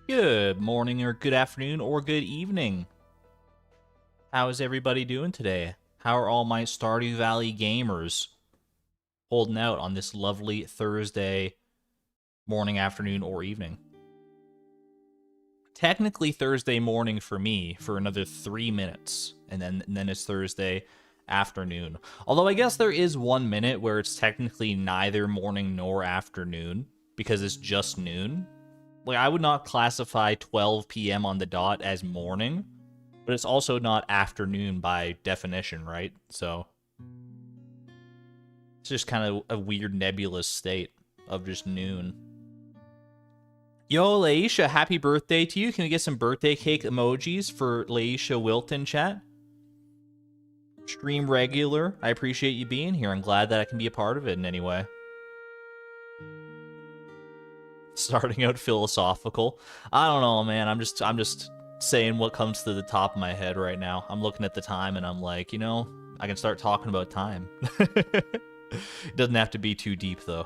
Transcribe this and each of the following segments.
Good morning, or good afternoon, or good evening. How is everybody doing today? How are all my Stardew Valley gamers holding out on this lovely Thursday morning, afternoon, or evening? Technically Thursday morning for me for another 3 minutes, and then it's Thursday afternoon. Although I guess there is 1 minute where it's technically neither morning nor afternoon, because it's just noon. Like, I would not classify 12 p.m. on the dot as morning, but it's also not afternoon by definition, right? So it's just kind of a weird nebulous state of just noon. Yo, Laisha, happy birthday to you. Can we get some birthday cake emojis for Laisha Wilton, chat? Stream regular. I appreciate you being here. I'm glad that I can be a part of it in any way. Starting out philosophical. I don't know, man. I'm just saying what comes to the top of my head right now. I'm looking at the time and I'm like, you know, I can start talking about time. It doesn't have to be too deep though.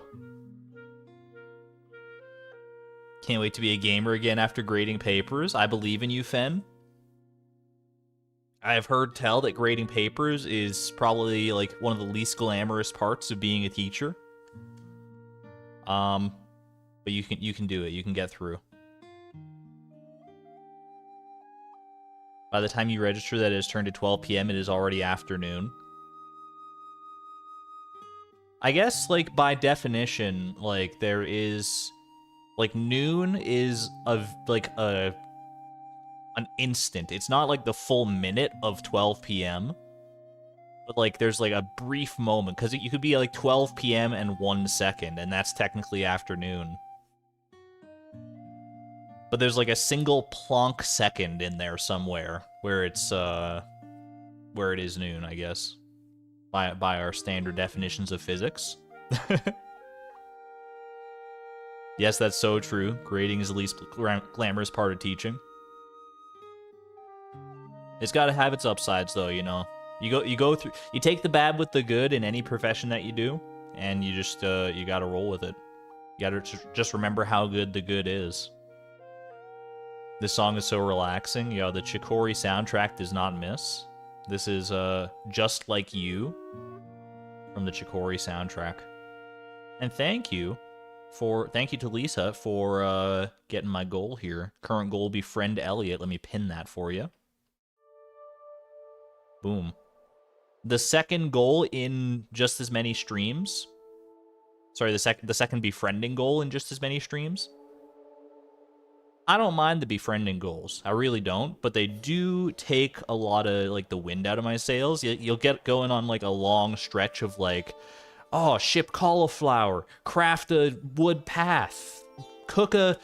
Can't wait to be a gamer again after grading papers. I believe in you, Fen. I have heard tell that grading papers is probably like one of the least glamorous parts of being a teacher. But you can do it. You can get through. By the time you register that it has turned to 12 p.m., it is already afternoon. I guess, like, by definition, like, there is... Like, noon is an instant. It's not, like, the full minute of 12 p.m., but, like, there's, like, a brief moment, because you could be, like, 12 p.m. and 1 second, and that's technically afternoon. But there's, like, a single plonk second in there somewhere, where it's, where it is noon, I guess. By our standard definitions of physics. Yes, that's so true. Grading is the least glamorous part of teaching. It's got to have its upsides, though, you know. You take the bad with the good in any profession that you do, and you just you got to roll with it. You got to just remember how good the good is. This song is so relaxing. Yo, the Chicory soundtrack does not miss. This is Just Like You from the Chicory soundtrack. And thank you to Lisa for getting my goal here. Current goal, befriend Elliott. Let me pin that for you. Boom. The second goal in just as many streams. Sorry, the second befriending goal in just as many streams. I don't mind the befriending goals. I really don't, but they do take a lot of, like, the wind out of my sails. You'll get going on, like, a long stretch of, like, oh, ship cauliflower, craft a wood path, cook a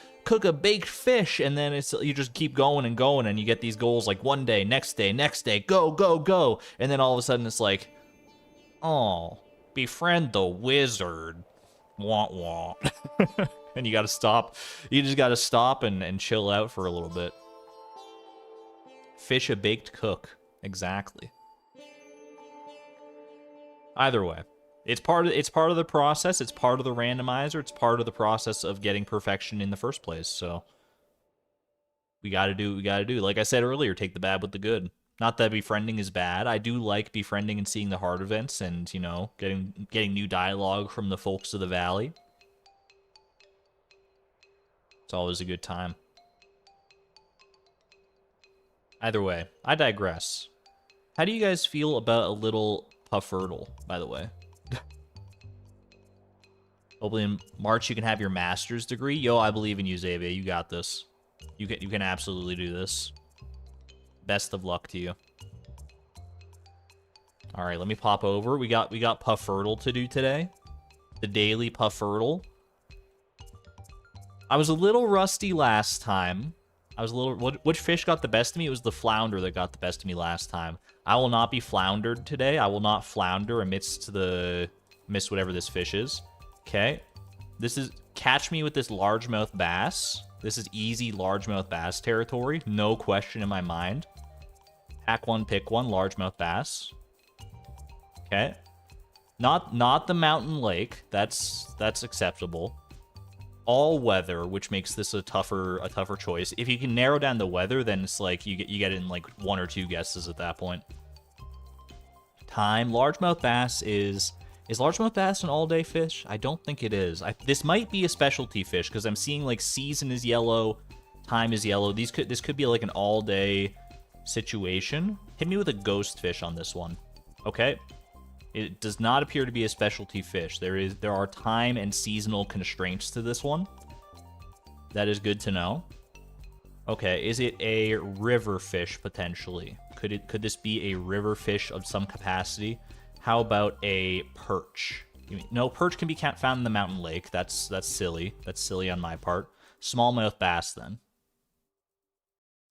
baked fish, and then you just keep going, and you get these goals, like, one day, next day, go, go, go, and then all of a sudden it's like, oh, befriend the wizard. Want want. And you gotta stop. You just gotta stop and chill out for a little bit. Fish a baked cook. Exactly. Either way, it's part of the process. It's part of the randomizer. It's part of the process of getting perfection in the first place. So we gotta do what we gotta do. Like I said earlier, take the bad with the good. Not that befriending is bad. I do like befriending and seeing the hard events and, you know, getting new dialogue from the folks of the valley. It's always a good time. Either way, I digress. How do you guys feel about a little Puffertle, by the way? Hopefully in March you can have your master's degree. Yo, I believe in you, Xavier. You got this. You can absolutely do this. Best of luck to you. All right, let me pop over. We got Puffertle to do today. The daily Puffertle. I was a little rusty last time. Which fish got the best of me? It was the flounder that got the best of me last time. I will not be floundered today. I will not flounder amidst whatever this fish is. Okay. This is catch me with this largemouth bass. This is easy largemouth bass territory. No question in my mind. Pack one, pick one, largemouth bass. Okay. Not the mountain lake. That's acceptable. all weather, which makes this a tougher choice. If you can narrow down the weather, then it's like you get it in like 1 or 2 guesses at that point. Time. Largemouth bass is largemouth bass an all-day fish? I don't think it is. This might be a specialty fish because I'm seeing like season is yellow, time is yellow. This could be like an all-day situation. Hit me with a ghost fish on this one. Okay. It does not appear to be a specialty fish. There are time and seasonal constraints to this one. That is good to know. Okay, is it a river fish potentially? Could this be a river fish of some capacity? How about a perch? No, perch can be found in the mountain lake. That's silly. That's silly on my part. Smallmouth bass then.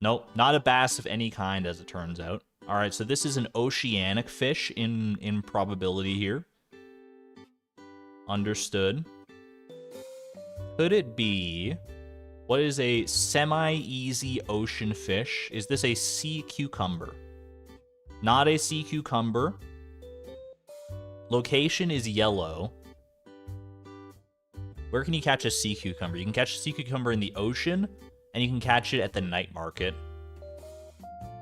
Nope, not a bass of any kind as it turns out. All right, so this is an oceanic fish in probability here. Understood. Could it be... What is a semi-easy ocean fish? Is this a sea cucumber? Not a sea cucumber. Location is yellow. Where can you catch a sea cucumber? You can catch a sea cucumber in the ocean, and you can catch it at the night market.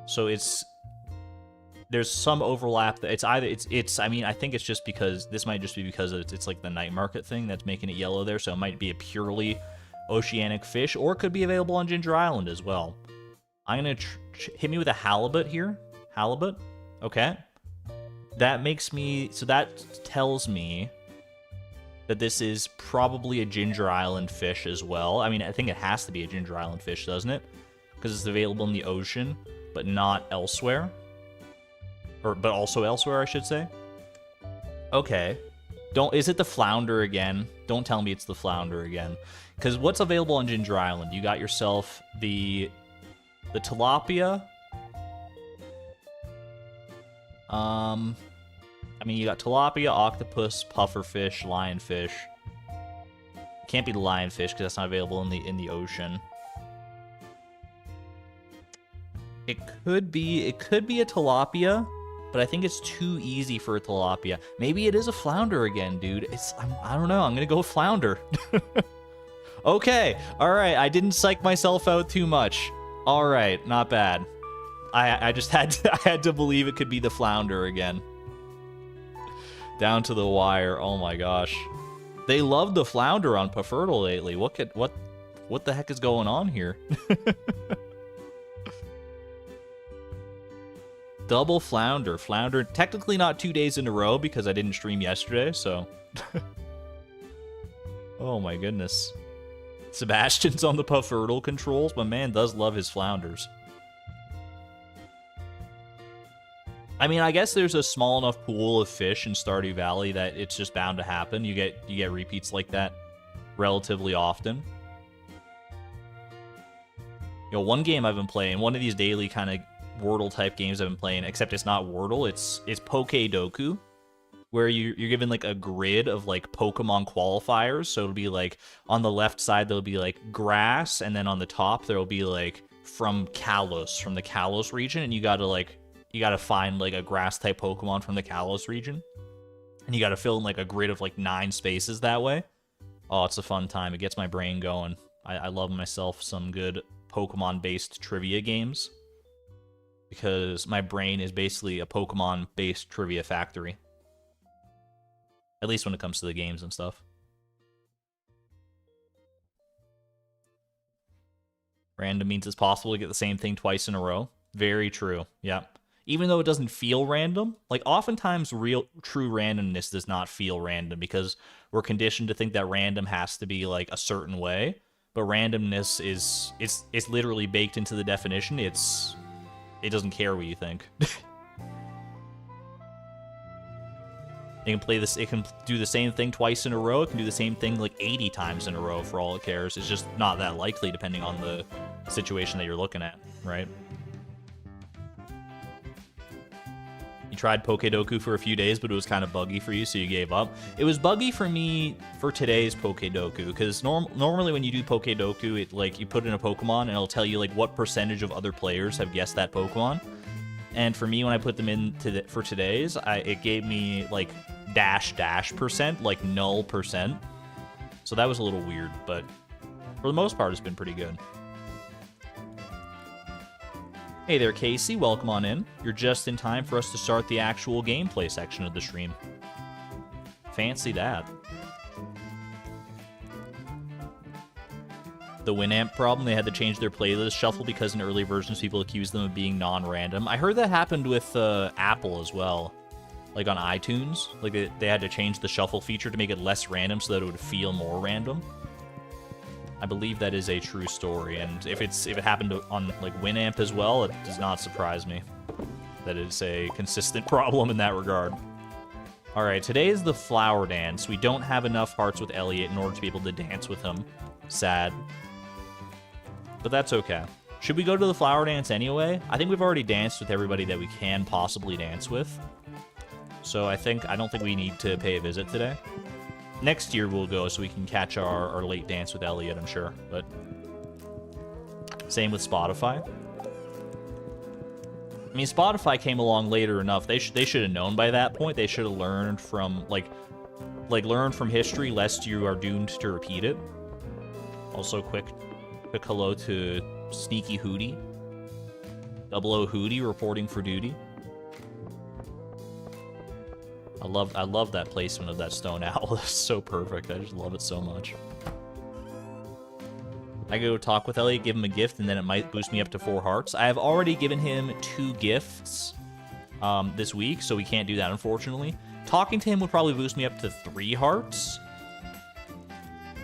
So there's some overlap. I mean, I think it's just because, this might just be because it's like the night market thing that's making it yellow there, so it might be a purely oceanic fish, or it could be available on Ginger Island as well. I'm gonna hit me with a halibut here. Halibut. Okay. That makes me... So that tells me that this is probably a Ginger Island fish as well. I mean, I think it has to be a Ginger Island fish, doesn't it? Because it's available in the ocean, but not elsewhere. But also elsewhere, I should say. Okay. Is it the flounder again? Don't tell me it's the flounder again. Because what's available on Ginger Island? You got yourself the tilapia. I mean, you got tilapia, octopus, pufferfish, lionfish. Can't be the lionfish because that's not available in the ocean. It could be a tilapia, but I think it's too easy for a tilapia. Maybe it is a flounder again, dude. I don't know. I'm gonna go with flounder. Okay, all right. I didn't psych myself out too much. All right, not bad. I just had to believe it could be the flounder again. Down to the wire. Oh my gosh, they love the flounder on Pafertile lately. What the heck is going on here? Double flounder. Flounder. Technically not 2 days in a row because I didn't stream yesterday, so. Oh my goodness. Sebastian's on the Pafertile controls. My man does love his flounders. I mean, I guess there's a small enough pool of fish in Stardew Valley that it's just bound to happen. You get repeats like that relatively often. You know, one game I've been playing, one of these daily kind of Wordle type games I've been playing, except it's not Wordle, it's Pokedoku, where you're given like a grid of like Pokemon qualifiers. So it'll be like on the left side there'll be like grass, and then on the top there'll be like from the Kalos region, and you gotta find like a grass type Pokemon from the Kalos region, and you gotta fill in like a grid of like 9 spaces that way. Oh, it's a fun time. It gets my brain going. I love myself some good Pokemon based trivia games, because my brain is basically a Pokemon based trivia factory. At least when it comes to the games and stuff. Random means it's possible to get the same thing twice in a row. Very true. Yeah. Even though it doesn't feel random, like oftentimes true randomness does not feel random because we're conditioned to think that random has to be like a certain way. But randomness it's literally baked into the definition. It doesn't care what you think. It can play this. It can do the same thing twice in a row. It can do the same thing like 80 times in a row for all it cares. It's just not that likely depending on the situation that you're looking at, right? You tried Pokedoku for a few days, but it was kind of buggy for you, so you gave up. It was buggy for me for today's Pokedoku, because normally when you do Pokedoku, it like you put in a Pokemon and it'll tell you like what percentage of other players have guessed that Pokemon. And for me, when I put them in for today's, it gave me like dash %, like 0%. So that was a little weird, but For the most part, it's been pretty good. Hey there, Casey. Welcome on in. You're just in time for us to start the actual gameplay section of the stream. Fancy that. The Winamp problem, they had to change their playlist shuffle because in early versions people accused them of being non-random. I heard that happened with Apple as well. Like on iTunes. Like they had to change the shuffle feature to make it less random so that it would feel more random. I believe that is a true story, and if it happened on like Winamp as well, it does not surprise me that it's a consistent problem in that regard. All right, today is the flower dance. We don't have enough hearts with Elliott in order to be able to dance with him. Sad. But that's okay. Should we go to the flower dance anyway? I think we've already danced with everybody that we can possibly dance with. So I don't think we need to pay a visit today. Next year we'll go so we can catch our late dance with Elliott, I'm sure. But same with Spotify. I mean, Spotify came along later enough. They should have known by that point. They should have learned from like learn from history, lest you are doomed to repeat it. Also, quick hello to Sneaky Hootie. 00 Hootie reporting for duty. I love that placement of that stone owl. It's so perfect. I just love it so much. I go talk with Elliott, give him a gift, and then it might boost me up to 4 hearts. I have already given him 2 gifts this week, so we can't do that, unfortunately. Talking to him would probably boost me up to 3 hearts,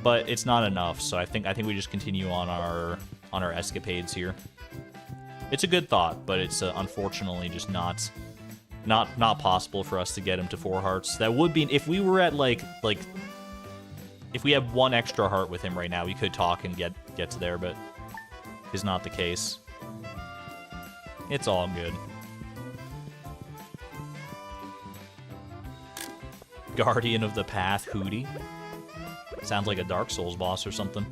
but it's not enough. So I think we just continue on our escapades here. It's a good thought, but it's unfortunately just not possible for us to get him to 4 hearts. That would be if we were at like if we have 1 extra heart with him right now, we could talk and get to there, but is not the case. It's all good. Guardian of the Path Hootie. Sounds like a Dark Souls boss or something.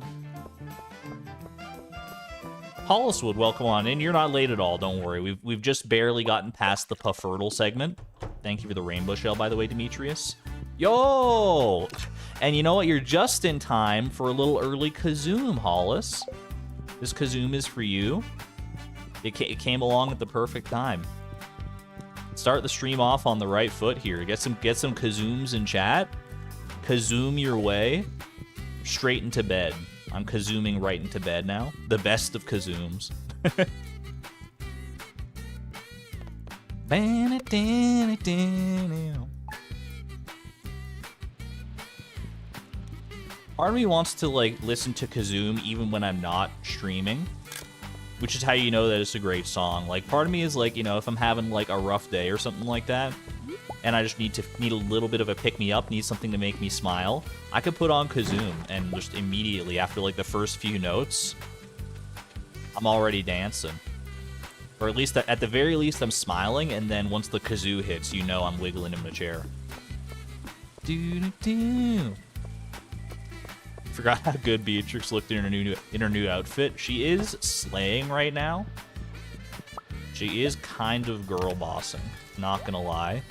Holliswood, welcome on in. You're not late at all, don't worry. We've just barely gotten past the Puffertle segment. Thank you for the rainbow shell, by the way, Demetrius. Yo! And you know what? You're just in time for a little early Kazoom, Hollis. This Kazoom is for you. It came along at the perfect time. Start the stream off on the right foot here. Get some Kazooms in chat. Kazoom your way straight into bed. I'm kazooming right into bed now. The best of kazooms. Part of me wants to like listen to Kazoom even when I'm not streaming, which is how you know that it's a great song. Like part of me is like, you know, if I'm having like a rough day or something like that, and I just need a little bit of a pick-me-up, need something to make me smile, I could put on Kazoom, and just immediately, after like the first few notes, I'm already dancing. Or at least, at the very least, I'm smiling, and then once the kazoo hits, you know I'm wiggling in the chair. Do-do-do. Forgot how good Beatrix looked in her new outfit. She is slaying right now. She is kind of girl bossing, not gonna lie.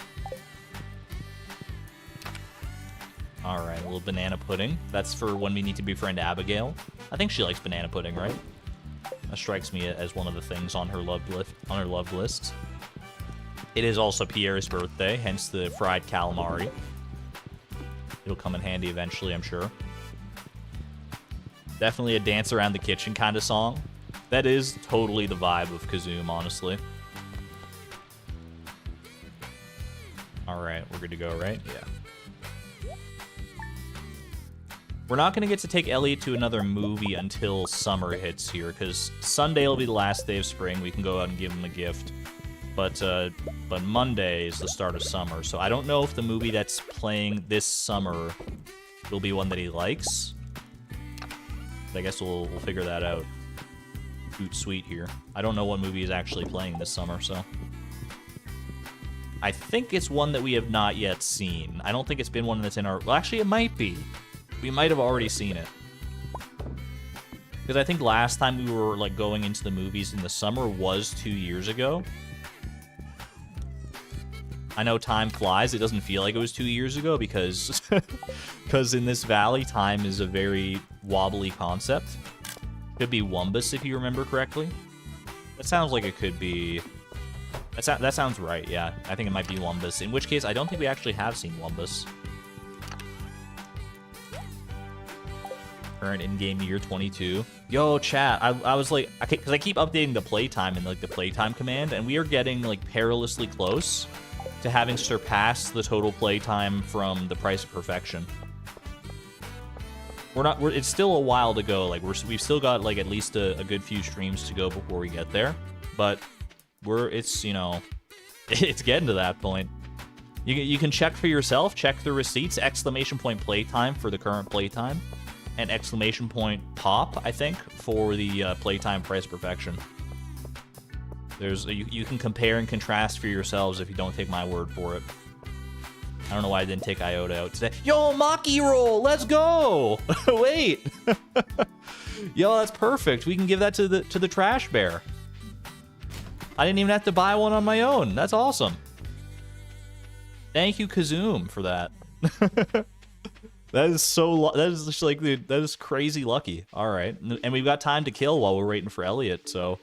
Alright, a little banana pudding. That's for when we need to befriend Abigail. I think she likes banana pudding, right? That strikes me as one of the things on her love list. It is also Pierre's birthday, hence the fried calamari. It'll come in handy eventually, I'm sure. Definitely a dance around the kitchen kind of song. That is totally the vibe of Kazoom, honestly. Alright, we're good to go, right? Yeah. We're not going to get to take Elliott to another movie until summer hits here, because Sunday will be the last day of spring. We can go out and give him a gift. But Monday is the start of summer, so I don't know if the movie that's playing this summer will be one that he likes. But I guess we'll figure that out. Hoot sweet here. I don't know what movie is actually playing this summer, so... I think it's one that we have not yet seen. I don't think it's been one that's in our... Well, actually, it might be. We might have already seen it. Because I think last time we were like going into the movies in the summer was 2 years ago. I know time flies. It doesn't feel like it was 2 years ago because because in this valley, time is a very wobbly concept. Could be Wumbus, if you remember correctly. That sounds like it could be... That sounds right, yeah. I think it might be Wumbus. In which case, I don't think we actually have seen Wumbus. Current in-game year 22. Yo, chat, I was like... Because I keep updating the playtime in, like, the playtime command, and we are getting, like, perilously close to having surpassed the total playtime from the Price of Perfection. It's still a while to go. Like, we've still got, like, at least a good few streams to go before we get there. But it's, you know, it's getting to that point. You can check for yourself, check the receipts, exclamation point playtime for the current playtime, and exclamation point pop, I think, for the playtime Price of Perfection. You can compare and contrast for yourselves if you don't take my word for it. I don't know why I didn't take Iota out today. Yo, Maki roll, let's go! Wait. Yo, that's perfect. We can give that to the trash bear. I didn't even have to buy one on my own. That's awesome. Thank you, Kazoom, for that. That is just like, that is crazy lucky. All right, and we've got time to kill while we're waiting for Elliott. So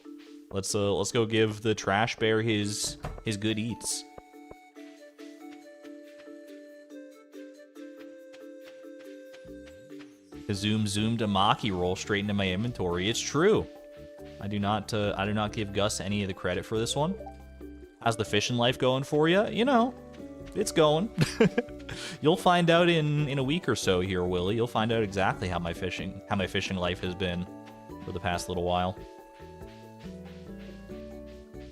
let's go give the trash bear his good eats. Zoomed a Maki roll straight into my inventory. It's true. I do not give Gus any of the credit for this one. How's the fishing life going for you? You know, it's going. You'll find out in a week or so here, Willie. You'll find out exactly how my fishing life has been for the past little while.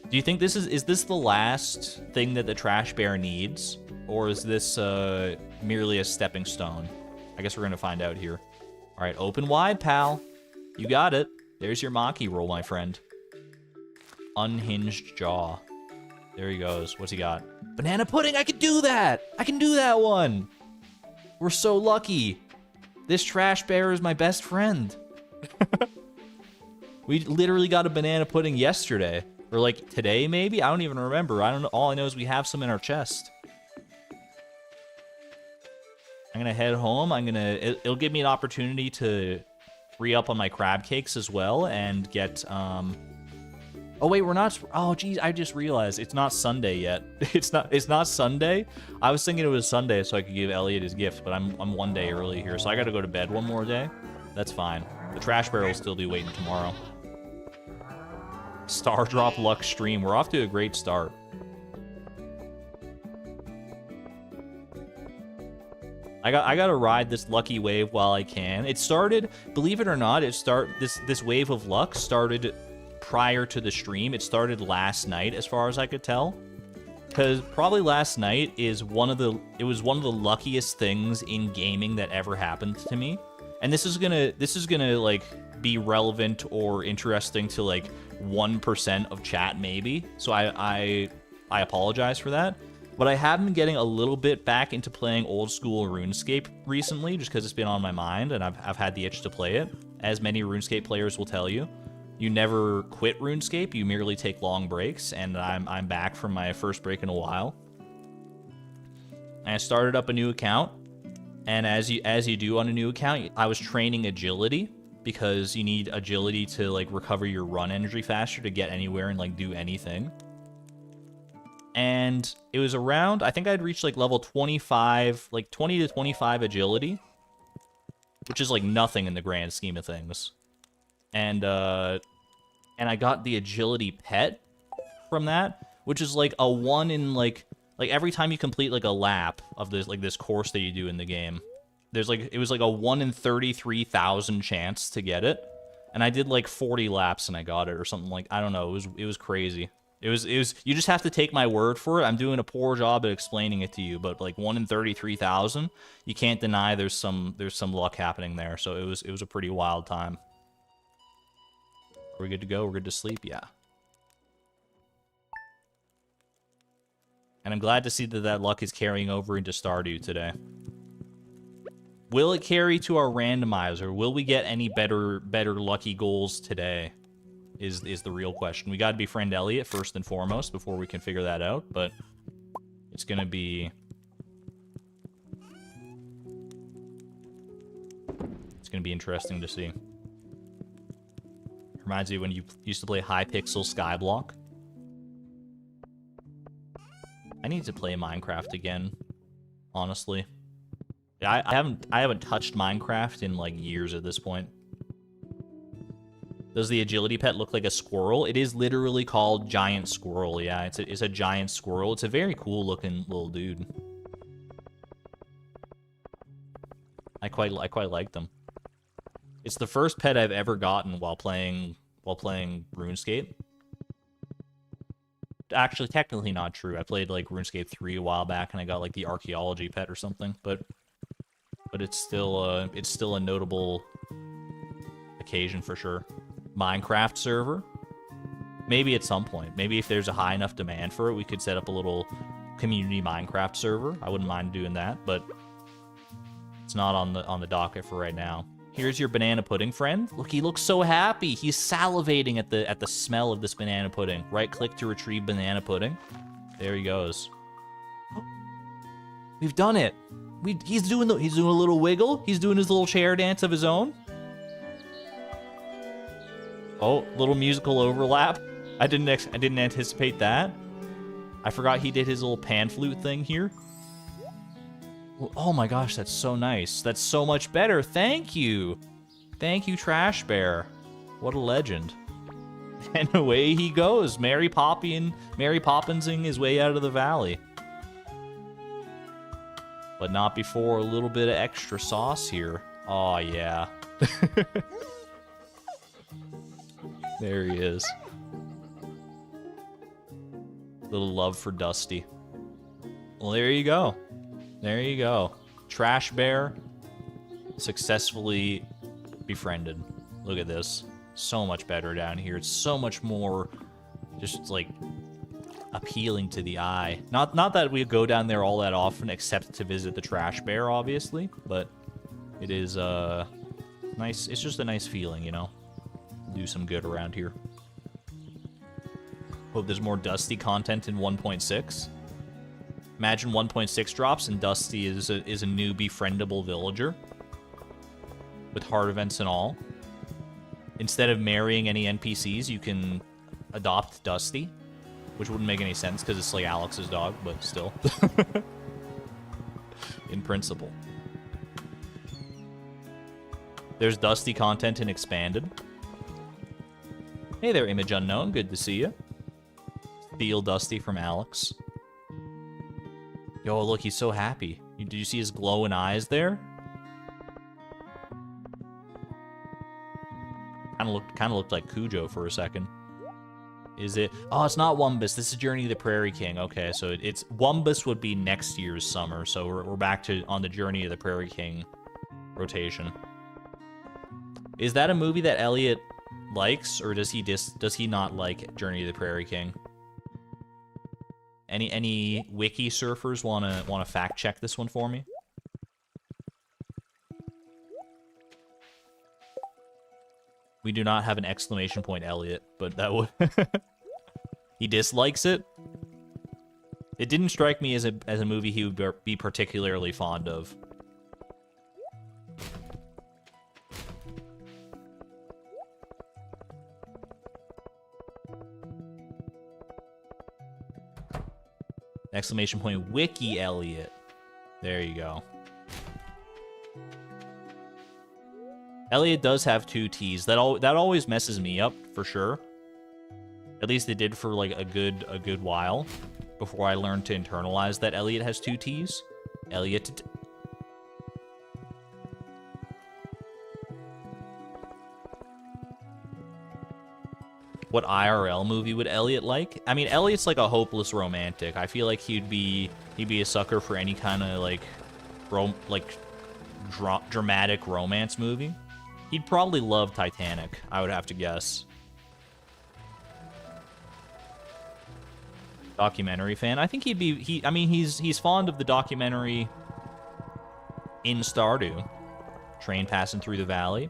Do you think this is this the last thing that the trash bear needs, or is this merely a stepping stone? I guess we're gonna find out here. All right, open wide, pal. You got it. There's your Maki roll, my friend. Unhinged jaw. There he goes. What's he got? Banana pudding. I can do that. I can do that one. We're so lucky. This trash bear is my best friend. We literally got a banana pudding yesterday, or like today, maybe. I don't even remember. I don't know. All I know is we have some in our chest. I'm gonna head home. It'll give me an opportunity to free up on my crab cakes as well and get, oh wait, we're not, oh geez, I just realized it's not Sunday yet. It's not Sunday. I was thinking it was Sunday so I could give Elliott his gift, but I'm one day early here, so I gotta go to bed one more day. That's fine. The trash barrel will still be waiting tomorrow. Star Drop Luck stream. We're off to a great start. I gotta ride this lucky wave while I can. It started, believe it or not, this wave of luck started prior to the stream. It started last night, as far as I could tell. Because probably last night is one of the luckiest things in gaming that ever happened to me. And this is gonna like be relevant or interesting to like 1% of chat maybe. So I apologize for that. But I have been getting a little bit back into playing old school RuneScape recently, just because it's been on my mind and I've had the itch to play it. As many RuneScape players will tell you, you never quit RuneScape, you merely take long breaks, and I'm back from my first break in a while. And I started up a new account, and as you do on a new account, I was training agility, because you need agility to like recover your run energy faster to get anywhere and like do anything. And it was around, I think I'd reached like level 25, like 20 to 25 agility, which is like nothing in the grand scheme of things. And I got the agility pet from that, which is like a 1 in like every time you complete like a lap of this course that you do in the game, it was like a 1 in 33,000 chance to get it. And I did like 40 laps and I got it or something, like, I don't know, it was crazy. It was you just have to take my word for it. I'm doing a poor job at explaining it to you, but like 1 in 33,000, you can't deny there's some luck happening there. So it was a pretty wild time. Are we good to go? We're good to sleep? Yeah. And I'm glad to see that luck is carrying over into Stardew today. Will it carry to our randomizer? Will we get any better lucky goals today? Is the real question. We got to befriend Elliott first and foremost before we can figure that out, but it's gonna be It's gonna be interesting to see. Reminds me when you used to play Hypixel Skyblock. I need to play Minecraft again, honestly. Yeah, I haven't touched Minecraft in like years at this point. Does the agility pet look like a squirrel? It is literally called Giant Squirrel. Yeah, it's a giant squirrel. It's a very cool looking little dude. I quite like them. It's the first pet I've ever gotten while playing RuneScape. Actually, technically not true. I played like RuneScape 3 a while back, and I got like the archaeology pet or something. But it's still a notable occasion for sure. Minecraft server. Maybe at some point. Maybe if there's a high enough demand for it, we could set up a little community Minecraft server. I wouldn't mind doing that, but it's not on the docket for right now. Here's your banana pudding friend. Look, he looks so happy. He's salivating at the smell of this banana pudding. Right-click to retrieve banana pudding. There he goes. We've done it. He's doing a little wiggle. He's doing his little chair dance of his own. Oh, little musical overlap. I didn't anticipate that. I forgot he did his little pan flute thing here. Oh my gosh, that's so nice. That's so much better. Thank you. Thank you, Trash Bear. What a legend. And away he goes, Mary Poppinsing his way out of the valley. But not before a little bit of extra sauce here. Oh yeah. There he is. Little love for Dusty. Well, there you go. There you go. Trash Bear successfully befriended. Look at this. So much better down here. It's so much more just like appealing to the eye. Not that we go down there all that often except to visit the Trash Bear, obviously, but it is nice. It's just a nice feeling, you know. Do some good around here. Hope there's more Dusty content in 1.6. Imagine 1.6 drops and Dusty is a new befriendable villager with heart events and all. Instead of marrying any NPCs, you can adopt Dusty, which wouldn't make any sense because it's like Alex's dog, but still. In principle. There's Dusty content in Expanded. Hey there, Image Unknown. Good to see you. Steal Dusty from Alex. Yo, look, he's so happy. Did you see his glowing eyes there? Kind of looked like Cujo for a second. Is it? Oh, it's not Wumbus. This is Journey of the Prairie King. Okay, so it's Wumbus would be next year's summer. So we're back to on the Journey of the Prairie King rotation. Is that a movie that Elliott likes, or does he not like Journey of the Prairie King? Any wiki surfers wanna fact check this one for me? We do not have an exclamation point Elliott, but that would he dislikes it. It didn't strike me as a movie he would be particularly fond of. Exclamation point wiki Elliott. There you go. Elliott does have 2 T's. That always messes me up for sure. At least it did for like a good while before I learned to internalize that Elliott has 2 T's. Elliott. What IRL movie would Elliott like? I mean, Elliott's like a hopeless romantic. I feel like he'd be a sucker for any kind of like dramatic romance movie. He'd probably love Titanic, I would have to guess. Documentary fan. I think I mean he's fond of the documentary in Stardew. Train passing through the valley.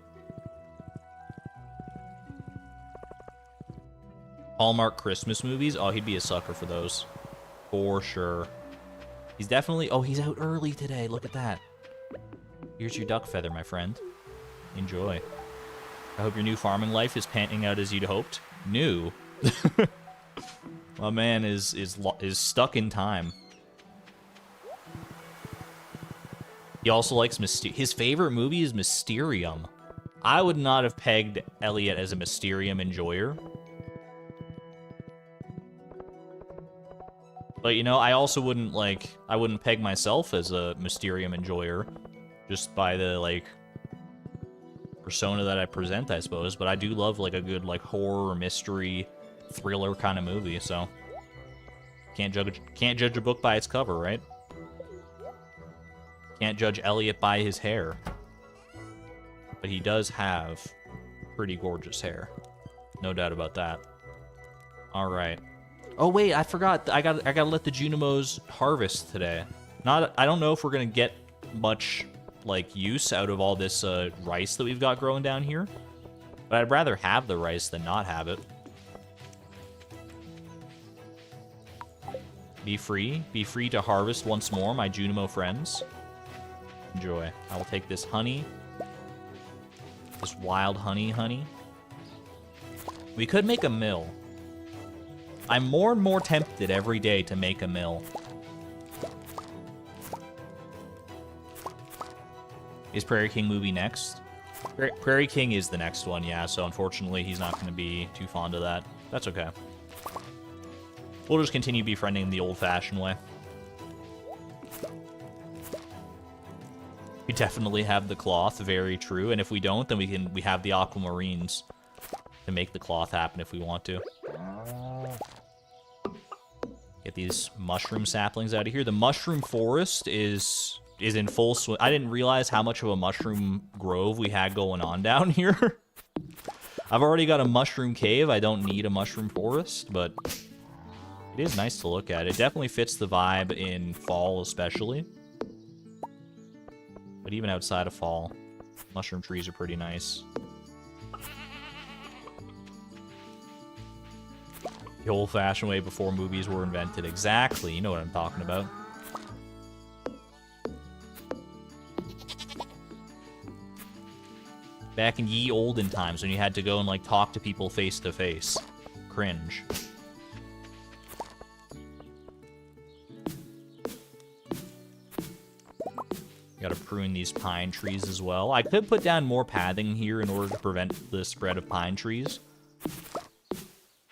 Hallmark Christmas movies. Oh, he'd be a sucker for those. For sure. He's definitely... Oh, he's out early today. Look at that. Here's your duck feather, my friend. Enjoy. I hope your new farming life is panning out as you'd hoped. New? My man is stuck in time. He also likes his favorite movie is Mysterium. I would not have pegged Elliott as a Mysterium enjoyer. But, you know, I also wouldn't, I wouldn't peg myself as a Mysterium enjoyer just by the, persona that I present, I suppose. But I do love, a good, horror, mystery, thriller kind of movie, so... Can't judge a book by its cover, right? Can't judge Elliott by his hair. But he does have pretty gorgeous hair. No doubt about that. Alright. Oh wait, I forgot. I gotta let the Junimos harvest today. I don't know if we're gonna get much use out of all this rice that we've got growing down here. But I'd rather have the rice than not have it. Be free. Be free to harvest once more, my Junimo friends. Enjoy. I will take this honey. This wild honey. We could make a mill. I'm more and more tempted every day to make a mill. Is Prairie King movie next? Prairie King is the next one, yeah, so unfortunately he's not going to be too fond of that. That's okay. We'll just continue befriending the old-fashioned way. We definitely have the cloth, very true. And if we don't, then we have the aquamarines to make the cloth happen if we want to. Get these mushroom saplings out of here. The mushroom forest is in full swing. I didn't realize how much of a mushroom grove we had going on down here. I've already got a mushroom cave. I don't need a mushroom forest, but it is nice to look at. It definitely fits the vibe in fall, especially. But even outside of fall, mushroom trees are pretty nice. The old-fashioned way before movies were invented. Exactly, you know what I'm talking about. Back in ye olden times when you had to go and, talk to people face to face. Cringe. Gotta prune these pine trees as well. I could put down more pathing here in order to prevent the spread of pine trees.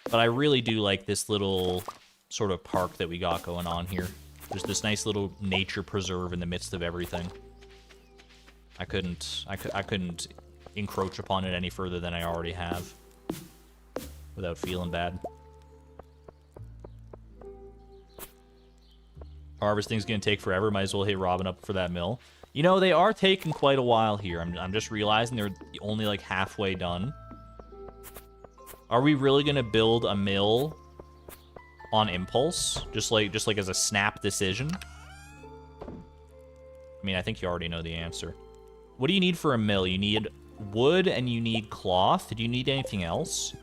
But I really do like this little sort of park that we got going on here. There's this nice little nature preserve in the midst of everything. I couldn't encroach upon it any further than I already have without feeling bad. Harvesting's gonna take forever. Might as well hit Robin up for that mill. You know, they are taking quite a while here. I'm just realizing they're only halfway done. Are we really gonna build a mill on impulse? Just like as a snap decision? I mean, I think you already know the answer. What do you need for a mill? You need wood and you need cloth. Do you need anything else?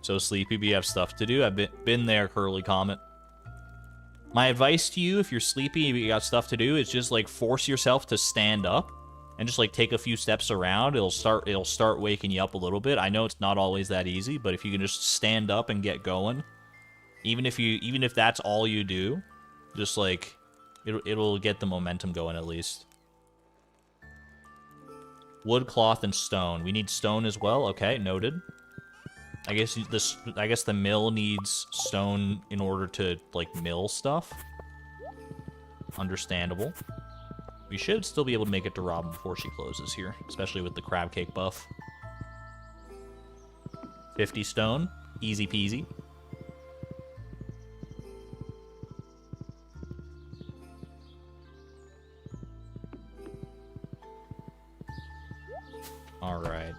So sleepy, but you have stuff to do. I've been there, Curly Comet. My advice to you, if you're sleepy but you got stuff to do, is just force yourself to stand up and just take a few steps around. It'll start waking you up a little bit. I know it's not always that easy, but if you can just stand up and get going, even if that's all you do, just it'll get the momentum going at least. Wood, cloth, and stone. We need stone as well. Okay, noted. I guess the mill needs stone in order to mill stuff. Understandable. We should still be able to make it to Robin before she closes here, especially with the crab cake buff. 50 stone, easy peasy. All right.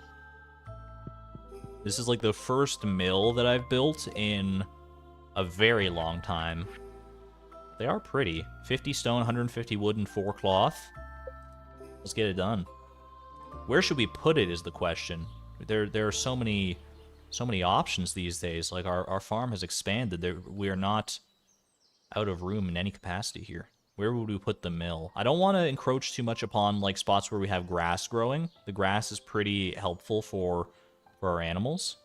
This is the first mill that I've built in a very long time. They are pretty. 50 stone, 150 wood, and 4 cloth. Let's get it done. Where should we put it is the question. There are so many options these days. Our farm has expanded. We are not out of room in any capacity here. Where would we put the mill? I don't want to encroach too much upon like spots where we have grass growing. The grass is pretty helpful for our animals.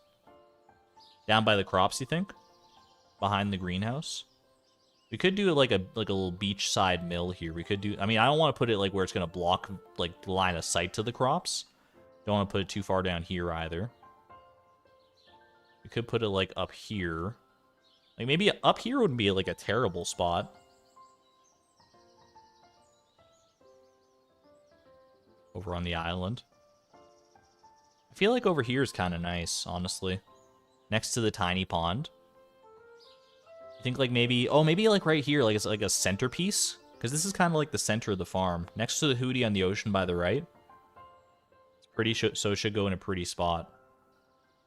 Down by the crops, you think? Behind the greenhouse? We could do like a little beachside mill here. We could do, I mean, I don't want to put it like where it's going to block like the line of sight to the crops. Don't want to put it too far down here either. We could put it like up here. Like maybe up here wouldn't be like a terrible spot. Over on the island. I feel like over here is kind of nice, honestly. Next to the tiny pond. I think like maybe, oh, maybe like right here, like it's like a centerpiece. Because this is kind of like the center of the farm. Next to the hootie on the ocean by the right. It's pretty, so it should go in a pretty spot.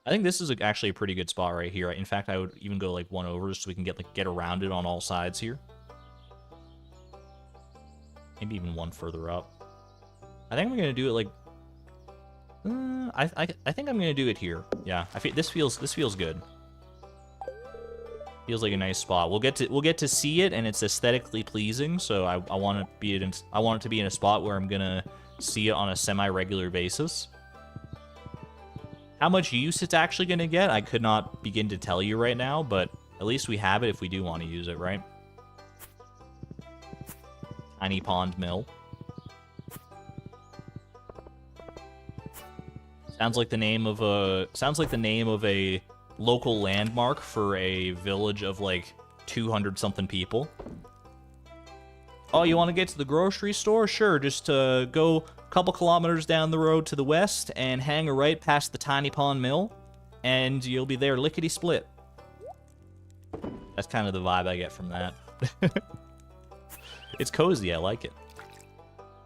I think this is actually a pretty good spot right here. In fact, I would even go like one over so we can get around it on all sides here. Maybe even one further up. I think I'm gonna do it like. I think I'm gonna do it here. Yeah, I feel this feels good. Feels like a nice spot. We'll get to see it, and it's aesthetically pleasing. So I want it to be in a spot where I'm gonna see it on a semi-regular basis. How much use it's actually gonna get, I could not begin to tell you right now, but at least we have it if we do want to use it, right? Tiny pond mill. Sounds like the name of a local landmark for a village of like 200-something people. Oh, you want to get to the grocery store? Sure, just go a couple kilometers down the road to the west and hang a right past the Tiny Pond Mill, and you'll be there lickety-split. That's kind of the vibe I get from that. It's cozy, I like it.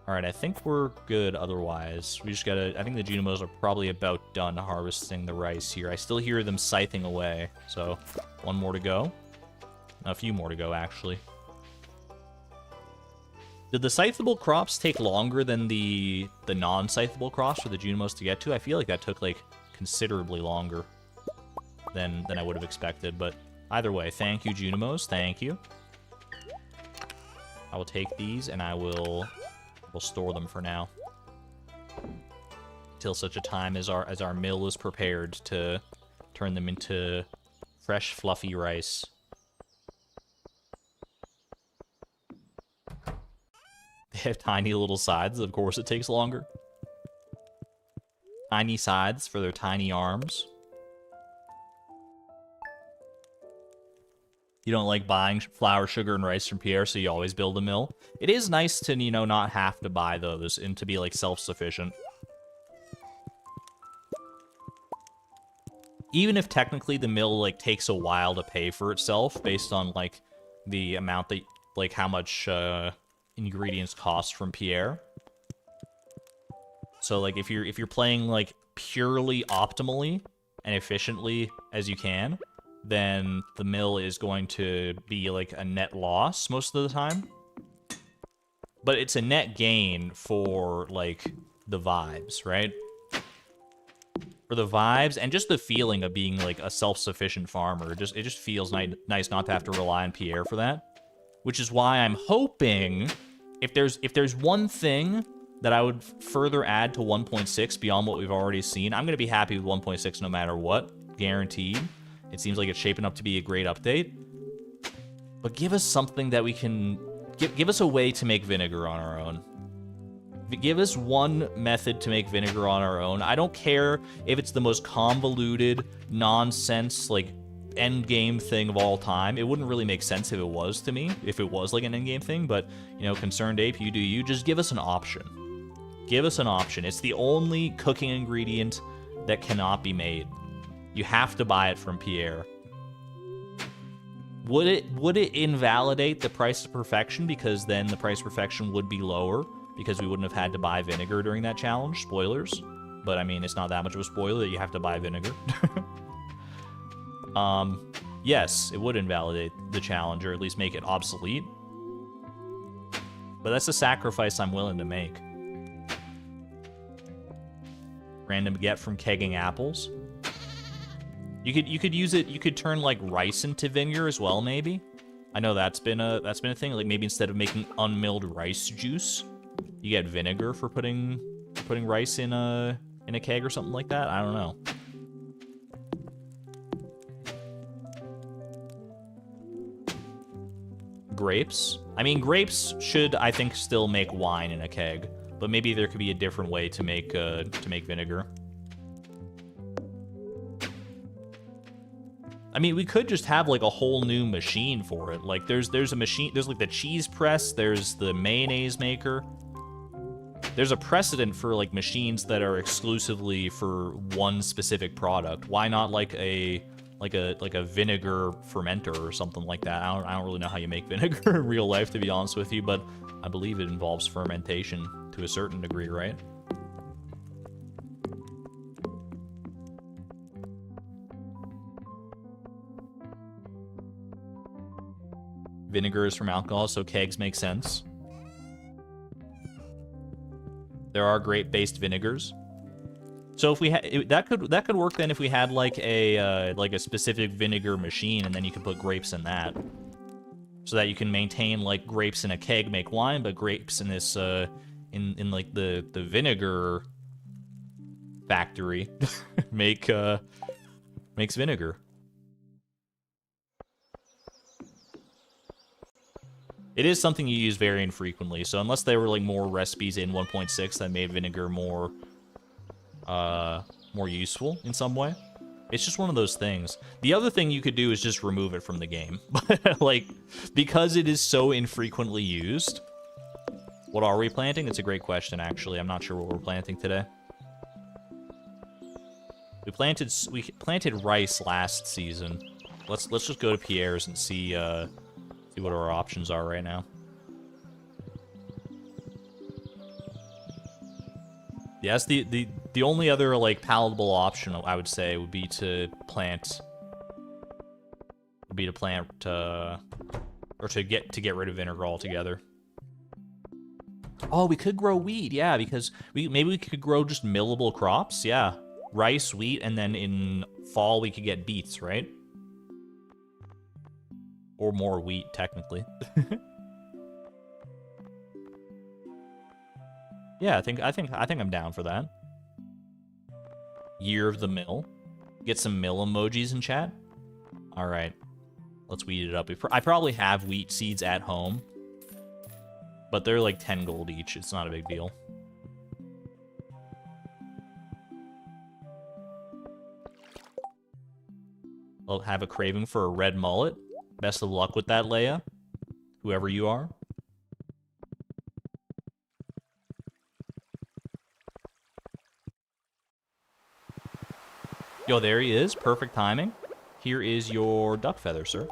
Alright, I think we're good otherwise. We just gotta... I think the Junimos are probably about done harvesting the rice here. I still hear them scything away, so one more to go. A few more to go, actually. Did the scythable crops take longer than the non-scythable crops for the Junimos to get to? I feel like that took, like, considerably longer than I would have expected, but either way, thank you, Junimos. Thank you. I will take these, and we'll store them for now. Till such a time as our mill is prepared to turn them into fresh, fluffy rice. They have tiny little sides. Of course it takes longer. Tiny sides for their tiny arms. You don't like buying flour, sugar, and rice from Pierre, so you always build a mill. It is nice to, you know, not have to buy those and to be, like, self-sufficient. Even if technically the mill, like, takes a while to pay for itself based on, like, the amount that, like, how much ingredients cost from Pierre. So, like, if you're playing, like, purely optimally and efficiently as you can, then the mill is going to be, like, a net loss most of the time. But it's a net gain for, like, the vibes, right? For the vibes and just the feeling of being, like, a self-sufficient farmer. It just feels nice not to have to rely on Pierre for that. Which is why I'm hoping, if there's one thing that I would further add to 1.6 beyond what we've already seen, I'm going to be happy with 1.6 no matter what. Guaranteed. It seems like it's shaping up to be a great update. But give us something that we can... Give us a way to make vinegar on our own. Give us one method to make vinegar on our own. I don't care if it's the most convoluted, nonsense, like, endgame thing of all time. It wouldn't really make sense if it was to me, if it was like an endgame thing, but, you know, Concerned Ape, you do you. Just give us an option. Give us an option. It's the only cooking ingredient that cannot be made. You have to buy it from Pierre. Would it invalidate the price of perfection, because then the price of perfection would be lower because we wouldn't have had to buy vinegar during that challenge? Spoilers. But I mean, it's not that much of a spoiler that you have to buy vinegar. Yes, it would invalidate the challenge, or at least make it obsolete. But that's a sacrifice I'm willing to make. Random get from kegging apples. You could use it, you could turn, like, rice into vinegar as well, maybe? I know that's been a thing. Like maybe instead of making unmilled rice juice, you get vinegar for putting rice in a keg or something like that. I don't know. Grapes. I mean, grapes should, I think, still make wine in a keg, but maybe there could be a different way to make vinegar. I mean, we could just have like a whole new machine for it. Like there's a machine, there's like the cheese press, there's the mayonnaise maker. There's a precedent for like machines that are exclusively for one specific product. Why not like a vinegar fermenter or something like that? I don't really know how you make vinegar in real life, to be honest with you, but I believe it involves fermentation to a certain degree, right? Vinegar is from alcohol, so kegs make sense. There are grape-based vinegars. So if we had that could work then if we had like a specific vinegar machine, and then you could put grapes in that, so that you can maintain like grapes in a keg make wine, but grapes in this in like the vinegar factory makes vinegar. It is something you use very infrequently, so unless there were like more recipes in 1.6 that made vinegar more useful in some way, it's just one of those things. The other thing you could do is just remove it from the game. Like, because it is so infrequently used. What are we planting? It's a great question, actually. I'm not sure what we're planting today. We planted rice last season. Let's just go to Pierre's and see what our options are right now. Yes, the only other like palatable option I would say would be to plant or to get rid of vinegar altogether. Oh, we could grow wheat, yeah, because maybe we could grow just millable crops, yeah. Rice, wheat, and then in fall we could get beets, right? Or more wheat, technically. Yeah, I think I'm down for that. Year of the mill. Get some mill emojis in chat. All right, let's weed it up. I probably have wheat seeds at home, but they're like 10 gold each. It's not a big deal. I'll have a craving for a red mullet. Best of luck with that, Leia. Whoever you are. Yo, there he is. Perfect timing. Here is your duck feather, sir.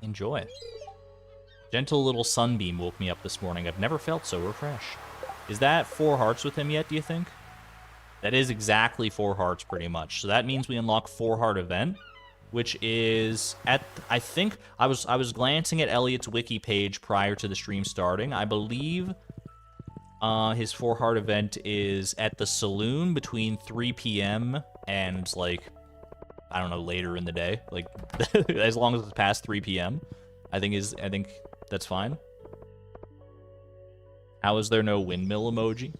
Enjoy. Gentle little sunbeam woke me up this morning. I've never felt so refreshed. Is that 4 hearts with him yet, do you think? That is exactly 4 hearts, pretty much. So that means we unlock 4 heart event, which is at, I think, I was glancing at Elliott's wiki page prior to the stream starting. I believe his 4 heart event is at the saloon between 3 p.m. and, like, I don't know, later in the day. Like, as long as it's past 3 p.m., I think that's fine. How is there no windmill emoji?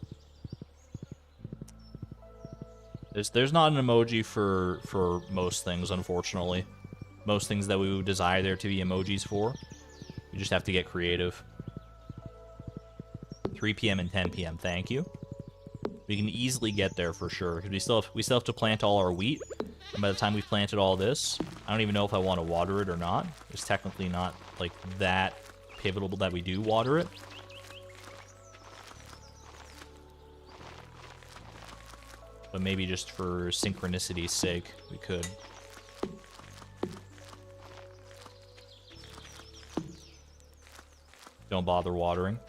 There's not an emoji for most things, unfortunately. Most things that we would desire there to be emojis for. You just have to get creative. 3 p.m. and 10 p.m. Thank you. We can easily get there for sure, because we still have to plant all our wheat. And by the time we've planted all this, I don't even know if I want to water it or not. It's technically not like that pivotal that we do water it. But maybe just for synchronicity's sake, we could. Don't bother watering.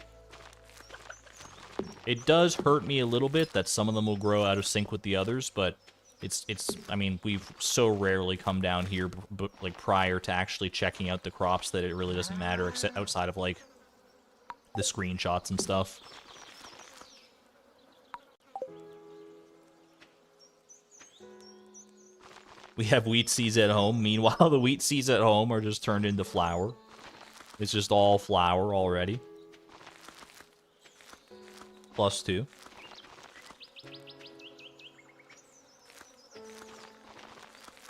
It does hurt me a little bit that some of them will grow out of sync with the others, but it's I mean, we've so rarely come down here like prior to actually checking out the crops that it really doesn't matter, except outside of like the screenshots and stuff. We have wheat seeds at home. Meanwhile, the wheat seeds at home are just turned into flour. It's just all flour already. +2.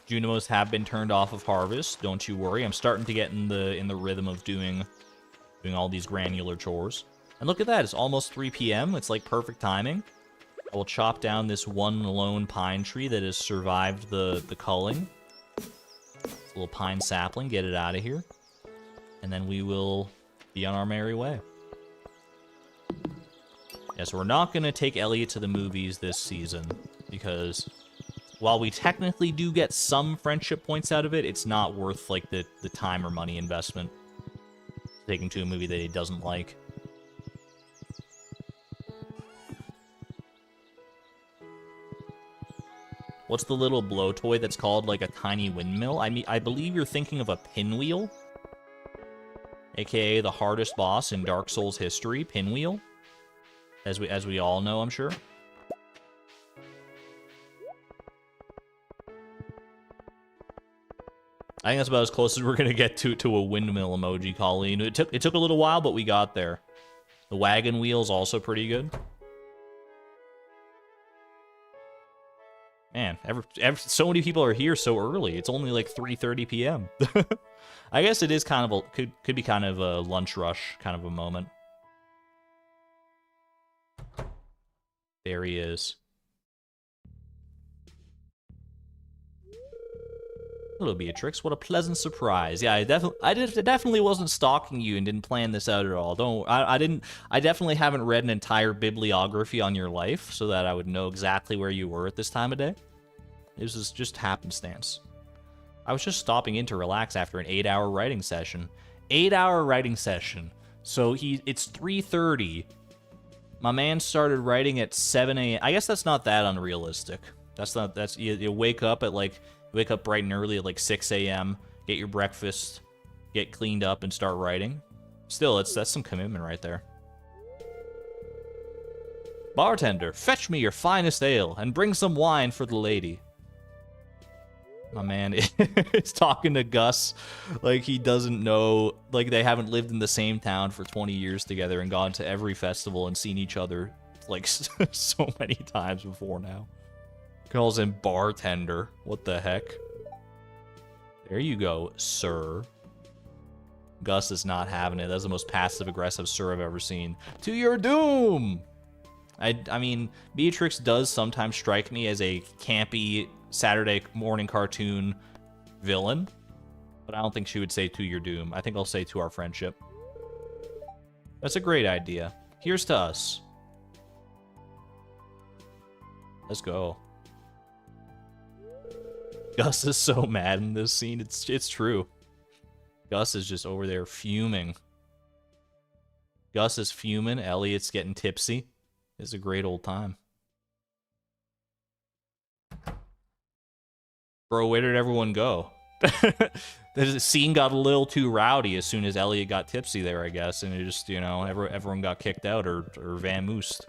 Junimos have been turned off of harvest. Don't you worry. I'm starting to get in the rhythm of doing all these granular chores. And look at that. It's almost 3 p.m. It's like perfect timing. I will chop down this one lone pine tree that has survived the culling. It's a little pine sapling. Get it out of here. And then we will be on our merry way. Yeah, so we're not going to take Elliott to the movies this season, because while we technically do get some friendship points out of it, it's not worth, like, the time or money investment to take him to a movie that he doesn't like. What's the little blow toy that's called, like, a tiny windmill? I believe you're thinking of a pinwheel, aka the hardest boss in Dark Souls history, Pinwheel, as we all know, I'm sure. I think that's about as close as we're gonna get to a windmill emoji, Colleen. It took a little while, but we got there. The wagon wheel's also pretty good. Man, so many people are here so early. It's only like 3:30 p.m. I guess it is kind of could be kind of a lunch rush kind of a moment. There he is. Hello, Beatrix. What a pleasant surprise. Yeah, I definitely wasn't stalking you and didn't plan this out at all. I definitely haven't read an entire bibliography on your life so that I would know exactly where you were at this time of day. This is just happenstance. I was just stopping in to relax after an 8-hour writing session. 8-hour writing session. So it's 3:30. My man started writing at 7 a.m. I guess that's not that unrealistic. You wake up at like, wake up bright and early at like 6 a.m., get your breakfast, get cleaned up, and start writing. Still, that's some commitment right there. Bartender, fetch me your finest ale, and bring some wine for the lady. My man is talking to Gus like he doesn't know, like they haven't lived in the same town for 20 years together and gone to every festival and seen each other like so many times before now. Calls him bartender. What the heck? There you go, sir. Gus is not having it. That's the most passive-aggressive sir I've ever seen. To your doom! I mean, Beatrix does sometimes strike me as a campy Saturday morning cartoon villain, but I don't think she would say to your doom. I think I'll say to our friendship. That's a great idea. Here's to us. Let's go. Gus is so mad in this scene. It's true. Gus is just over there fuming. Gus is fuming. Elliott's getting tipsy. It's a great old time. Bro, where did everyone go? The scene got a little too rowdy as soon as Elliott got tipsy there, I guess, and it just, you know, everyone got kicked out or vamoosed.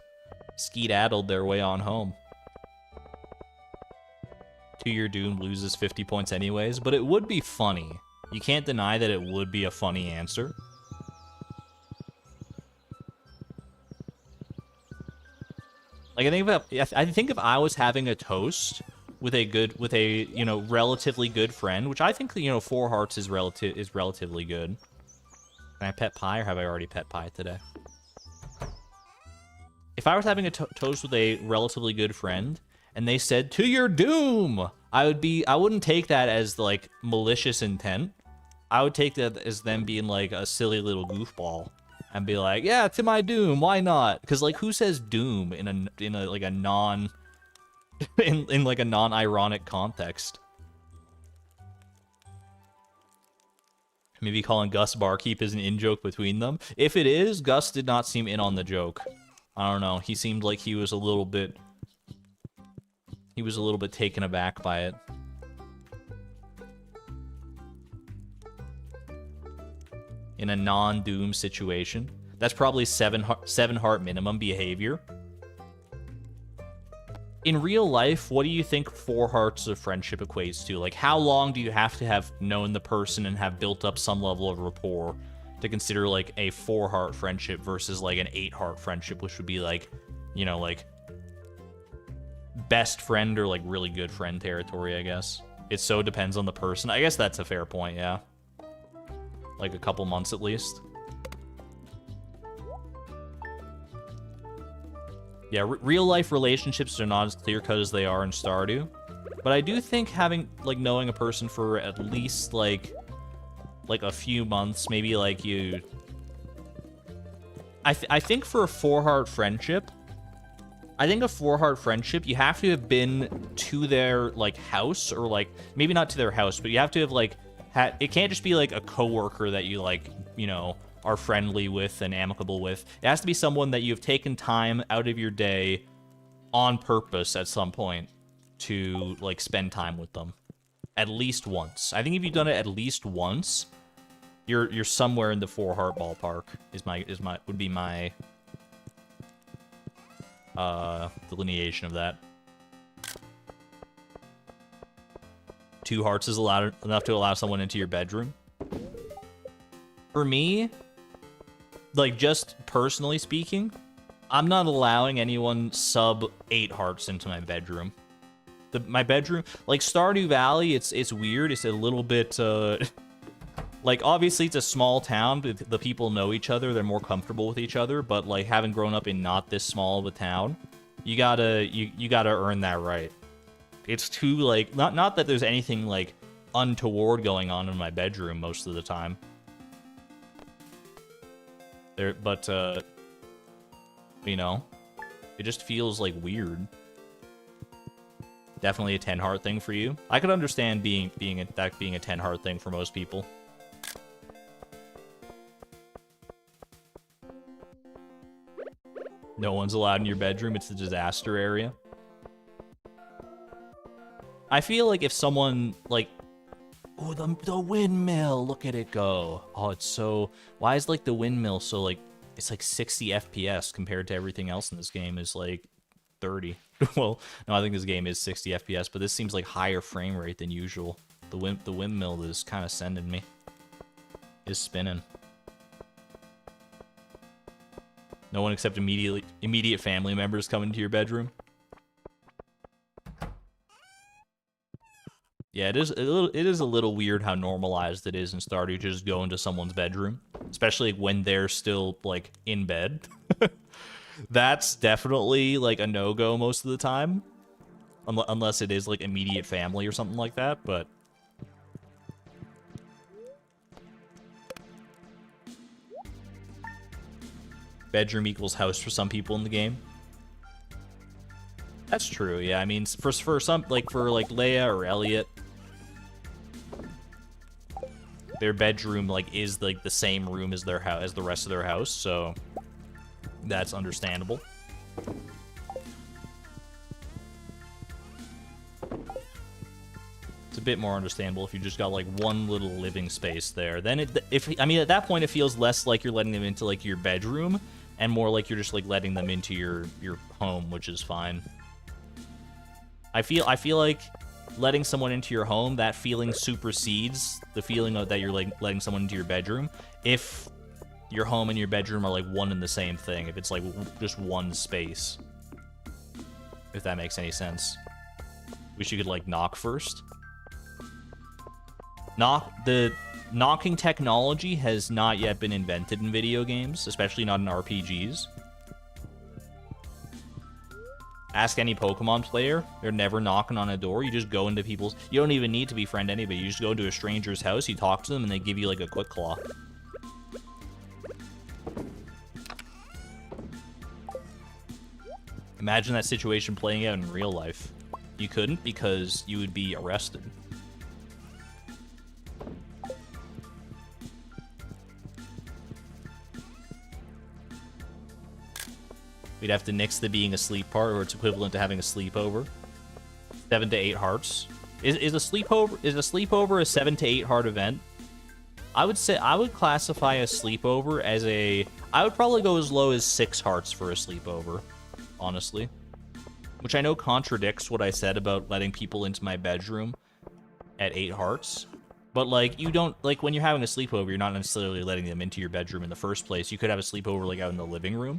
Skedaddled their way on home. To your doom loses 50 points anyways, but it would be funny. You can't deny that it would be a funny answer. Like, I think if I was having a toast with a you know, relatively good friend, which I think, you know, 4 hearts is relatively good. Can I pet pie, or have I already pet pie today? If I was having a toast with a relatively good friend, and they said, to your doom, I wouldn't take that as, like, malicious intent. I would take that as them being, like, a silly little goofball. And be like, yeah, to my doom, why not? Because, like, who says doom in a like a non... in like a non-ironic context? Maybe calling Gus barkeep is an in-joke between them. If it is, Gus did not seem in on the joke. I don't know. He seemed like he was a little bit taken aback by it. In a non-doom situation. That's probably 7 heart minimum behavior. In real life, what do you think 4 hearts of friendship equates to? Like, how long do you have to have known the person and have built up some level of rapport to consider, like, a 4-heart friendship versus, like, an 8-heart friendship, which would be, like, you know, like, best friend or, like, really good friend territory, I guess. It so depends on the person. I guess that's a fair point, yeah. Like, a couple months at least. Yeah, real-life relationships are not as clear-cut as they are in Stardew. But I do think having, like, knowing a person for at least, like a few months, maybe, like, you... I think for a 4-heart friendship, you have to have been to their, like, house, or, like, maybe not to their house, but you have to have, like, it can't just be, like, a coworker that you, like, you know, are friendly with and amicable with. It has to be someone that you've taken time out of your day on purpose at some point to, like, spend time with them. At least once. I think if you've done it at least once, you're somewhere in the 4-heart ballpark, would be my delineation of that. 2 hearts is enough to allow someone into your bedroom. For me, like, just personally speaking, I'm not allowing anyone sub 8 hearts into my bedroom. My bedroom, like, Stardew Valley, it's weird. It's a little bit, like, obviously it's a small town, but the people know each other. They're more comfortable with each other. But, like, having grown up in not this small of a town, you gotta earn that right. It's too, like, not that there's anything, like, untoward going on in my bedroom most of the time. But, you know, it just feels, like, weird. Definitely a 10-heart thing for you. I could understand being a 10-heart thing for most people. No one's allowed in your bedroom. It's the disaster area. I feel like if someone, like... Oh, the windmill! Look at it go. Oh, it's so... Why is, like, the windmill so, like... It's, like, 60 FPS compared to everything else in this game is, like, 30. Well, no, I think this game is 60 FPS, but this seems like higher frame rate than usual. The windmill is kind of sending me. Is spinning. No one except immediate family members come into your bedroom. Yeah, it is a little weird how normalized it is in Stardew to just go into someone's bedroom, especially when they're still, like, in bed. That's definitely, like, a no-go most of the time, unless it is, like, immediate family or something like that, but... Bedroom equals house for some people in the game. That's true, yeah. I mean, for some, like, for, like, Leia or Elliott, their bedroom, like, is, like, the same room as their house, as the rest of their house, so that's understandable. It's a bit more understandable if you just got, like, one little living space there. Then I mean, at that point, it feels less like you're letting them into, like, your bedroom, and more like you're just, like, letting them into your home, which is fine. I feel like letting someone into your home, that feeling supersedes the feeling of that you're, like, letting someone into your bedroom. If your home and your bedroom are, like, one and the same thing, if it's, like, just one space. If that makes any sense. Wish you could, like, knock first. The knocking technology has not yet been invented in video games, especially not in RPGs. Ask any Pokemon player, they're never knocking on a door. You just go into people's... You don't even need to befriend anybody. You just go into a stranger's house, you talk to them, and they give you, like, a quick claw. Imagine that situation playing out in real life. You couldn't because you would be arrested. We'd have to nix the being asleep part, or it's equivalent to having a sleepover. 7 to 8 hearts. Is a sleepover a 7 to 8 heart event? I would say I would classify a sleepover as a... I would probably go as low as 6 hearts for a sleepover, honestly. which I know contradicts what I said about letting people into my bedroom at 8 hearts. But, like, you don't, like, when you're having a sleepover, you're not necessarily letting them into your bedroom in the first place. You could have a sleepover, like, out in the living room.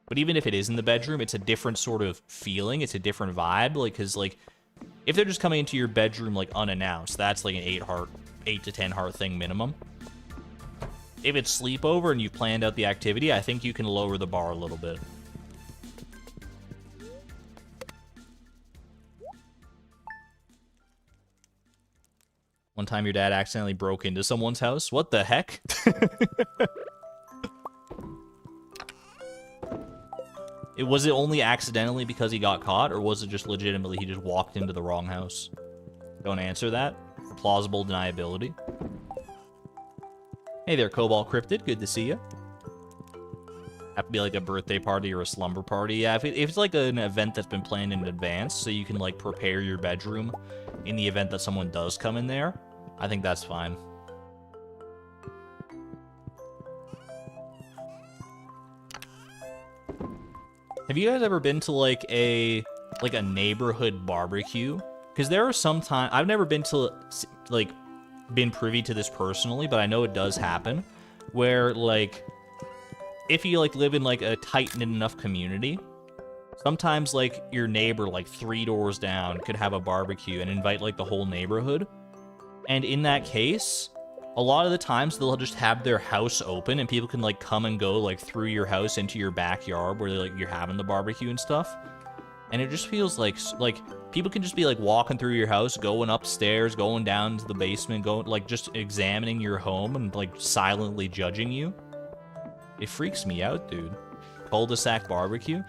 But even if it is in the bedroom, it's a different sort of feeling. It's a different vibe, like, because, like, if they're just coming into your bedroom, like, unannounced, that's, like, an 8 to 10 heart thing minimum. If it's sleepover and you've planned out the activity, I think you can lower the bar a little bit. One time your dad accidentally broke into someone's house. What the heck? Was it only accidentally because he got caught, or was it just legitimately he just walked into the wrong house? Don't answer that. Plausible deniability. Hey there, Cobalt Cryptid. Good to see you. Have to be like a birthday party or a slumber party. Yeah, if it's like an event that's been planned in advance, so you can like prepare your bedroom in the event that someone does come in there, I think that's fine. Have you guys ever been to like a neighborhood barbecue? Because there are some times I've never been to like been privy to this personally, but I know it does happen where like if you like live in like a tight-knit enough community, sometimes like your neighbor like 3 doors down could have a barbecue and invite like the whole neighborhood. And in that case, a lot of the times they'll just have their house open and people can like come and go like through your house into your backyard where like you're having the barbecue and stuff. And it just feels like people can just be like walking through your house, going upstairs, going down to the basement, going like just examining your home and like silently judging you. It freaks me out, dude. Cul-de-sac barbecue.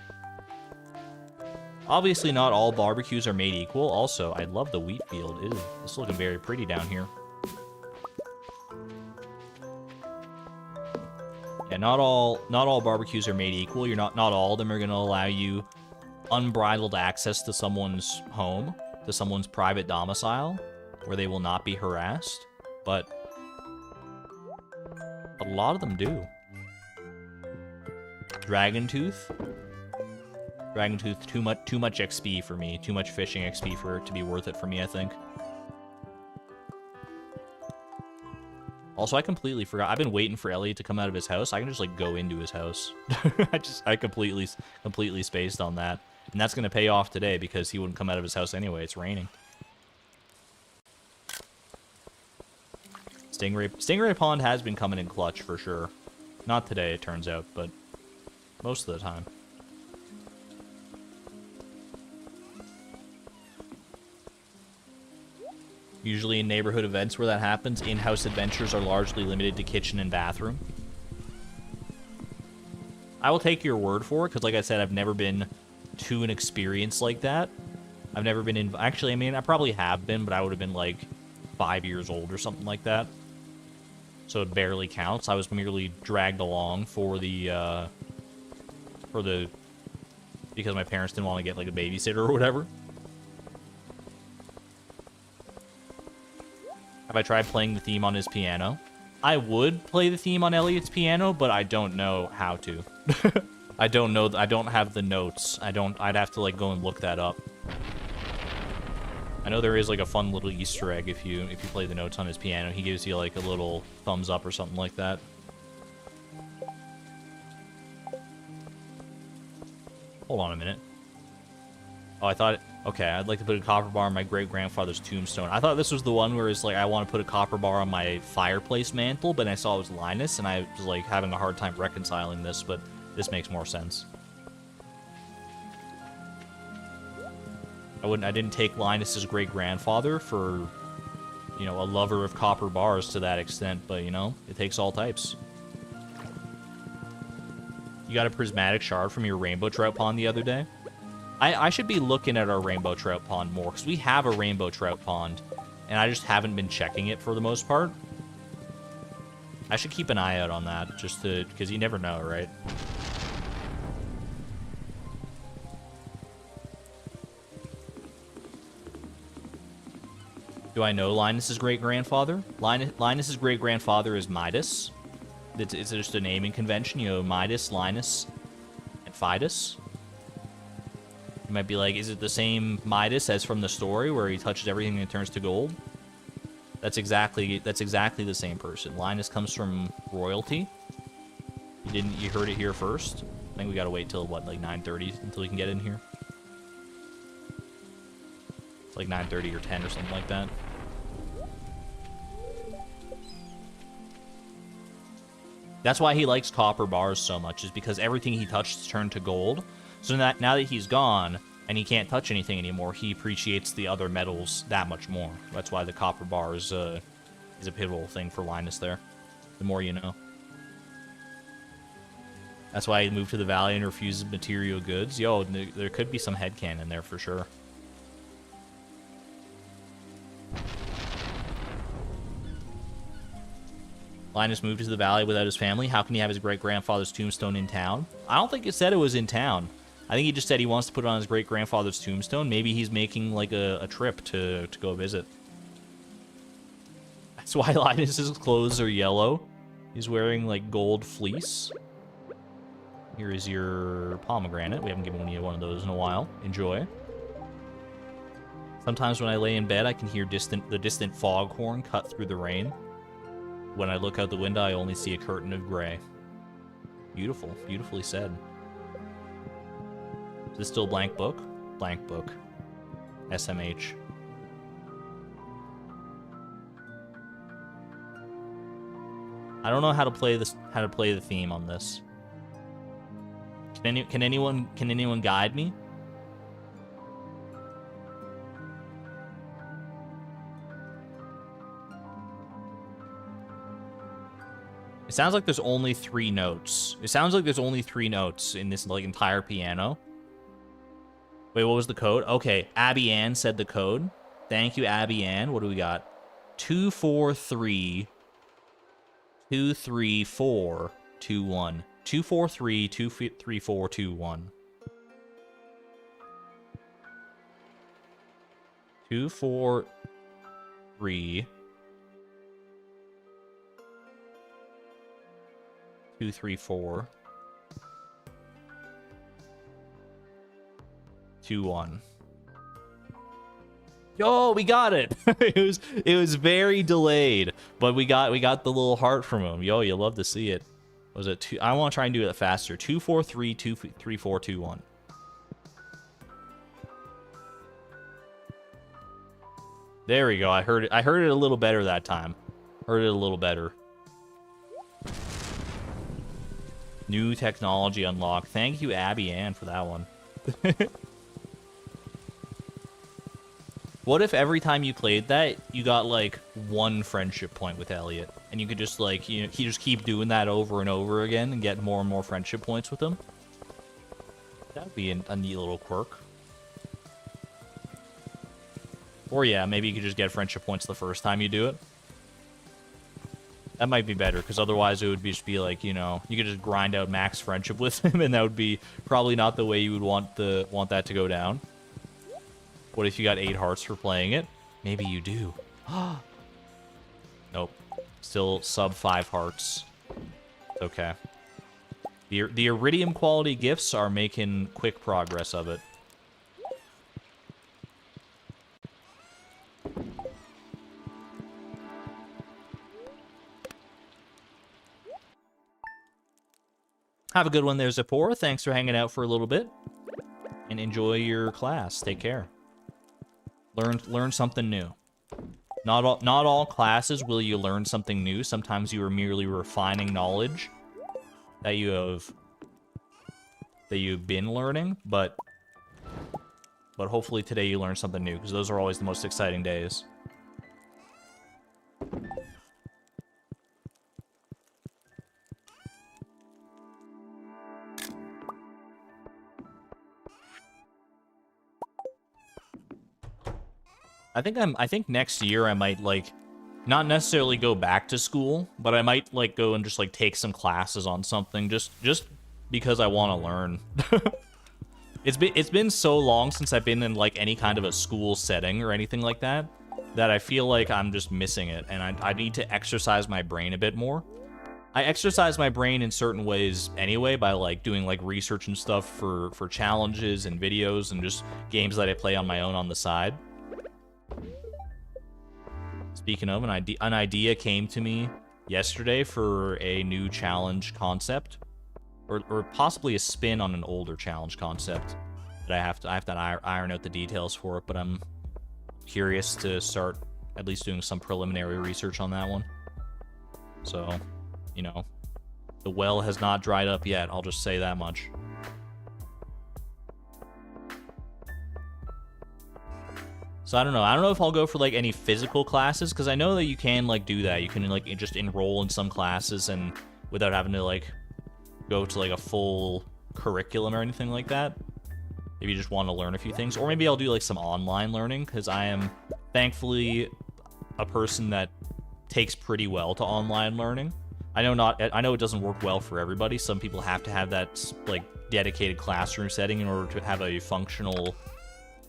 Obviously not all barbecues are made equal. Also, I love the wheat field. Ew, it's looking very pretty down here. Yeah, not all barbecues are made equal. Not all of them are going to allow you unbridled access to someone's home, to someone's private domicile, where they will not be harassed. But a lot of them do. Dragon Tooth, too much XP for me. Too much fishing XP for it to be worth it for me, I think. Also, I completely forgot. I've been waiting for Elliott to come out of his house. I can just, like, go into his house. I completely spaced on that. And that's going to pay off today because he wouldn't come out of his house anyway. It's raining. Stingray Pond has been coming in clutch for sure. Not today, it turns out, but most of the time. Usually in neighborhood events where that happens, in-house adventures are largely limited to kitchen and bathroom. I will take your word for it, because like I said, I've never been to an experience like that. I've never been in... Actually, I mean, I probably have been, but I would have been, like, 5 years old or something like that. So it barely counts. I was merely dragged along for the... Because my parents didn't want to get, like, a babysitter or whatever. Have I tried playing the theme on his piano? I would play the theme on Elliott's piano, but I don't know how to. I don't know. I don't have the notes. I'd have to like go and look that up. I know there is like a fun little Easter egg if you play the notes on his piano. He gives you like a little thumbs up or something like that. Hold on a minute. Oh, I thought... Okay, I'd like to put a copper bar on my great-grandfather's tombstone. I thought this was the one where it's like, I want to put a copper bar on my fireplace mantle, but I saw it was Linus, and I was like having a hard time reconciling this, but this makes more sense. I didn't take Linus's great-grandfather for, you know, a lover of copper bars to that extent, but, you know, it takes all types. You got a prismatic shard from your rainbow trout pond the other day? I should be looking at our rainbow trout pond more, because we have a rainbow trout pond, and I just haven't been checking it for the most part. I should keep an eye out on that, just to, because you never know, right? Do I know Linus's great-grandfather? Linus's great-grandfather is Midas. It's just a naming convention, you know, Midas, Linus, and Fidus. You might be like, is it the same Midas as from the story where he touches everything and it turns to gold? That's exactly the same person. Linus comes from royalty. You heard it here first. I think we gotta wait till what, like 9:30 until we can get in here. It's like 9:30 or 10 or something like that. That's why he likes copper bars so much, is because everything he touches turned to gold. So now that he's gone and he can't touch anything anymore, he appreciates the other metals that much more. That's why the copper bar is a pivotal thing for Linus there. The more you know. That's why he moved to the valley and refuses material goods. Yo, there could be some headcanon there for sure. Linus moved to the valley without his family. How can he have his great-grandfather's tombstone in town? I don't think it said it was in town. I think he just said he wants to put it on his great-grandfather's tombstone. Maybe he's making, like, a trip to go visit. That's why Linus's clothes are yellow. He's wearing, like, gold fleece. Here is your pomegranate. We haven't given you one of those in a while. Enjoy. Sometimes when I lay in bed, I can hear the distant foghorn cut through the rain. When I look out the window, I only see a curtain of gray. Beautiful. Beautifully said. Is this still blank book? Blank book. SMH. I don't know how to play this. How to play the theme on this. Can anyone guide me? It sounds like there's only 3 notes. It sounds like there's only 3 notes in this, like, entire piano. Wait, what was the code? Okay, Abby Ann said the code. Thank you, Abby Ann. What do we got? 243 234 21. 243 234 21. 243 234 21. Yo, we got it. it was very delayed, but we got the little heart from him. Yo, you'll love to see it. Was it two? I want to try and do it faster. 243 234 21. There we go. I heard it a little better that time. Heard it a little better. New technology unlocked. Thank you, Abby Ann, for that one. What if every time you played that, you got, like, 1 friendship point with Elliott? And you could just, like, you just keep doing that over and over again and get more and more friendship points with him? That would be a neat little quirk. Or, yeah, maybe you could just get friendship points the first time you do it. That might be better, because otherwise it would just be like, you know, you could just grind out max friendship with him, and that would be probably not the way you would want that to go down. What if you got 8 hearts for playing it? Maybe you do. Nope. Still sub 5 hearts. It's okay. The iridium quality gifts are making quick progress of it. Have a good one there, Zipporah. Thanks for hanging out for a little bit. And enjoy your class. Take care. Learn something new. Not all classes will you learn something new. Sometimes you are merely refining knowledge that you've been learning, but hopefully today you learn something new, because those are always the most exciting days. I think next year I might, like, not necessarily go back to school, but I might, like, go and just, like, take some classes on something just because I want to learn. It's been so long since I've been in, like, any kind of a school setting or anything like that I feel like I'm just missing it, and I need to exercise my brain a bit more. I exercise my brain in certain ways anyway by like doing like research and stuff for challenges and videos and just games that I play on my own on the side. Speaking of, an idea came to me yesterday for a new challenge concept, or possibly a spin on an older challenge concept that I have to iron out the details for it, but I'm curious to start at least doing some preliminary research on that one. So, you know, the well has not dried up yet, I'll just say that much. So I don't know if I'll go for like any physical classes, because I know that you can like do that. You can like just enroll in some classes and without having to like go to like a full curriculum or anything like that. If you just want to learn a few things, or maybe I'll do like some online learning, because I am thankfully a person that takes pretty well to online learning. I know it doesn't work well for everybody. Some people have to have that like dedicated classroom setting in order to have a functional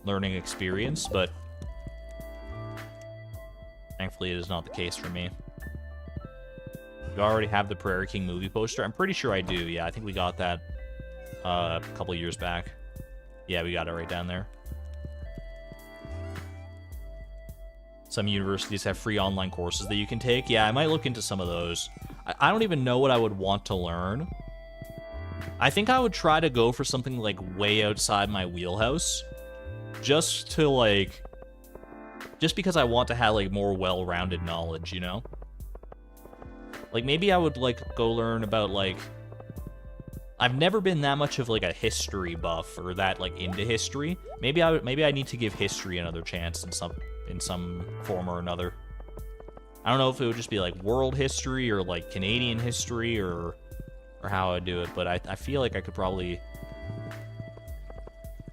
learning experience, but thankfully it is not the case for me. You already have the Prairie King movie poster? I'm pretty sure I do. Yeah, I think we got that a couple years back. Yeah, we got it right down there. Some universities have free online courses that you can take. Yeah, I might look into some of those. I don't even know what I would want to learn. I think I would try to go for something like way outside my wheelhouse. Just because I want to have like more well-rounded knowledge, you know? Like maybe I would like go learn about like, I've never been that much of like a history buff or that like into history. Maybe I need to give history another chance in some form or another. I don't know if it would just be like world history or like Canadian history or how I'd do it, but I feel like I could probably,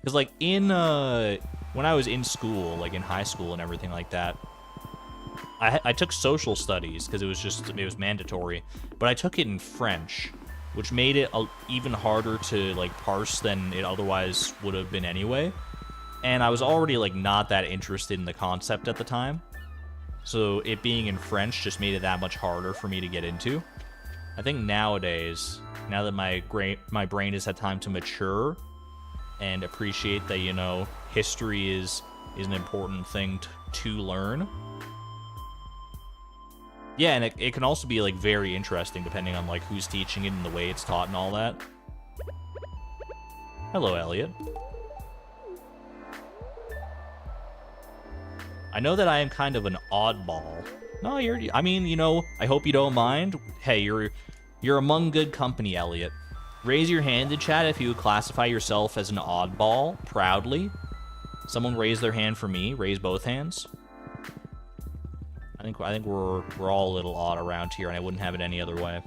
because like when I was in school, like in high school and everything like that, I took social studies because it was mandatory, but I took it in French, which made it even harder to like parse than it otherwise would have been anyway. And I was already like not that interested in the concept at the time, so it being in French just made it that much harder for me to get into. I think nowadays, now that my brain has had time to mature and appreciate that, you know, history is an important thing to learn. Yeah, and it can also be like very interesting depending on like who's teaching it and the way it's taught and all that. Hello, Elliott. I know that I am kind of an oddball. No, I mean, you know, I hope you don't mind. Hey, you're among good company, Elliott. Raise your hand in chat if you would classify yourself as an oddball, proudly. Someone raise their hand for me. Raise both hands. I think we're all a little odd around here, and I wouldn't have it any other way.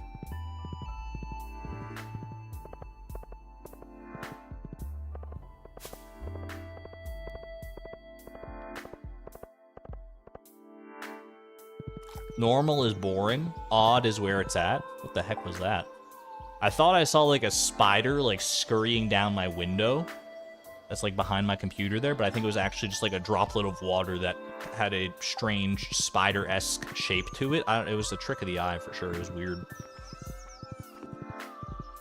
Normal is boring. Odd is where it's at. What the heck was that? I thought I saw like a spider like scurrying down my window. That's like behind my computer there, but I think it was actually just like a droplet of water that had a strange spider-esque shape to it. It was a trick of the eye for sure. It was weird.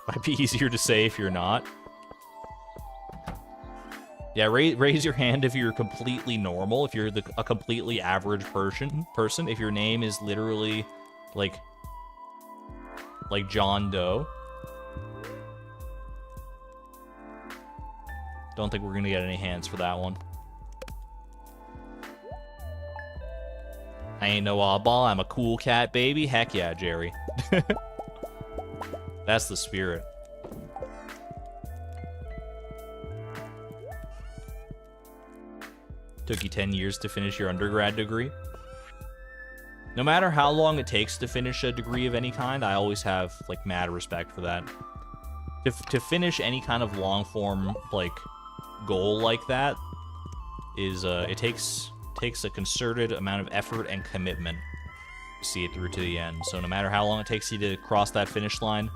Might be easier to say if you're not. Yeah, raise your hand if you're completely normal, if you're a completely average person. If your name is literally like John Doe. Don't think we're gonna get any hands for that one. I ain't no oddball, I'm a cool cat, baby. Heck yeah, Jerry. That's the spirit. Took you 10 years to finish your undergrad degree. No matter how long it takes to finish a degree of any kind, I always have like mad respect for that. To finish any kind of long form like goal like that is it takes a concerted amount of effort and commitment to see it through to the end. So no matter how long it takes you to cross that finish line,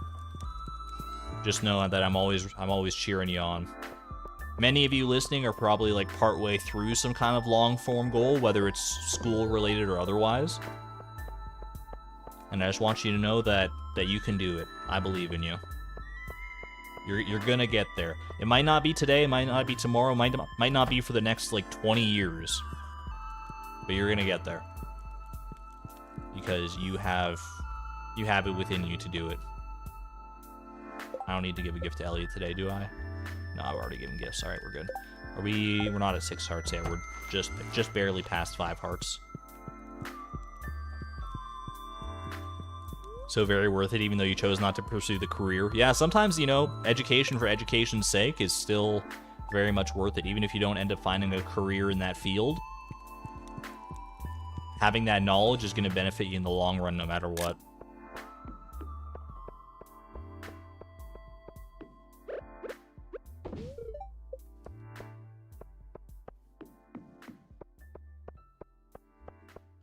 just know that I'm always cheering you on. Many of you listening are probably like partway through some kind of long form goal, whether it's school related or otherwise. And I just want you to know that you can do it. I believe in you. You're gonna get there. It might not be today, it might not be tomorrow, it might not be for the next, like, 20 years. But you're gonna get there. Because you have it within you to do it. I don't need to give a gift to Elliott today, do I? No, I've already given gifts. Alright, we're good. We're not at 6 hearts yet. We're just barely past 5 hearts. So very worth it, even though you chose not to pursue the career. Yeah, sometimes, you know, education for education's sake is still very much worth it, even if you don't end up finding a career in that field. Having that knowledge is going to benefit you in the long run, no matter what.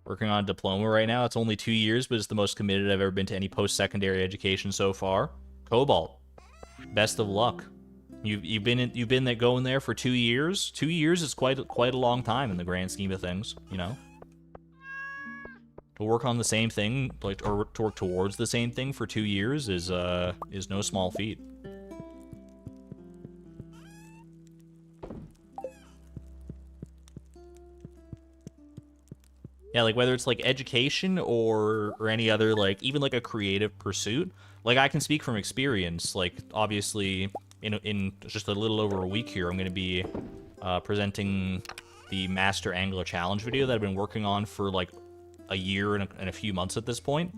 Working on a diploma right now. It's only 2 years, but it's the most committed I've ever been to any post-secondary education so far. Cobalt, best of luck. You've been there going there for 2 years. 2 years is quite a long time in the grand scheme of things, you know. To work on the same thing, like, or to work towards the same thing for 2 years is no small feat. Yeah, like, whether it's, like, education or any other, like, even, like, a creative pursuit. Like, I can speak from experience. Like, obviously, in just a little over a week here, I'm going to be presenting the Master Angler Challenge video that I've been working on for, like, a year and a few months at this point.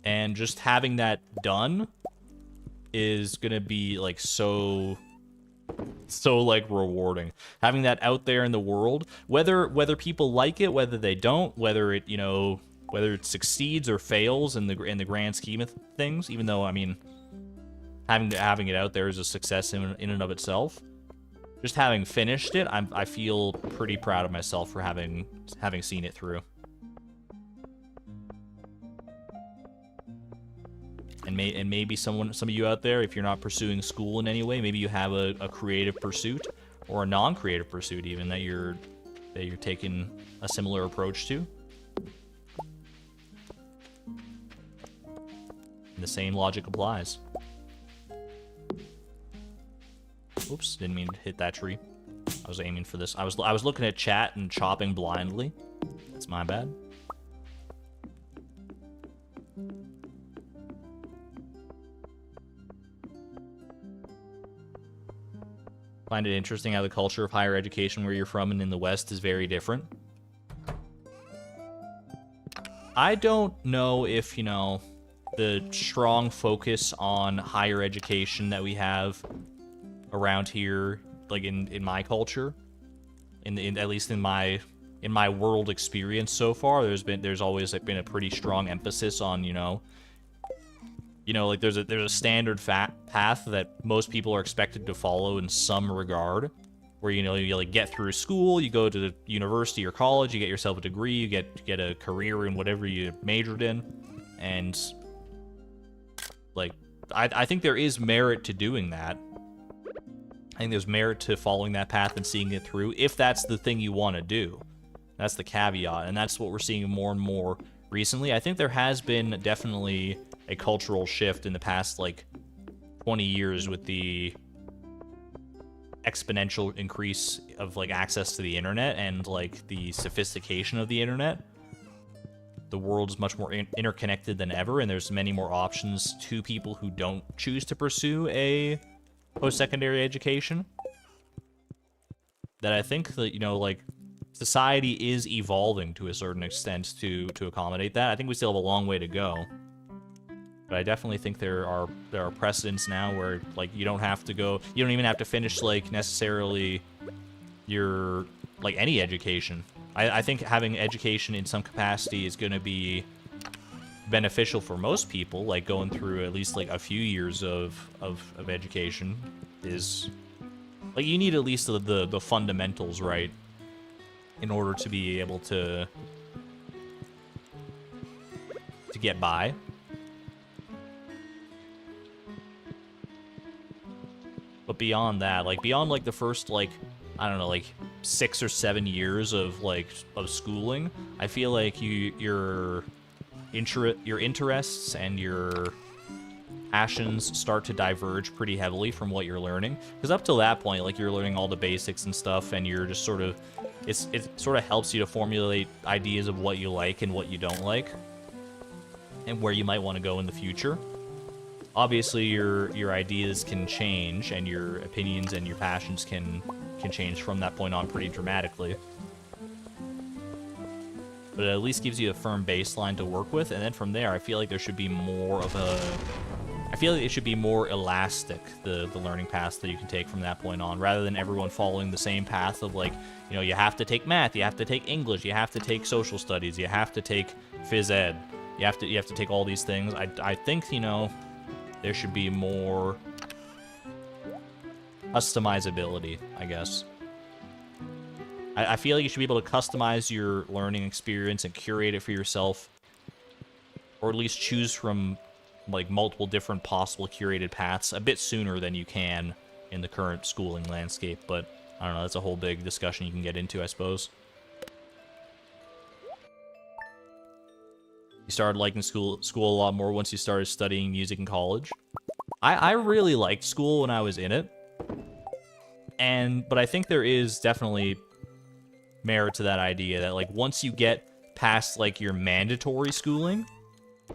And just having that done is going to be, like, so like rewarding. Having that out there in the world, whether people like it, whether they don't, whether it, you know, whether it succeeds or fails in the grand scheme of things, even though, I mean, having it out there is a success in and of itself. Just having finished it, I feel pretty proud of myself for having seen it through. And maybe some of you out there, if you're not pursuing school in any way, maybe you have a creative pursuit or a non-creative pursuit even that you're taking a similar approach to. And the same logic applies. Oops, didn't mean to hit that tree. I was aiming for this. I was looking at chat and chopping blindly. That's my bad. Find it interesting how the culture of higher education where you're from and in the West is very different. I don't know if, you know, the strong focus on higher education that we have around here, like in my culture, at least in my world experience so far, there's always like been a pretty strong emphasis on, you know, like there's a standard path that most people are expected to follow in some regard, where, you know, you like get through school, you go to the university or college, you get yourself a degree, you get a career in whatever you majored in, and like I think there is merit to doing that. I think there's merit to following that path and seeing it through, if that's the thing you want to do. That's the caveat, and that's what we're seeing more and more recently. I think there has been definitely a cultural shift in the past, like, 20 years with the exponential increase of, like, access to the internet and, like, the sophistication of the internet. The world's much more interconnected than ever, and there's many more options to people who don't choose to pursue a post-secondary education. That I think that, you know, like, society is evolving to a certain extent to accommodate that. I think we still have a long way to go. But I definitely think there are precedents now where, like, you don't even have to finish, like, necessarily your, like, any education. I think having education in some capacity is going to be beneficial for most people, like going through at least, like, a few years of education is, like, you need at least the fundamentals, right, in order to be able to get by. But beyond that, like, beyond, like, the first, like, I don't know, like, 6 or 7 years of, like, of schooling, I feel like you're your interests and your passions start to diverge pretty heavily from what you're learning. Because up till that point, like, you're learning all the basics and stuff, and you're just sort of, it sort of helps you to formulate ideas of what you like and what you don't like, and where you might want to go in the future. Obviously, your ideas can change, and your opinions and your passions can change from that point on pretty dramatically. But it at least gives you a firm baseline to work with, and then from there, I feel like there should be more of a... I feel like it should be more elastic, the learning paths that you can take from that point on, rather than everyone following the same path of, like, you know, you have to take math, you have to take English, you have to take social studies, you have to take phys ed, you have to take all these things. I think, you know, there should be more customizability, I guess. I feel like you should be able to customize your learning experience and curate it for yourself, or at least choose from, like, multiple different possible curated paths a bit sooner than you can in the current schooling landscape. But I don't know, that's a whole big discussion you can get into, I suppose. You started liking school a lot more once you started studying music in college. I really liked school when I was in it, but I think there is definitely merit to that idea that, like, once you get past, like, your mandatory schooling,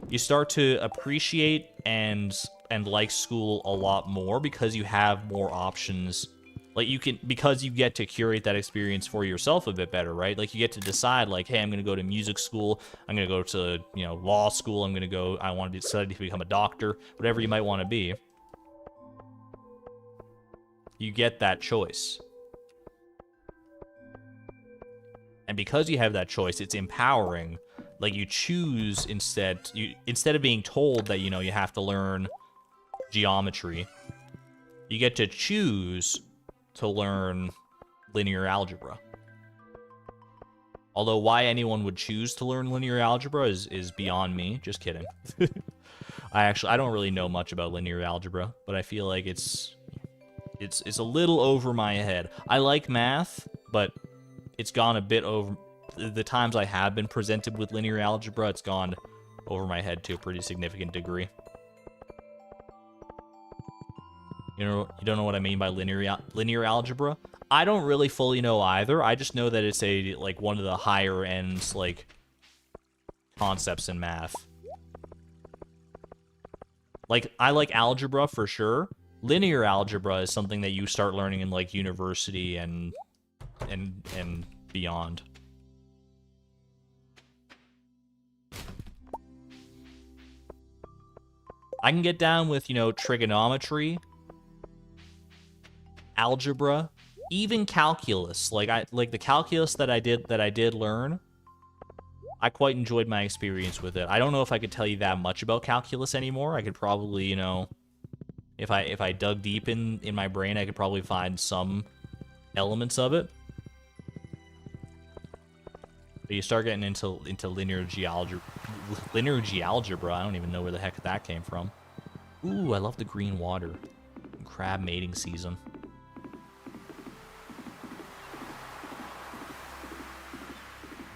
you start to appreciate and like school a lot more because you have more options. Like, because you get to curate that experience for yourself a bit better, right? Like, you get to decide, like, hey, I'm going to go to music school, I'm going to go to, you know, law school, I want to study to become a doctor, whatever you might want to be. You get that choice. And because you have that choice, it's empowering. Like, you choose instead of being told that, you know, you have to learn geometry, you get to choose to learn linear algebra. Although why anyone would choose to learn linear algebra is beyond me. Just kidding. I don't really know much about linear algebra, but I feel like it's a little over my head. I like math, but it's gone a bit over... The times I have been presented with linear algebra, it's gone over my head to a pretty significant degree. You don't know what I mean by linear algebra? I don't really fully know either. I just know that it's one of the higher ends, like, concepts in math. Like, I like algebra for sure. Linear algebra is something that you start learning in, like, university and beyond. I can get down with, you know, trigonometry, algebra, even calculus. Like the calculus that I did learn, I quite enjoyed my experience with it. I don't know if I could tell you that much about calculus anymore. I could probably, you know, if I dug deep in my brain, I could probably find some elements of it. But you start getting into linear gealgebra. I don't even know where the heck that came from. Ooh, I love the green water. Crab mating season.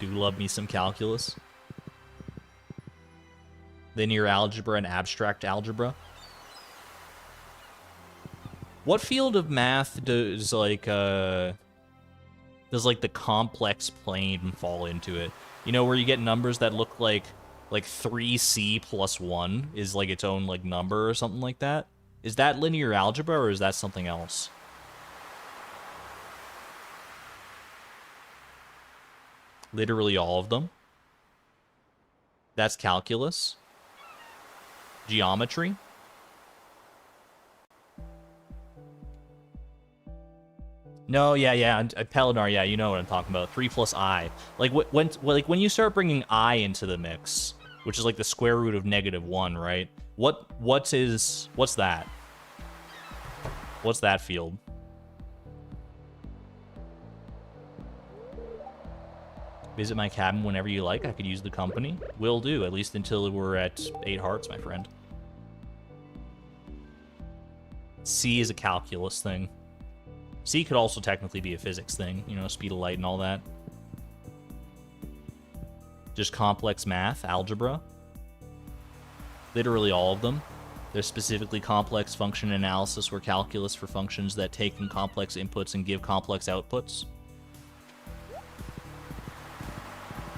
Do love me some calculus. Linear algebra and abstract algebra. What field of math does the complex plane fall into it? You know, where you get numbers that look like 3c plus 1 is like its own like number or something like that? Is that linear algebra or is that something else? Literally all of them. That's calculus. Geometry. No, yeah, Pellinar, yeah, you know what I'm talking about. 3 plus I. Like when you start bringing I into the mix, which is like the square root of -1, right? What's that? What's that field? Visit my cabin whenever you like. I could use the company. Will do, at least until we're at 8 hearts, my friend. C is a calculus thing. C could also technically be a physics thing, you know, speed of light and all that. Just complex math, algebra. Literally all of them. There's specifically complex function analysis or calculus for functions that take in complex inputs and give complex outputs.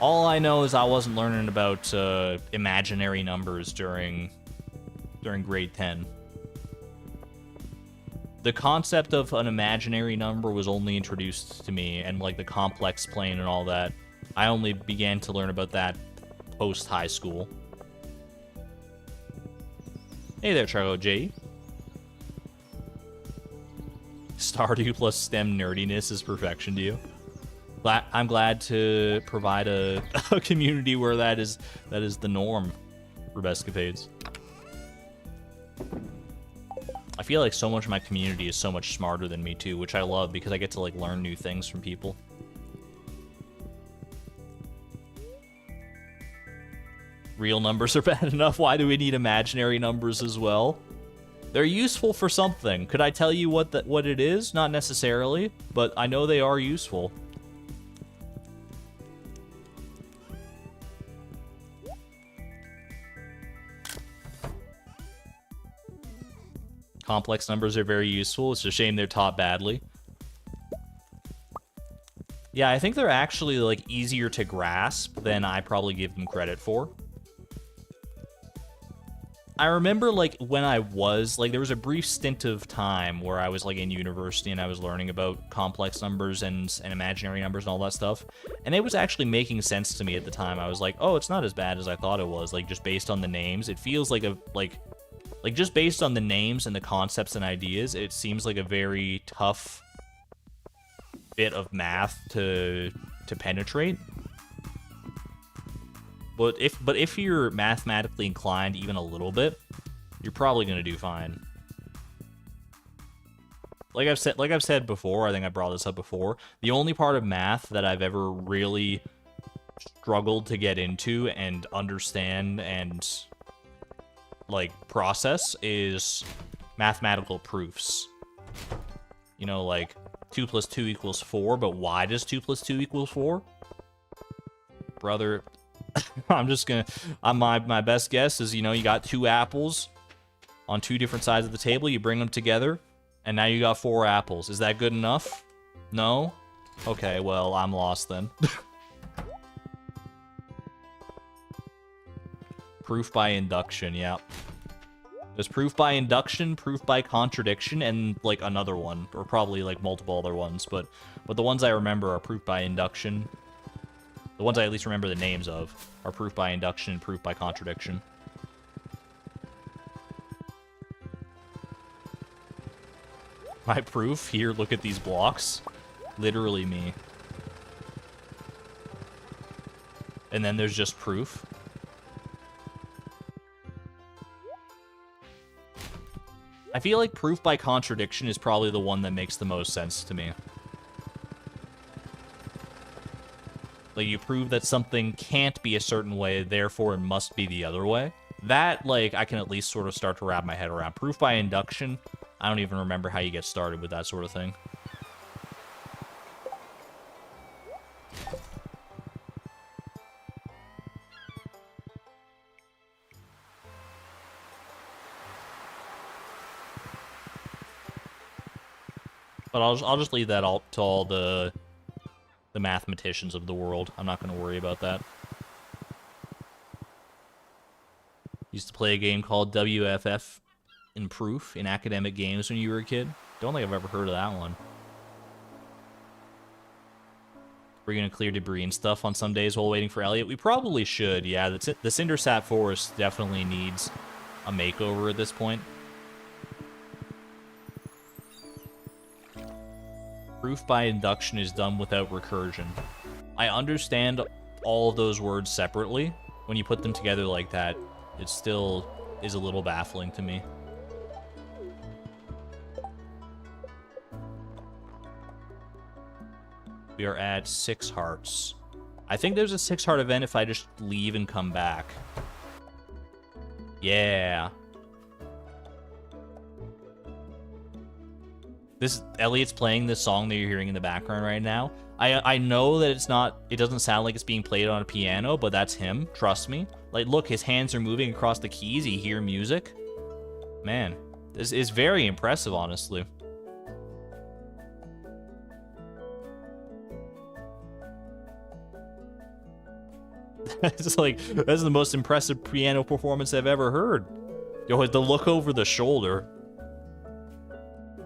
All I know is I wasn't learning about imaginary numbers during grade 10. The concept of an imaginary number was only introduced to me, and like the complex plane and all that. I only began to learn about that post-high school. Hey there, Charlo J. Stardew plus STEM nerdiness is perfection to you. I'm glad to provide a community where that is the norm for Bestcapades. I feel like so much of my community is so much smarter than me too, which I love because I get to like learn new things from people. Real numbers are bad enough. Why do we need imaginary numbers as well? They're useful for something. Could I tell you what it is? Not necessarily, but I know they are useful. Complex numbers are very useful. It's a shame they're taught badly. Yeah, I think they're actually like easier to grasp than I probably give them credit for. I remember like when I was like there was a brief stint of time where I was like in university and I was learning about complex numbers and imaginary numbers and all that stuff, and it was actually making sense to me at the time. I was like, oh, it's not as bad as I thought it was. Like just based on the names, it feels like like just based on the names and the concepts and ideas, it seems like a very tough bit of math to penetrate. But if you're mathematically inclined even a little bit, you're probably gonna do fine. Like I've said before, I think I brought this up before. The only part of math that I've ever really struggled to get into and understand and like process is mathematical proofs. You know, like 2 + 2 = 4, but why does 2 + 2 = 4? Brother, my best guess is, you know, you got 2 apples on 2 different sides of the table, you bring them together, and now you got 4 apples. Is that good enough? No? Okay, well, I'm lost then. Proof by induction, yeah. There's proof by induction, proof by contradiction, and like another one, or probably like multiple other ones, but the ones I remember are proof by induction. The ones I at least remember the names of are proof by induction and proof by contradiction. My proof? Here, look at these blocks. Literally me. And then there's just proof. I feel like proof by contradiction is probably the one that makes the most sense to me. Like, you prove that something can't be a certain way, therefore it must be the other way. That, like, I can at least sort of start to wrap my head around. Proof by induction, I don't even remember how you get started with that sort of thing. But I'll just leave that all to all the mathematicians of the world. I'm not going to worry about that. Used to play a game called WFF in Proof in academic games when you were a kid. Don't think I've ever heard of that one. We're going to clear debris and stuff on some days while waiting for Elliott. We probably should, yeah. The Cindersap Forest definitely needs a makeover at this point. Proof by induction is done without recursion. I understand all of those words separately. When you put them together like that, it still is a little baffling to me. We are at 6 hearts. I think there's a 6-heart event if I just leave and come back. Yeah. Elliott's playing this song that you're hearing in the background right now. I know that it doesn't sound like it's being played on a piano, but that's him, trust me. Like, look, his hands are moving across the keys. You hear music. Man, this is very impressive, honestly. It's like, that's the most impressive piano performance I've ever heard. Yo, the look over the shoulder.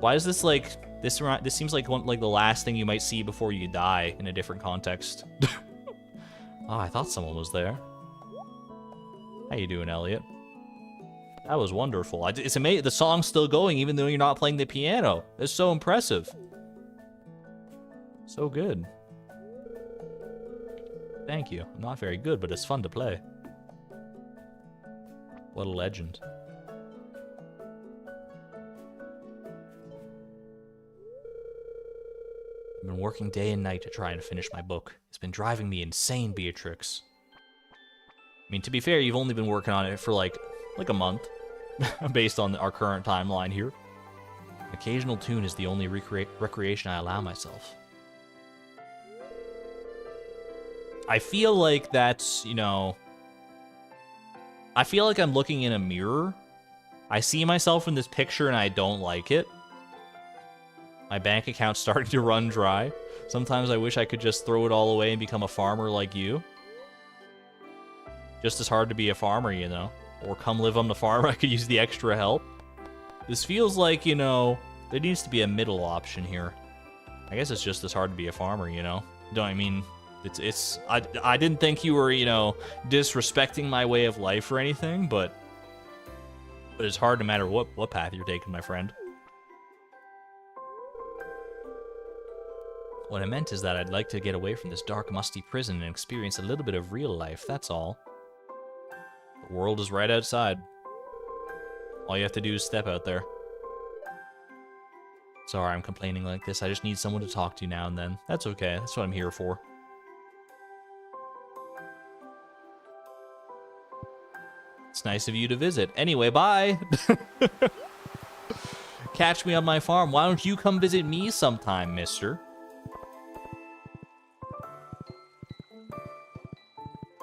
Why is this like, this seems like like the last thing you might see before you die in a different context. Oh, I thought someone was there. How you doing, Elliott? That was wonderful. It's amazing. The song's still going even though you're not playing the piano. It's so impressive. So good. Thank you. I'm not very good, but it's fun to play. What a legend. I've been working day and night to try and finish my book. It's been driving me insane, Beatrix. I mean, to be fair, you've only been working on it for like a month, based on our current timeline here. Occasional tune is the only recreation I allow myself. I feel like that's, you know... I feel like I'm looking in a mirror. I see myself in this picture and I don't like it. My bank account's starting to run dry. Sometimes I wish I could just throw it all away and become a farmer like you. Just as hard to be a farmer, you know. Or come live on the farm, I could use the extra help. This feels like, you know, there needs to be a middle option here. I guess it's just as hard to be a farmer, you know. Don't I mean... I didn't think you were, you know, disrespecting my way of life or anything, but it's hard no matter what path you're taking, my friend. What I meant is that I'd like to get away from this dark, musty prison and experience a little bit of real life, that's all. The world is right outside. All you have to do is step out there. Sorry I'm complaining like this, I just need someone to talk to now and then. That's okay, that's what I'm here for. It's nice of you to visit. Anyway, bye! Catch me on my farm. Why don't you come visit me sometime, mister?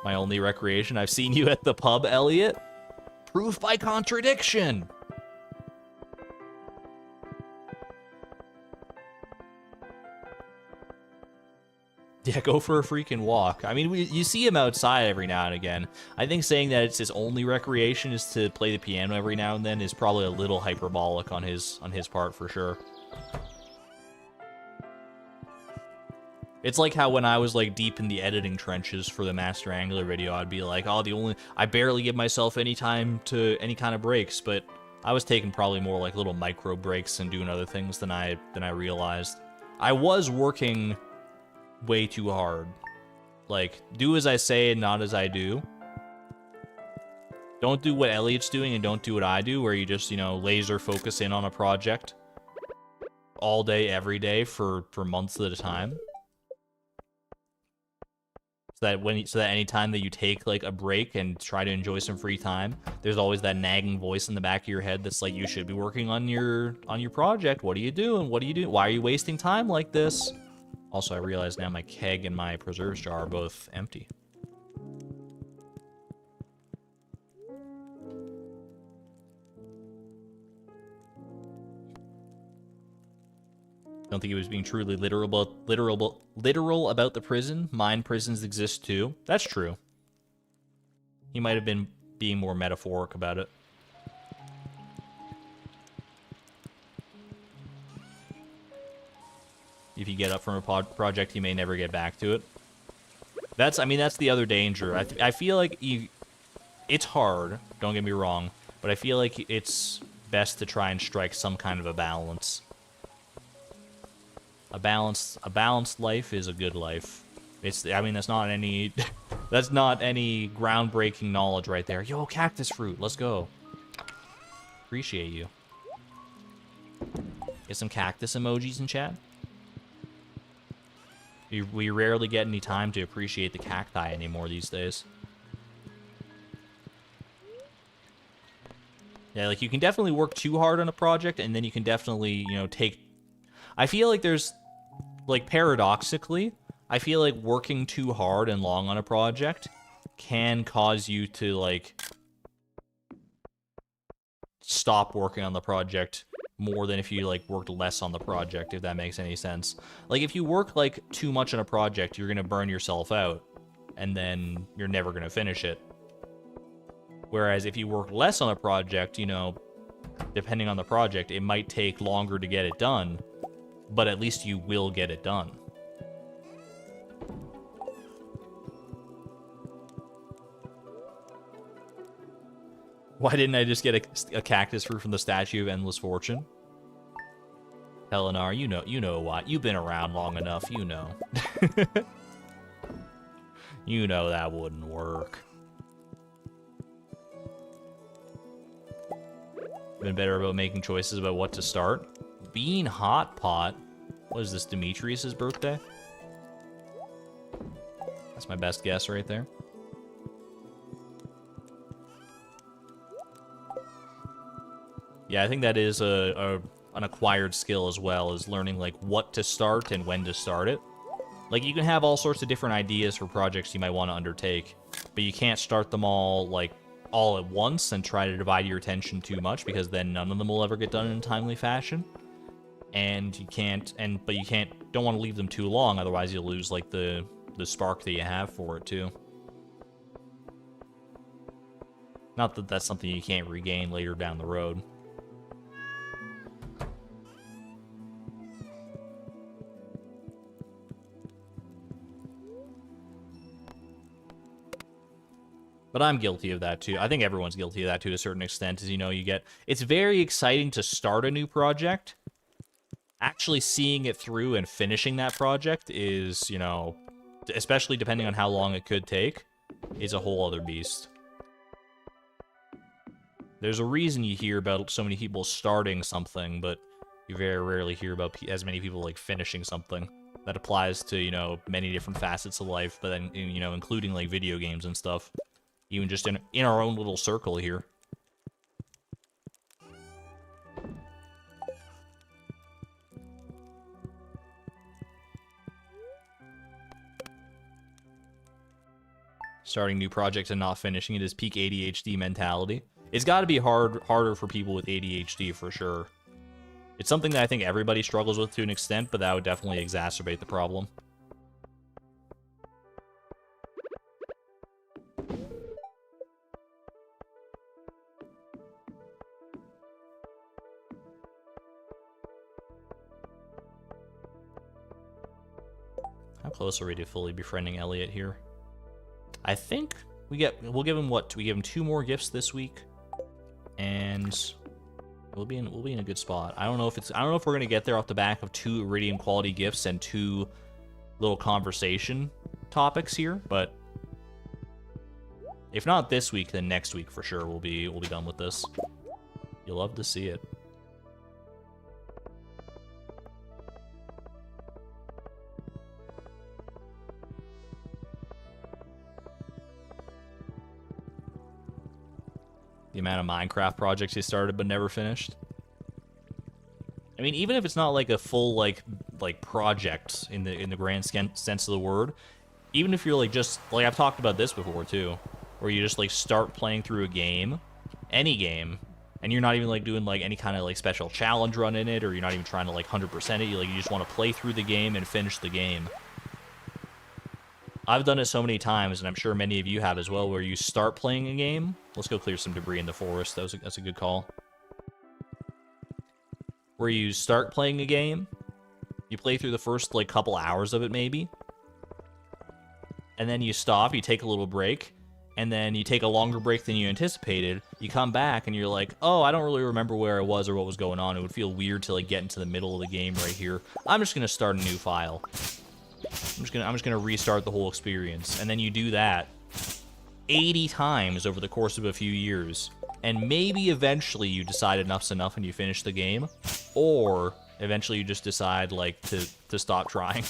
My only recreation. I've seen you at the pub, Elliott. Proof by contradiction! Yeah, go for a freaking walk. I mean, you see him outside every now and again. I think saying that it's his only recreation is to play the piano every now and then is probably a little hyperbolic on his part for sure. It's like how when I was like deep in the editing trenches for the Master Angler video, I'd be like, oh, I barely give myself any time to any kind of breaks, but I was taking probably more like little micro breaks and doing other things than I realized. I was working way too hard. Like, do as I say and not as I do. Don't do what Elliott's doing and don't do what I do, where you just, you know, laser focus in on a project all day, every day for months at a time. So that any time that you take like a break and try to enjoy some free time, there's always that nagging voice in the back of your head that's like, you should be working on your project. What are you doing? What are you doing? Why are you wasting time like this? Also, I realize now my keg and my preserves jar are both empty. Don't think he was being truly literal about the prison. Mine prisons exist too. That's true. He might have been being more metaphoric about it. If you get up from a project, you may never get back to it. I mean, that's the other danger. I feel like it's hard, don't get me wrong, but I feel like it's best to try and strike some kind of a balance. A balanced life is a good life. I mean, that's not any that's not any groundbreaking knowledge right there. Yo, cactus fruit, let's go. Appreciate you. Get some cactus emojis in chat. We rarely get any time to appreciate the cacti anymore these days. Yeah, like, you can definitely work too hard on a project, and then you can definitely, you know, take... I feel like there's, like, paradoxically, I feel like working too hard and long on a project can cause you to, like, stop working on the project more than if you, like, worked less on the project, if that makes any sense. Like, if you work, like, too much on a project, you're gonna burn yourself out, and then you're never gonna finish it. Whereas if you work less on a project, you know, depending on the project, it might take longer to get it done, but at least you will get it done. Why didn't I just get a cactus fruit from the Statue of Endless Fortune? Helenar, you know what? You've been around long enough, you know. You know that wouldn't work. Been better about making choices about what to start. Bean Hot Pot? What is this, Demetrius's birthday? That's my best guess right there. Yeah, I think that is an acquired skill as well, is learning, like, what to start and when to start it. Like, you can have all sorts of different ideas for projects you might want to undertake, but you can't start them all, like, all at once and try to divide your attention too much, because then none of them will ever get done in a timely fashion. And you can't, don't want to leave them too long, otherwise you'll lose, like, the spark that you have for it, too. Not that that's something you can't regain later down the road. But I'm guilty of that, too. I think everyone's guilty of that, to a certain extent, as you know, it's very exciting to start a new project. Actually seeing it through and finishing that project is, you know, especially depending on how long it could take, is a whole other beast. There's a reason you hear about so many people starting something, but you very rarely hear about as many people, like, finishing something. That applies to, you know, many different facets of life, but then, you know, including, like, video games and stuff. Even just in our own little circle here. Starting new projects and not finishing it is peak ADHD mentality. It's got to be harder for people with ADHD, for sure. It's something that I think everybody struggles with to an extent, but that would definitely exacerbate the problem. How close are we to fully befriending Elliott here? I think we'll give him what? We give him 2 more gifts this week, and we'll be in a good spot. I don't know if we're gonna get there off the back of 2 Iridium quality gifts and 2 little conversation topics here, but if not this week, then next week for sure we'll be done with this. You'll love to see it. The amount of Minecraft projects he started but never finished. I mean, even if it's not like a full like project in the grand sense of the word, even if you're like just like I've talked about this before too, where you just like start playing through a game, any game, and you're not even like doing like any kind of like special challenge run in it, or you're not even trying to like 100% it. You just want to play through the game and finish the game. I've done it so many times, and I'm sure many of you have as well, where you start playing a game. Let's go clear some debris in the forest. That's a good call. Where you start playing a game, you play through the first like couple hours of it maybe, and then you stop, you take a little break, and then you take a longer break than you anticipated. You come back and you're like, oh, I don't really remember where I was or what was going on. It would feel weird to like get into the middle of the game right here. I'm just gonna start a new file. I'm just gonna restart the whole experience, and then you do that 80 times over the course of a few years, and maybe eventually you decide enough's enough and you finish the game, or eventually you just decide like to stop trying.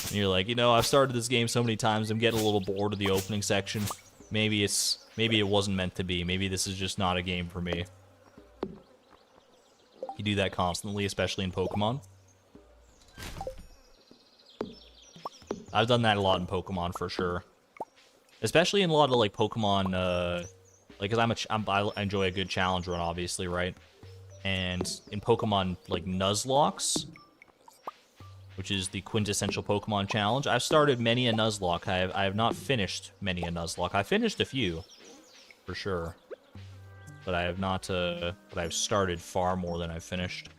And you're like, you know, I've started this game so many times, I'm getting a little bored of the opening section. Maybe it wasn't meant to be. Maybe this is just not a game for me. You do that constantly, especially in Pokemon. I've done that a lot in Pokemon for sure. especially in a lot of like Pokemon, like, because I enjoy a good challenge run, obviously, right? And in Pokemon like Nuzlocke, which is the quintessential Pokemon challenge, I've started many a Nuzlocke. I have not finished many a Nuzlocke. I finished a few, for sure, but I have not. But I've started far more than I've finished.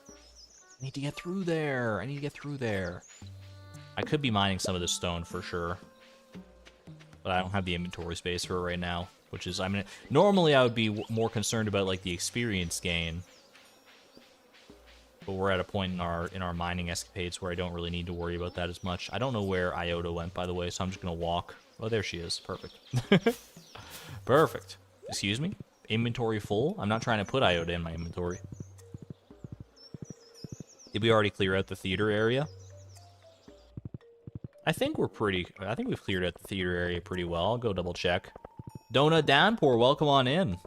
I need to get through there. I need to get through there. I could be mining some of this stone for sure, but I don't have the inventory space for it right now. Which is, I mean, normally I would be more concerned about like the experience gain, but we're at a point in our mining escapades where I don't really need to worry about that as much. I don't know where Iota went, by the way, so I'm just gonna walk. Oh, there she is. Perfect. Perfect. Excuse me? Inventory full? I'm not trying to put Iota in my inventory. Did we already clear out the theater area? I think we've cleared out the theater area pretty well. I'll go double check. Donut Downpour, welcome on in.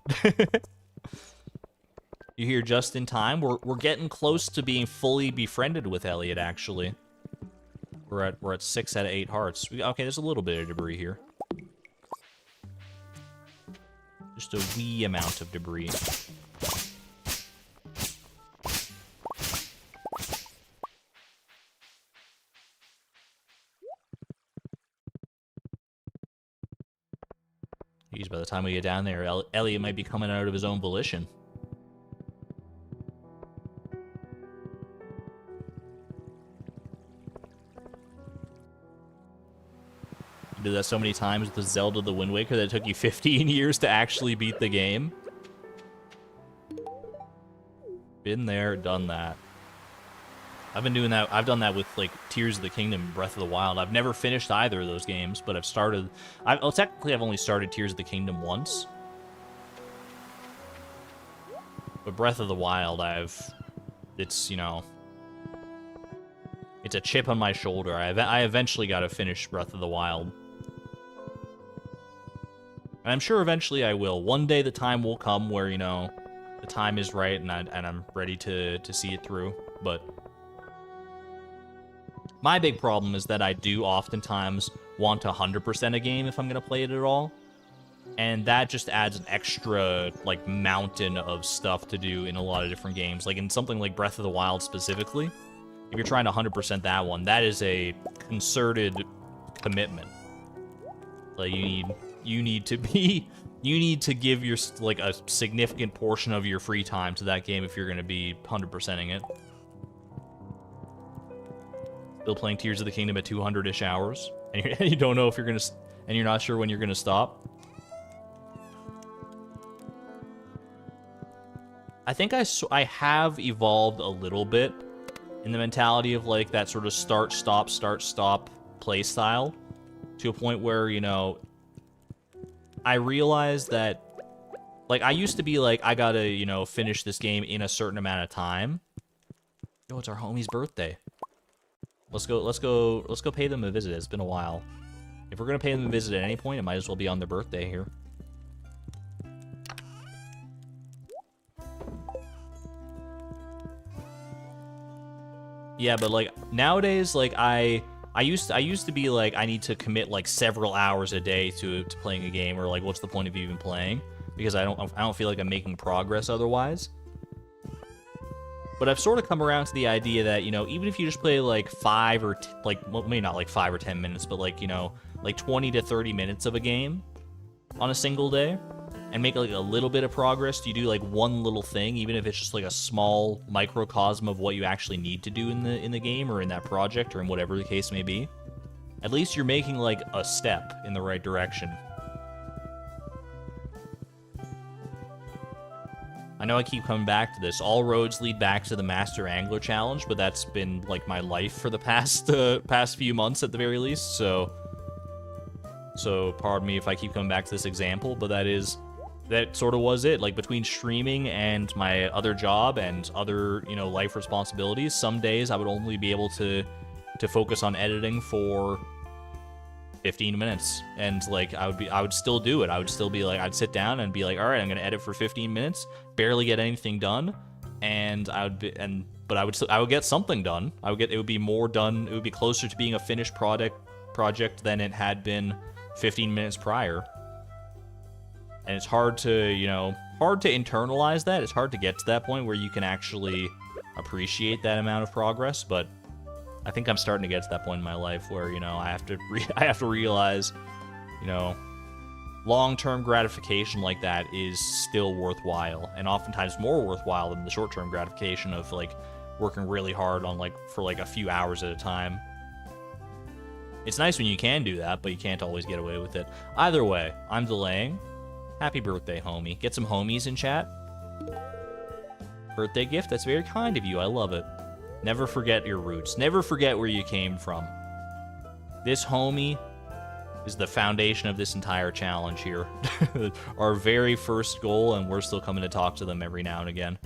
You're here just in time. We're getting close to being fully befriended with Elliott, actually. We're at 6 out of 8 hearts. Okay, there's a little bit of debris here. Just a wee amount of debris. Geez, by the time we get down there, Elliott might be coming out of his own volition. You did that so many times with the Zelda the Wind Waker that it took you 15 years to actually beat the game. Been there, done that. I've been doing that. I've done that with like Tears of the Kingdom and Breath of the Wild. I've never finished either of those games, but I've started. Well, technically, I've only started Tears of the Kingdom once. But Breath of the Wild, it's, you know, it's a chip on my shoulder. I eventually got to finish Breath of the Wild. And I'm sure eventually I will. One day the time will come where, you know, the time is right and I'm ready to see it through. But my big problem is that I do oftentimes want 100% a game if I'm going to play it at all. And that just adds an extra, like, mountain of stuff to do in a lot of different games. Like, in something like Breath of the Wild specifically, if you're trying to 100% that one, that is a concerted commitment. Like, you need to give your, like, a significant portion of your free time to that game if you're going to be 100%ing it. Still playing Tears of the Kingdom at 200-ish hours, and you don't know if you're gonna, and you're not sure when you're gonna stop. I think I have evolved a little bit in the mentality of like that sort of start stop play style, to a point where, you know, I realized that, like, I used to be like, I gotta, you know, finish this game in a certain amount of time. Yo, it's our homie's birthday. Let's go pay them a visit. It's been a while. If we're gonna pay them a visit at any point, it might as well be on their birthday here. Yeah, but like nowadays, like I used to be like, I need to commit like several hours a day to playing a game, or like what's the point of even playing? Because I don't feel like I'm making progress otherwise. But I've sort of come around to the idea that, you know, even if you just play like 5 or well, maybe not like 5 or 10 minutes, but like, you know, like 20 to 30 minutes of a game on a single day, and make like a little bit of progress, you do like one little thing, even if it's just like a small microcosm of what you actually need to do in the game, or in that project, or in whatever the case may be. At least you're making like a step in the right direction. I know I keep coming back to this. All roads lead back to the Master Angler Challenge, but that's been like my life for the past few months at the very least. So pardon me if I keep coming back to this example, but that sort of was it. Like, between streaming and my other job and other, you know, life responsibilities, some days I would only be able to focus on editing for 15 minutes, and like I would still do it. I would still be like, I'd sit down and be like, all right, I'm gonna edit for 15 minutes, barely get anything done, and I would get something done. It would be more done. It would be closer to being a finished project than it had been 15 minutes prior. And it's hard to, you know, hard to internalize that. It's hard to get to that point where you can actually appreciate that amount of progress, but I think I'm starting to get to that point in my life where, you know, I have to realize, you know, long-term gratification like that is still worthwhile, and oftentimes more worthwhile than the short-term gratification of, like, working really hard on, like, for, like, a few hours at a time. It's nice when you can do that, but you can't always get away with it. Either way, I'm delaying. Happy birthday, homie. Get some homies in chat. Birthday gift? That's very kind of you. I love it. Never forget your roots. Never forget where you came from. This homie is the foundation of this entire challenge here. Our very first goal, and we're still coming to talk to them every now and again.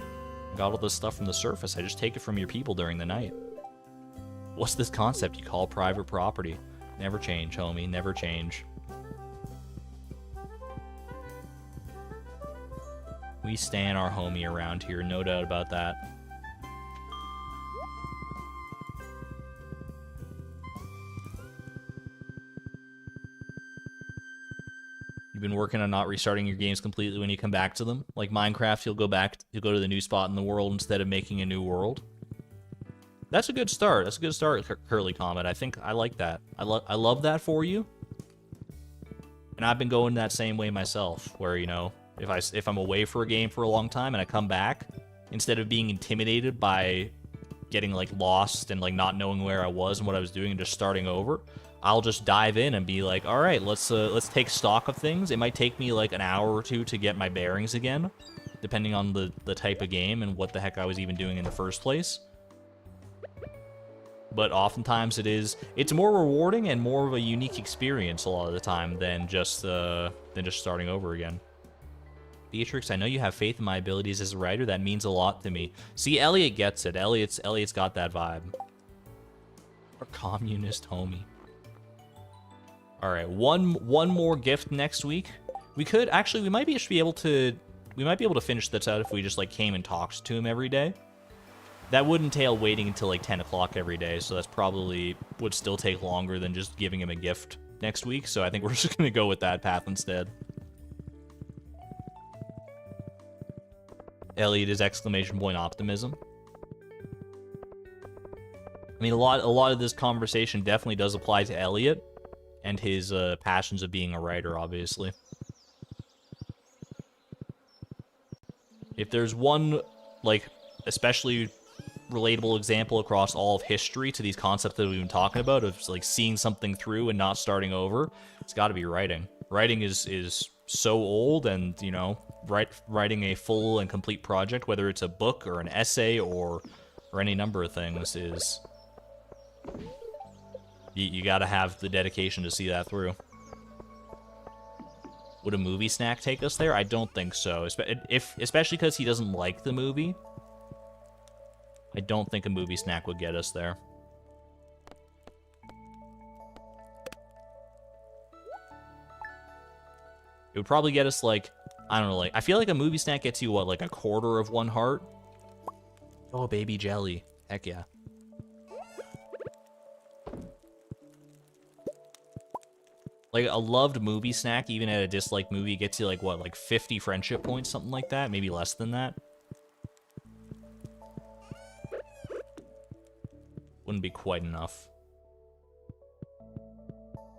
Got all this stuff from the surface. I just take it from your people during the night. What's this concept you call private property? Never change, homie. Never change. We stan our homie around here, no doubt about that. You've been working on not restarting your games completely when you come back to them. Like Minecraft, you'll go to the new spot in the world instead of making a new world. That's a good start. That's a good start, Curly Comet. I think I like that. I love that for you. And I've been going that same way myself, where, you know, if I'm away for a game for a long time and I come back, instead of being intimidated by getting, like, lost and, like, not knowing where I was and what I was doing and just starting over, I'll just dive in and be like, all right, let's take stock of things. It might take me like an hour or two to get my bearings again, depending on the type of game and what the heck I was even doing in the first place. But oftentimes it's more rewarding and more of a unique experience a lot of the time than just starting over again. Beatrix, I know you have faith in my abilities as a writer. That means a lot to me. See, Elliott gets it. Elliott's got that vibe. Our communist homie. All right, one more gift next week. We might be able to finish this out if we just, like, came and talked to him every day. That would entail waiting until, like, 10 o'clock every day, so that's probably would still take longer than just giving him a gift next week. So I think we're just gonna go with that path instead. Elliott is exclamation point optimism. I mean, a lot of this conversation definitely does apply to Elliott and his passions of being a writer, obviously. If there's one, like, especially relatable example across all of history to these concepts that we've been talking about, of, like, seeing something through and not starting over, it's got to be writing. Writing is so old, and, you know, writing a full and complete project, whether it's a book or an essay or any number of things, is... You gotta have the dedication to see that through. Would a movie snack take us there? I don't think so. Especially because he doesn't like the movie. I don't think a movie snack would get us there. It would probably get us, like, I don't know, like, I feel like a movie snack gets you, what, like a quarter of one heart? Oh, baby jelly. Heck yeah. Like, a loved movie snack, even at a disliked movie, gets you, like, what, like 50 friendship points, something like that? Maybe less than that? Wouldn't be quite enough.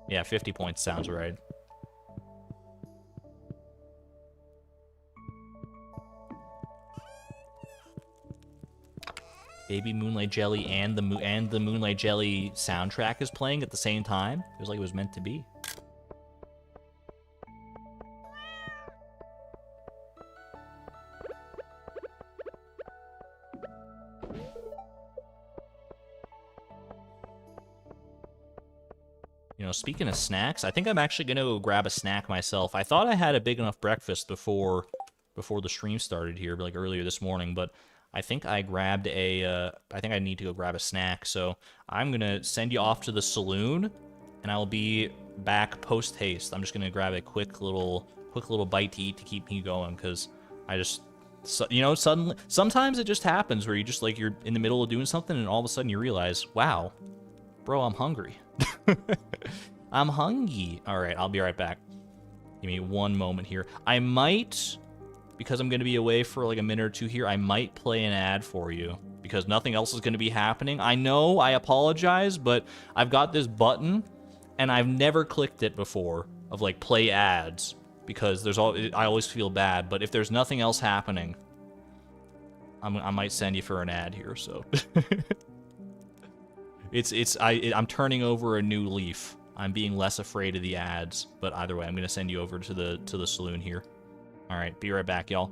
Yeah, 50 points sounds right. Baby Moonlight Jelly and the Moonlight Jelly soundtrack is playing at the same time. It was like it was meant to be. You know, speaking of snacks, I think I'm actually going to go grab a snack myself. I thought I had a big enough breakfast before the stream started here, like earlier this morning, but I think I grabbed I think I need to go grab a snack, so I'm going to send you off to the saloon, and I'll be back post-haste. I'm just going to grab a quick little bite to eat to keep me going, because I just, you know, suddenly, sometimes it just happens where you just, like, you're in the middle of doing something, and all of a sudden you realize, wow, bro, I'm hungry. I'm hungry. All right, I'll be right back. Give me one moment here. I might, because I'm going to be away for like a minute or two here, I might play an ad for you because nothing else is going to be happening. I know, I apologize, but I've got this button and I've never clicked it before of like play ads because I always feel bad, but if there's nothing else happening, I might send you for an ad here, so. I'm turning over a new leaf. I'm being less afraid of the ads, but either way, I'm gonna send you over to the saloon here. All right, be right back, y'all.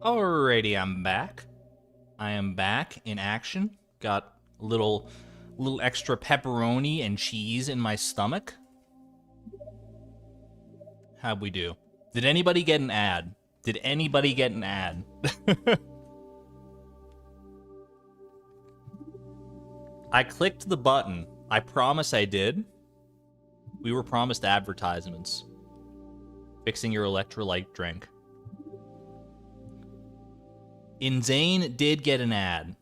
Alrighty, I'm back. I am back in action. Got a little extra pepperoni and cheese in my stomach. How'd we do? Did anybody get an ad? Did anybody get an ad? I clicked the button. I promise I did. We were promised advertisements. Fixing your electrolyte drink. Insane did get an ad.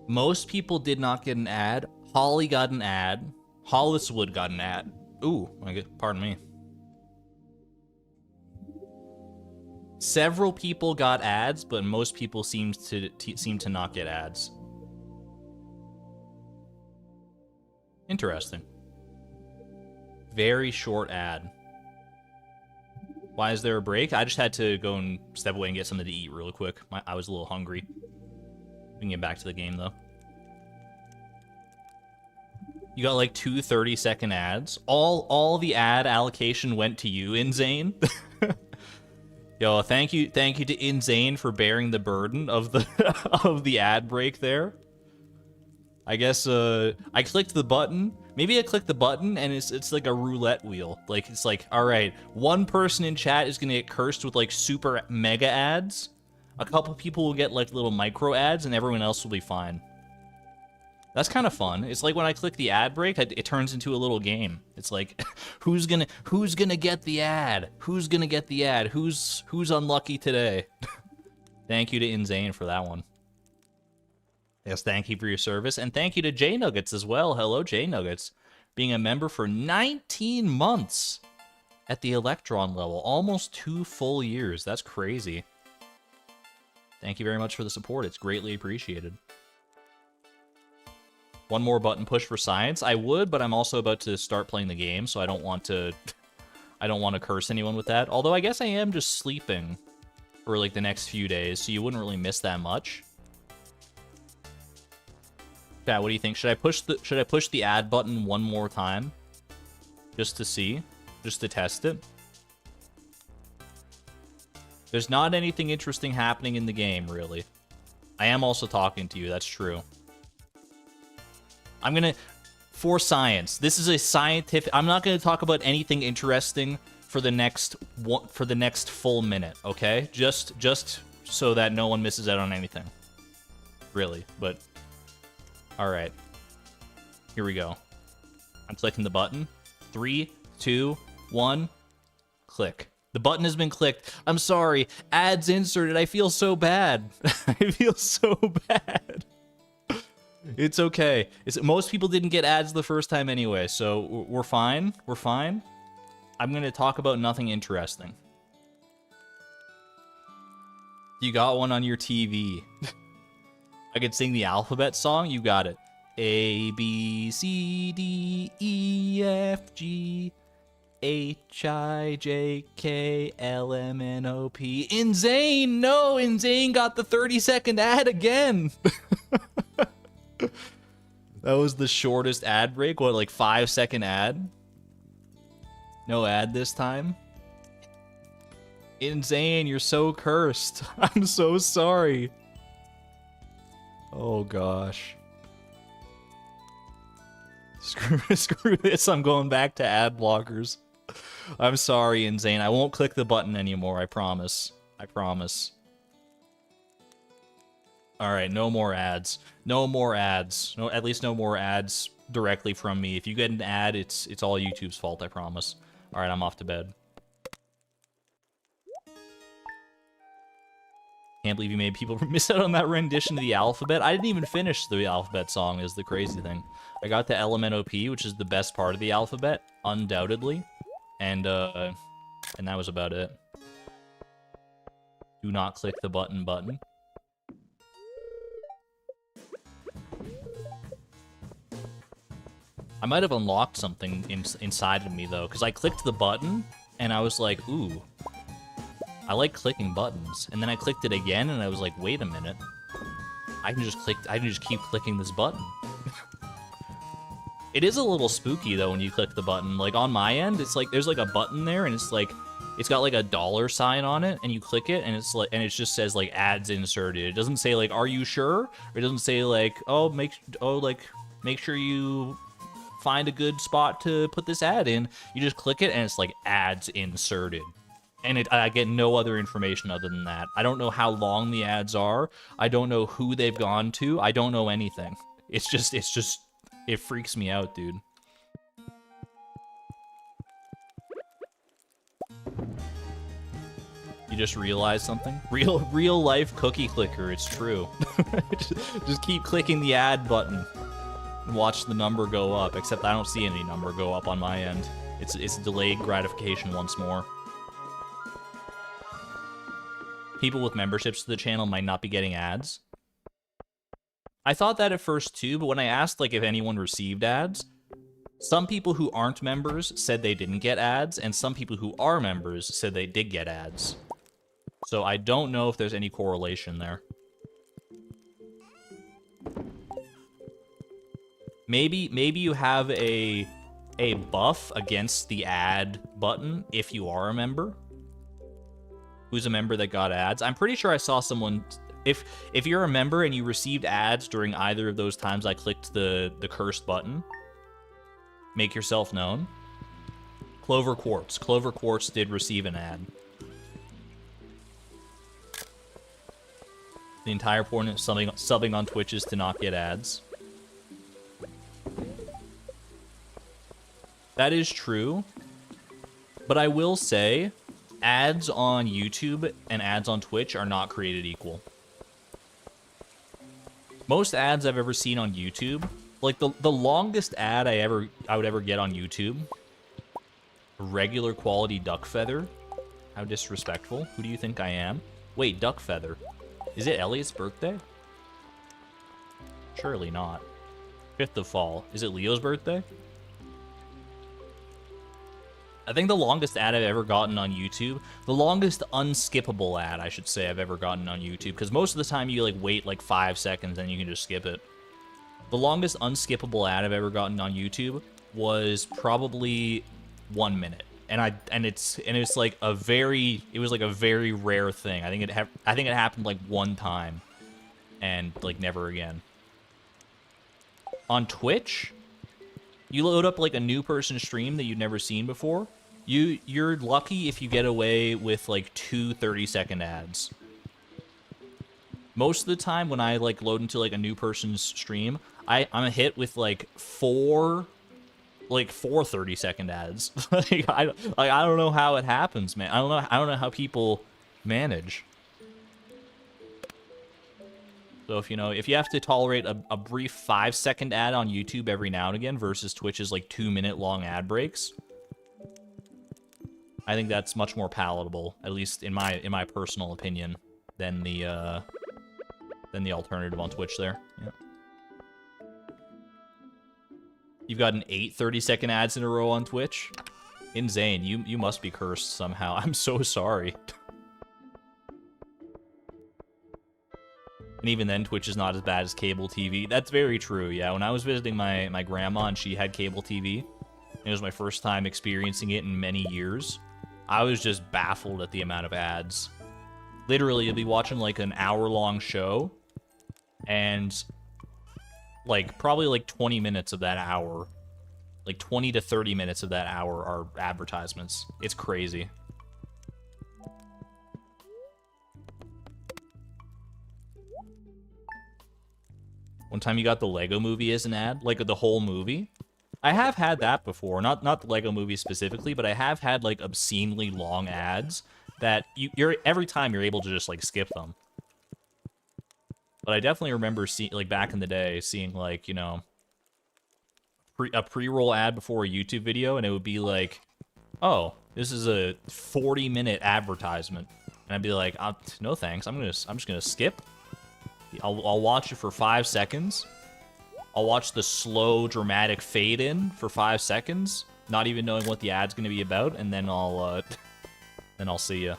Most people did not get an ad. Holly got an ad. Holliswood got an ad. Ooh, pardon me. Several people got ads, but most people seem to not get ads. Interesting. Very short ad. Why is there a break? I just had to go and step away and get something to eat real quick. I was a little hungry. We can get back to the game, though. You got like 2 30-second ads. All the ad allocation went to you, Insane. Yo, thank you to Insane for bearing the burden of the of the ad break there. I guess I clicked the button. Maybe I clicked the button and it's like a roulette wheel. Like it's like, all right, one person in chat is gonna get cursed with like super mega ads. A couple people will get like little micro ads, and everyone else will be fine. That's kind of fun. It's like when I click the ad break, it turns into a little game. It's like, who's gonna get the ad? Who's gonna get the ad? Who's unlucky today? Thank you to Insane for that one. Yes, thank you for your service, and thank you to J Nuggets as well. Hello, J Nuggets, being a member for 19 months at the Electron level, almost 2 full years. That's crazy. Thank you very much for the support. It's greatly appreciated. One more button push for science. I would, but I'm also about to start playing the game, so I don't want to curse anyone with that. Although I guess I am just sleeping for like the next few days, so you wouldn't really miss that much. Yeah, what do you think? Should I push the add button one more time? Just to see? Just to test it? There's not anything interesting happening in the game, really. I am also talking to you, that's true. I'm gonna... For science. This is a scientific... I'm not gonna talk about anything interesting for the next full minute, okay? Just so that no one misses out on anything. Really, but... Alright. Here we go. I'm clicking the button. 3, 2, 1. Click. The button has been clicked. I'm sorry. Ads inserted. I feel so bad. I feel so bad. It's okay. Most people didn't get ads the first time anyway, so we're fine. We're fine. I'm going to talk about nothing interesting. You got one on your TV. I could sing the alphabet song. You got it. A, B, C, D, E, F, G, H, I, J, K, L, M, N, O, P. Insane! No, Insane got the 30-second ad again! That was the shortest ad break. What, like 5-second ad? No ad this time? Insane, you're so cursed. I'm so sorry. Oh gosh. Screw this, I'm going back to ad blockers. I'm sorry, Insane. I won't click the button anymore, I promise. I promise. Alright, no more ads. No more ads. No, at least no more ads directly from me. If you get an ad, it's all YouTube's fault, I promise. Alright, I'm off to bed. Can't believe you made people miss out on that rendition of the alphabet. I didn't even finish the alphabet song, is the crazy thing. I got to LMNOP, which is the best part of the alphabet, undoubtedly. And that was about it. Do not click the button. I might have unlocked something inside of me, though, because I clicked the button, and I was like, ooh. I like clicking buttons, and then I clicked it again, and I was like, wait a minute. I can just keep clicking this button. It is a little spooky though when you click the button. Like on my end, it's like there's like a button there, and it's like it's got like a dollar sign on it, and you click it, and it's like and it just says like ads inserted. It doesn't say like are you sure? Or it doesn't say like make sure you find a good spot to put this ad in. You just click it, and it's like ads inserted. And I get no other information other than that. I don't know how long the ads are. I don't know who they've gone to. I don't know anything. It's just, it freaks me out, dude. You just realized something? Real life cookie clicker, it's true. Just keep clicking the ad button and watch the number go up, except I don't see any number go up on my end. It's delayed gratification once more. People with memberships to the channel might not be getting ads. I thought that at first too, but when I asked like if anyone received ads, some people who aren't members said they didn't get ads, and some people who are members said they did get ads. So I don't know if there's any correlation there. Maybe you have a buff against the ad button if you are a member. Who's a member that got ads. I'm pretty sure I saw someone, if you're a member and you received ads during either of those times I clicked the cursed button, make yourself known. Clover Quartz did receive an ad. The entire point of subbing on Twitch is to not get ads. That is true, but I will say, ads on YouTube and ads on Twitch are not created equal. Most ads I've ever seen on YouTube, like the longest ad I would ever get on YouTube, regular quality duck feather. How disrespectful. Who do you think I am? Wait, duck feather. Is it Elliott's birthday? Surely not. 5th of fall. Is it Leo's birthday? I think the longest ad I've ever gotten on YouTube, the longest unskippable ad, I should say, I've ever gotten on YouTube, because most of the time you like wait like 5 seconds and you can just skip it. The longest unskippable ad I've ever gotten on YouTube was probably 1 minute, and it's like a very rare thing. I think it happened like one time, and like never again. On Twitch, you load up like a new person stream that you've never seen before. You're lucky if you get away with like 2 30-second ads. Most of the time when I like load into like a new person's stream, I'm a hit with like four 30-second ads. I don't know how it happens, man. I don't know how people manage. So if you have to tolerate a brief 5-second ad on YouTube every now and again versus Twitch's like 2-minute long ad breaks, I think that's much more palatable, at least in my personal opinion, than the alternative on Twitch there. Yeah. You've gotten 8 30-second ads in a row on Twitch? Insane. You must be cursed somehow. I'm so sorry. And even then, Twitch is not as bad as cable TV. That's very true, yeah. When I was visiting my grandma and she had cable TV, and it was my first time experiencing it in many years, I was just baffled at the amount of ads. Literally, you'll be watching like an hour-long show, and like probably like 20 minutes of that hour, like 20 to 30 minutes of that hour are advertisements. It's crazy. One time you got the Lego movie as an ad, like the whole movie. I have had that before, not the Lego movie specifically, but I have had like obscenely long ads that you're every time you're able to just like skip them. But I definitely remember seeing, like back in the day, seeing like, you know, a pre-roll ad before a YouTube video, and it would be like, oh, this is a 40-minute advertisement, and I'd be like, no thanks, I'm just gonna skip. I'll watch it for 5 seconds. I'll watch the slow, dramatic fade in for 5 seconds, not even knowing what the ad's gonna be about, and then I'll see ya.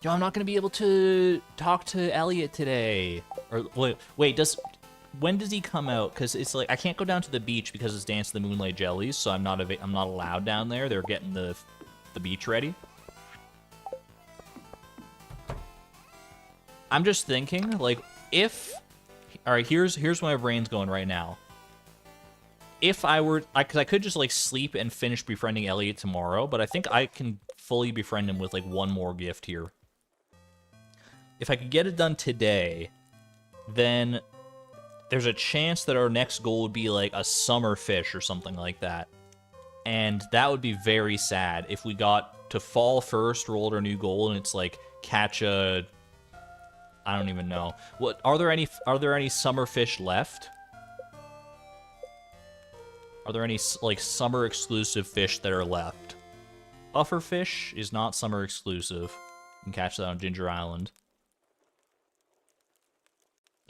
Yo, I'm not gonna be able to talk to Elliott today. Or wait, when does he come out? Because it's like I can't go down to the beach because it's Dance of the Moonlight Jellies, so I'm not allowed down there. They're getting the beach ready. I'm just thinking, like, if... Alright, here's where my brain's going right now. If I were... Because I could just, like, sleep and finish befriending Elliott tomorrow, but I think I can fully befriend him with, like, one more gift here. If I could get it done today, then there's a chance that our next goal would be, like, a summer fish or something like that. And that would be very sad if we got to fall first, rolled our new goal, and it's, like, catch a... I don't even know. What are there any summer fish left? Are there any like summer exclusive fish that are left? Puffer fish is not summer exclusive. You can catch that on Ginger Island.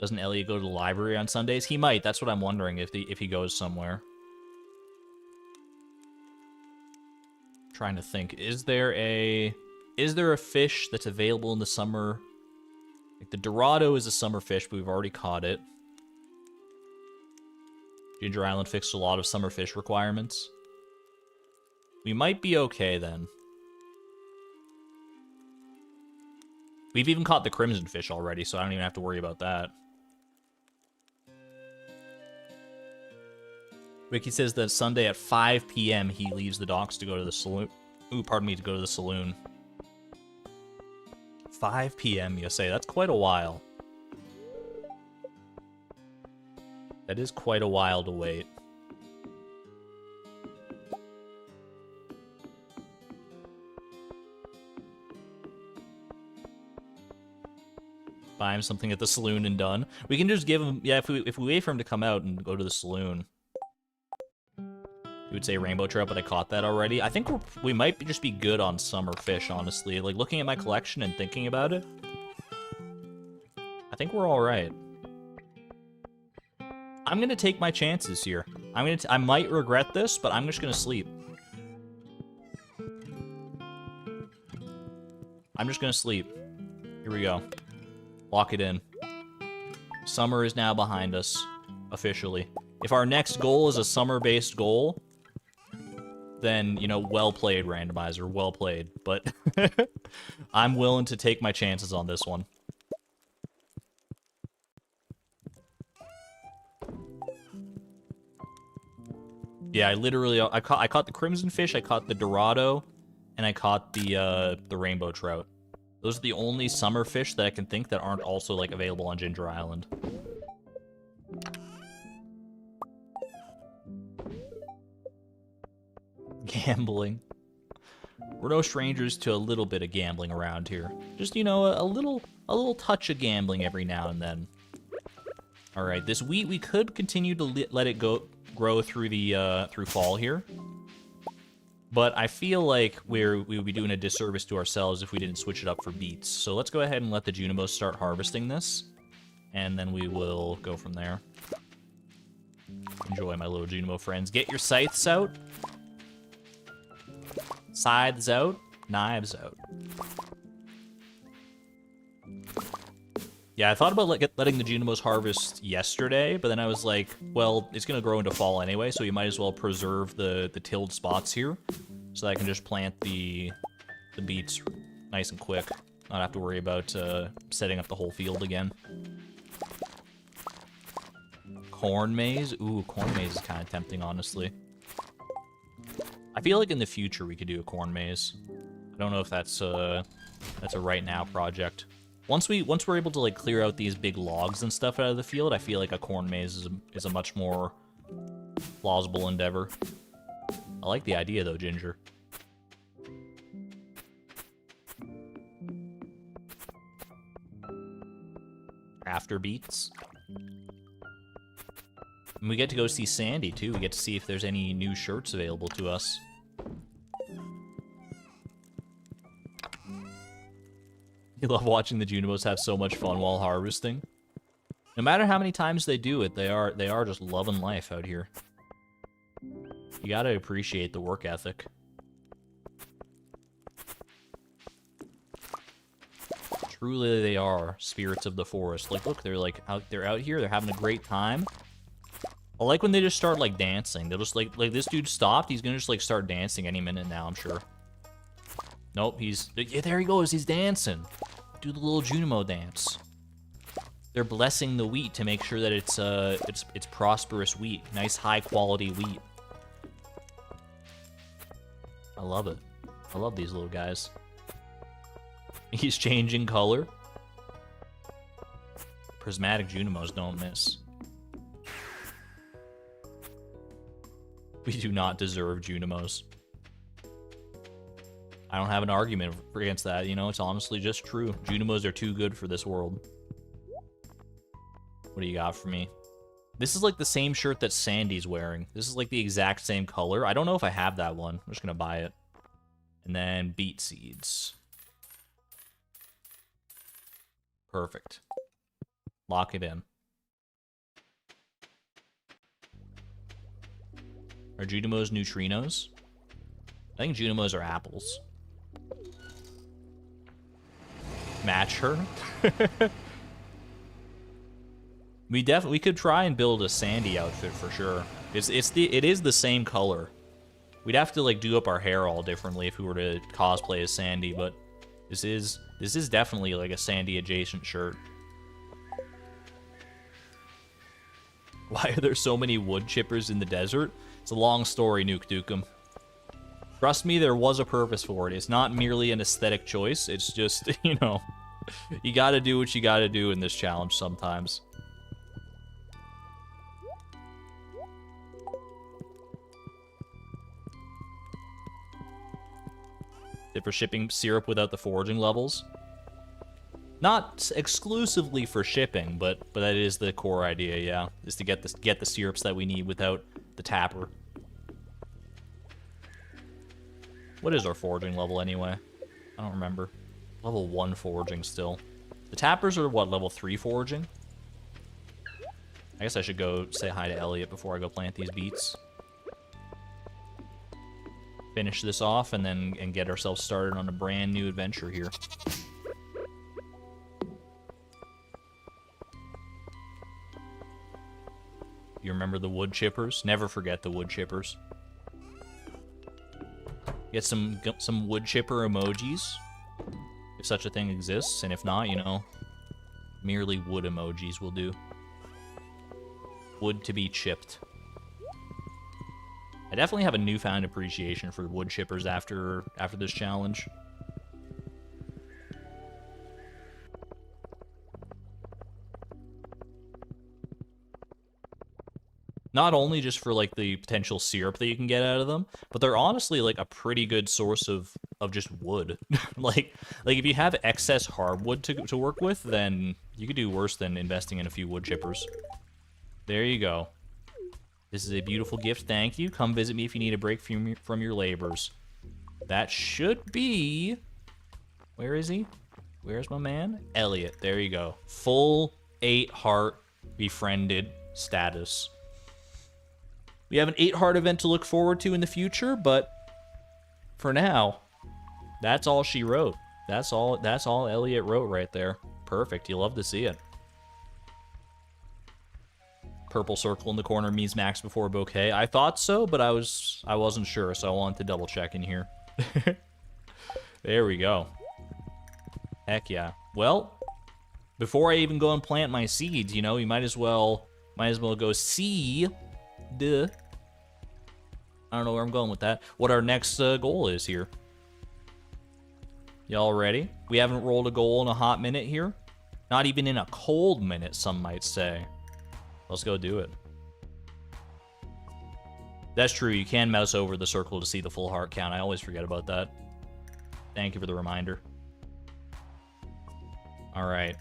Doesn't Elliott go to the library on Sundays? He might. That's what I'm wondering if he goes somewhere. Trying to think. Is there a fish that's available in the summer? Like the Dorado is a summer fish, but we've already caught it. Ginger Island fixed a lot of summer fish requirements. We might be okay then. We've even caught the crimson fish already, so I don't even have to worry about that. Ricky says that Sunday at 5 p.m. he leaves the docks to go to the saloon. Ooh, pardon me, to go to the saloon. 5 p.m., you say? That's quite a while. That is quite a while to wait. Buy him something at the saloon and done. We can just give him... Yeah, if we wait for him to come out and go to the saloon. You would say rainbow trout, but I caught that already. I think we might just be good on summer fish, honestly. Like, looking at my collection and thinking about it, I think we're all right. I'm gonna take my chances here. I might regret this, but I'm just gonna sleep. I'm just gonna sleep. Here we go. Lock it in. Summer is now behind us, officially. If our next goal is a summer-based goal, then, you know, well played, randomizer, well played. But I'm willing to take my chances on this one. Yeah, I caught the crimson fish, I caught the Dorado, and I caught the rainbow trout. Those are the only summer fish that I can think that aren't also, like, available on Ginger Island. Gambling. We're no strangers to a little bit of gambling around here. Just, you know, a little touch of gambling every now and then. All right, this wheat, we could continue to let it grow through the through fall here. But I feel like we would be doing a disservice to ourselves if we didn't switch it up for beets. So let's go ahead and let the Junimos start harvesting this, and then we will go from there. Enjoy, my little Junimo friends. Get your scythes out. Scythes out. Knives out. Yeah, I thought about letting the Junimos harvest yesterday, but then I was like, well, it's going to grow into fall anyway, so you might as well preserve the tilled spots here, so that I can just plant the beets nice and quick. Not have to worry about setting up the whole field again. Corn maze? Ooh, corn maze is kind of tempting, honestly. I feel like in the future we could do a corn maze. I don't know if that's a right now project. Once we're able to, like, clear out these big logs and stuff out of the field, I feel like a corn maze is a much more plausible endeavor. I like the idea though, Ginger. After beats. And we get to go see Sandy too. We get to see if there's any new shirts available to us. You love watching the Junimos have so much fun while harvesting. No matter how many times they do it, they are just loving life out here. You gotta appreciate the work ethic. Truly they are spirits of the forest. Like, look, they're like they're out here, they're having a great time. I like when they just start like dancing. They'll just like this dude stopped, he's gonna just like start dancing any minute now, I'm sure. Nope, yeah, there he goes, he's dancing. Do the little Junimo dance. They're blessing the wheat to make sure that it's prosperous wheat, nice high quality wheat. I love it. I love these little guys. He's changing color. Prismatic Junimos don't miss. We do not deserve Junimos. I don't have an argument against that, you know, it's honestly just true. Junimos are too good for this world. What do you got for me? This is like the same shirt that Sandy's wearing. This is like the exact same color. I don't know if I have that one. I'm just gonna buy it. And then beet seeds. Perfect. Lock it in. Are Junimos neutrinos? I think Junimos are apples. Match her? We could try and build a Sandy outfit for sure. It is the same color. We'd have to like do up our hair all differently if we were to cosplay as Sandy, but this is definitely like a Sandy adjacent shirt. Why are there so many wood chippers in the desert? It's a long story, Nuke Dukem. Trust me, there was a purpose for it. It's not merely an aesthetic choice. It's just, you know, you gotta do what you gotta do in this challenge sometimes. For shipping syrup without the foraging levels. Not exclusively for shipping, but that is the core idea, yeah. Is to get the syrups that we need without the tapper. What is our foraging level anyway? I don't remember. Level 1 foraging still. The tappers are what, level 3 foraging? I guess I should go say hi to Elliott before I go plant these beets. Finish this off and get ourselves started on a brand new adventure here. You remember the wood chippers? Never forget the wood chippers. Get some wood chipper emojis, if such a thing exists, and if not, you know, merely wood emojis will do. Wood to be chipped. I definitely have a newfound appreciation for wood chippers after this challenge. Not only just for like the potential syrup that you can get out of them, but they're honestly like a pretty good source of just wood. like if you have excess hardwood to work with, then you could do worse than investing in a few wood chippers. There you go. This is a beautiful gift, thank you. Come visit me if you need a break from your labors. That should be... Where is he? Where's my man? Elliott, there you go. Full 8-heart befriended status. We have an 8-heart event to look forward to in the future, but for now, that's all she wrote. That's all Elliott wrote right there. Perfect, you love to see it. Purple circle in the corner means max before bouquet. I thought so, but I wasn't sure, so I wanted to double check in here. There we go. Heck yeah. Well, before I even go and plant my seeds, you know, you might as well go see the... I don't know where I'm going with that. What our next goal is here. Y'all ready? We haven't rolled a goal in a hot minute here. Not even in a cold minute, some might say. Let's go do it. That's true, you can mouse over the circle to see the full heart count. I always forget about that. Thank you for the reminder. Alright.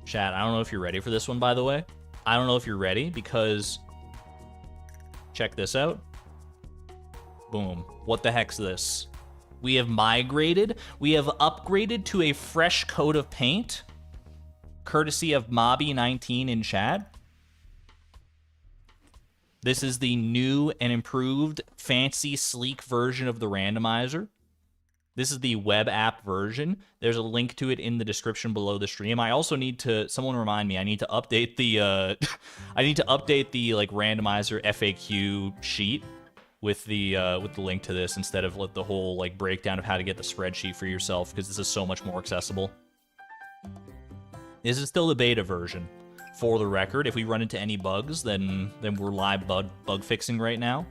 Chat, I don't know if you're ready for this one, by the way. I don't know if you're ready, because... Check this out. Boom. What the heck's this? We have migrated. We have upgraded to a fresh coat of paint. Courtesy of Mobby19 in chat. This is the new and improved, fancy, sleek version of the randomizer. This is the web app version. There's a link to it in the description below the stream. I also need to, someone remind me, I need to update the, I need to update the like randomizer FAQ sheet with the link to this instead of the whole like breakdown of how to get the spreadsheet for yourself, because this is so much more accessible. This is still the beta version. For the record, if we run into any bugs, then we're live bug fixing right now.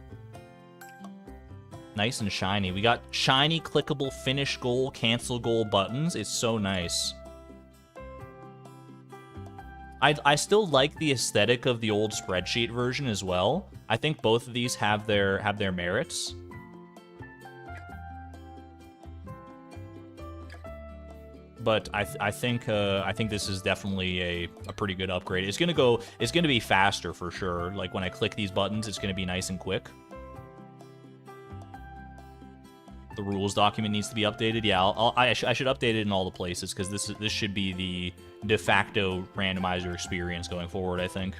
Nice and shiny. We got shiny, clickable, finish goal, cancel goal buttons. It's so nice. I still like the aesthetic of the old spreadsheet version as well. I think both of these have their merits. But I think this is definitely a pretty good upgrade. It's gonna be faster for sure. Like when I click these buttons, it's gonna be nice and quick. The rules document needs to be updated. Yeah, I should update it in all the places, because this should be the de facto randomizer experience going forward, I think.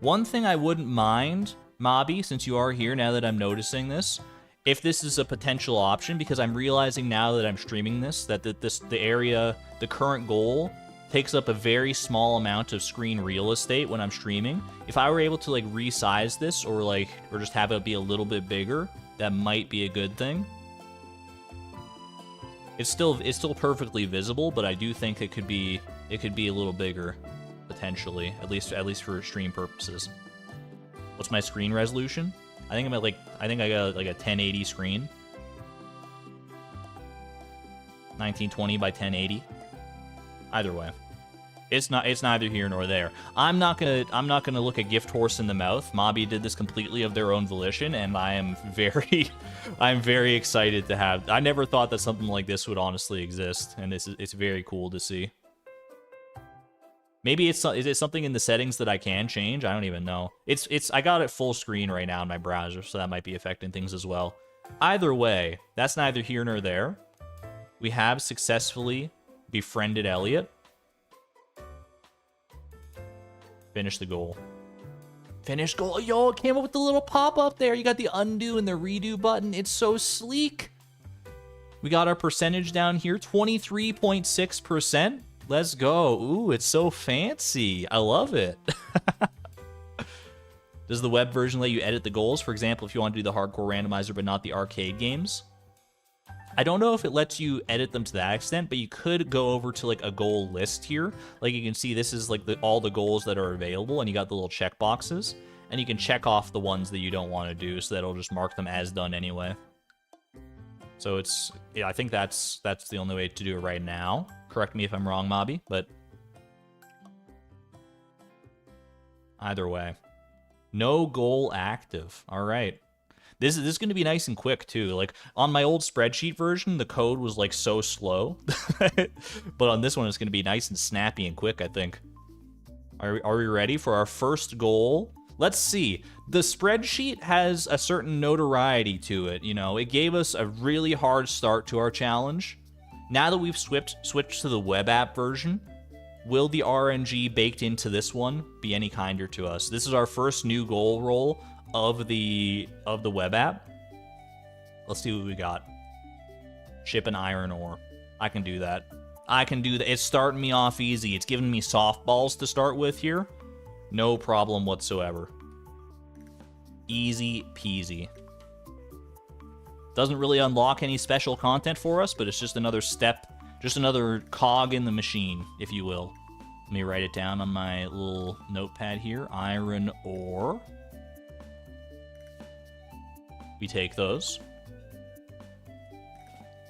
One thing I wouldn't mind, Mobby, since you are here, now that I'm noticing this, if this is a potential option, because I'm realizing now that I'm streaming this, that the current goal takes up a very small amount of screen real estate when I'm streaming. If I were able to like resize this or just have it be a little bit bigger, that might be a good thing. It's still perfectly visible, but I do think it could be a little bigger potentially, at least for stream purposes. What's my screen resolution? I think I got like a 1080 screen. 1920 by 1080. Either way, it's neither here nor there. I'm not gonna look a gift horse in the mouth. Mobby did this completely of their own volition, and I'm very excited to have. I never thought that something like this would honestly exist, and it's very cool to see. Maybe is it something in the settings that I can change? I don't even know. I got it full screen right now in my browser, so that might be affecting things as well. Either way, that's neither here nor there. We have successfully befriended Elliott. Finish the goal. Finish goal. Yo, it came up with the little pop-up there. You got the undo and the redo button. It's so sleek. We got our percentage down here, 23.6%. Let's go. Ooh, it's so fancy. I love it. Does the web version let you edit the goals? For example, if you want to do the hardcore randomizer but not the arcade games? I don't know if it lets you edit them to that extent, but you could go over to like a goal list here. Like you can see, this is like all the goals that are available, and you got the little check boxes, and you can check off the ones that you don't want to do, so that'll just mark them as done anyway. So I think that's the only way to do it right now. Correct me if I'm wrong, Mobby, but either way, no goal active. All right. This is going to be nice and quick, too. Like, on my old spreadsheet version, the code was, like, so slow. But on this one, it's going to be nice and snappy and quick, I think. Are we ready for our first goal? Let's see. The spreadsheet has a certain notoriety to it, you know. It gave us a really hard start to our challenge. Now that we've switched to the web app version, will the RNG baked into this one be any kinder to us? This is our first new goal roll of the web app. Let's see what we got. Ship an iron ore. I can do that. I can do that. It's starting me off easy. It's giving me softballs to start with here. No problem whatsoever. Easy peasy. Doesn't really unlock any special content for us, but it's just another step, just another cog in the machine, if you will. Let me write it down on my little notepad here. Iron ore. We take those.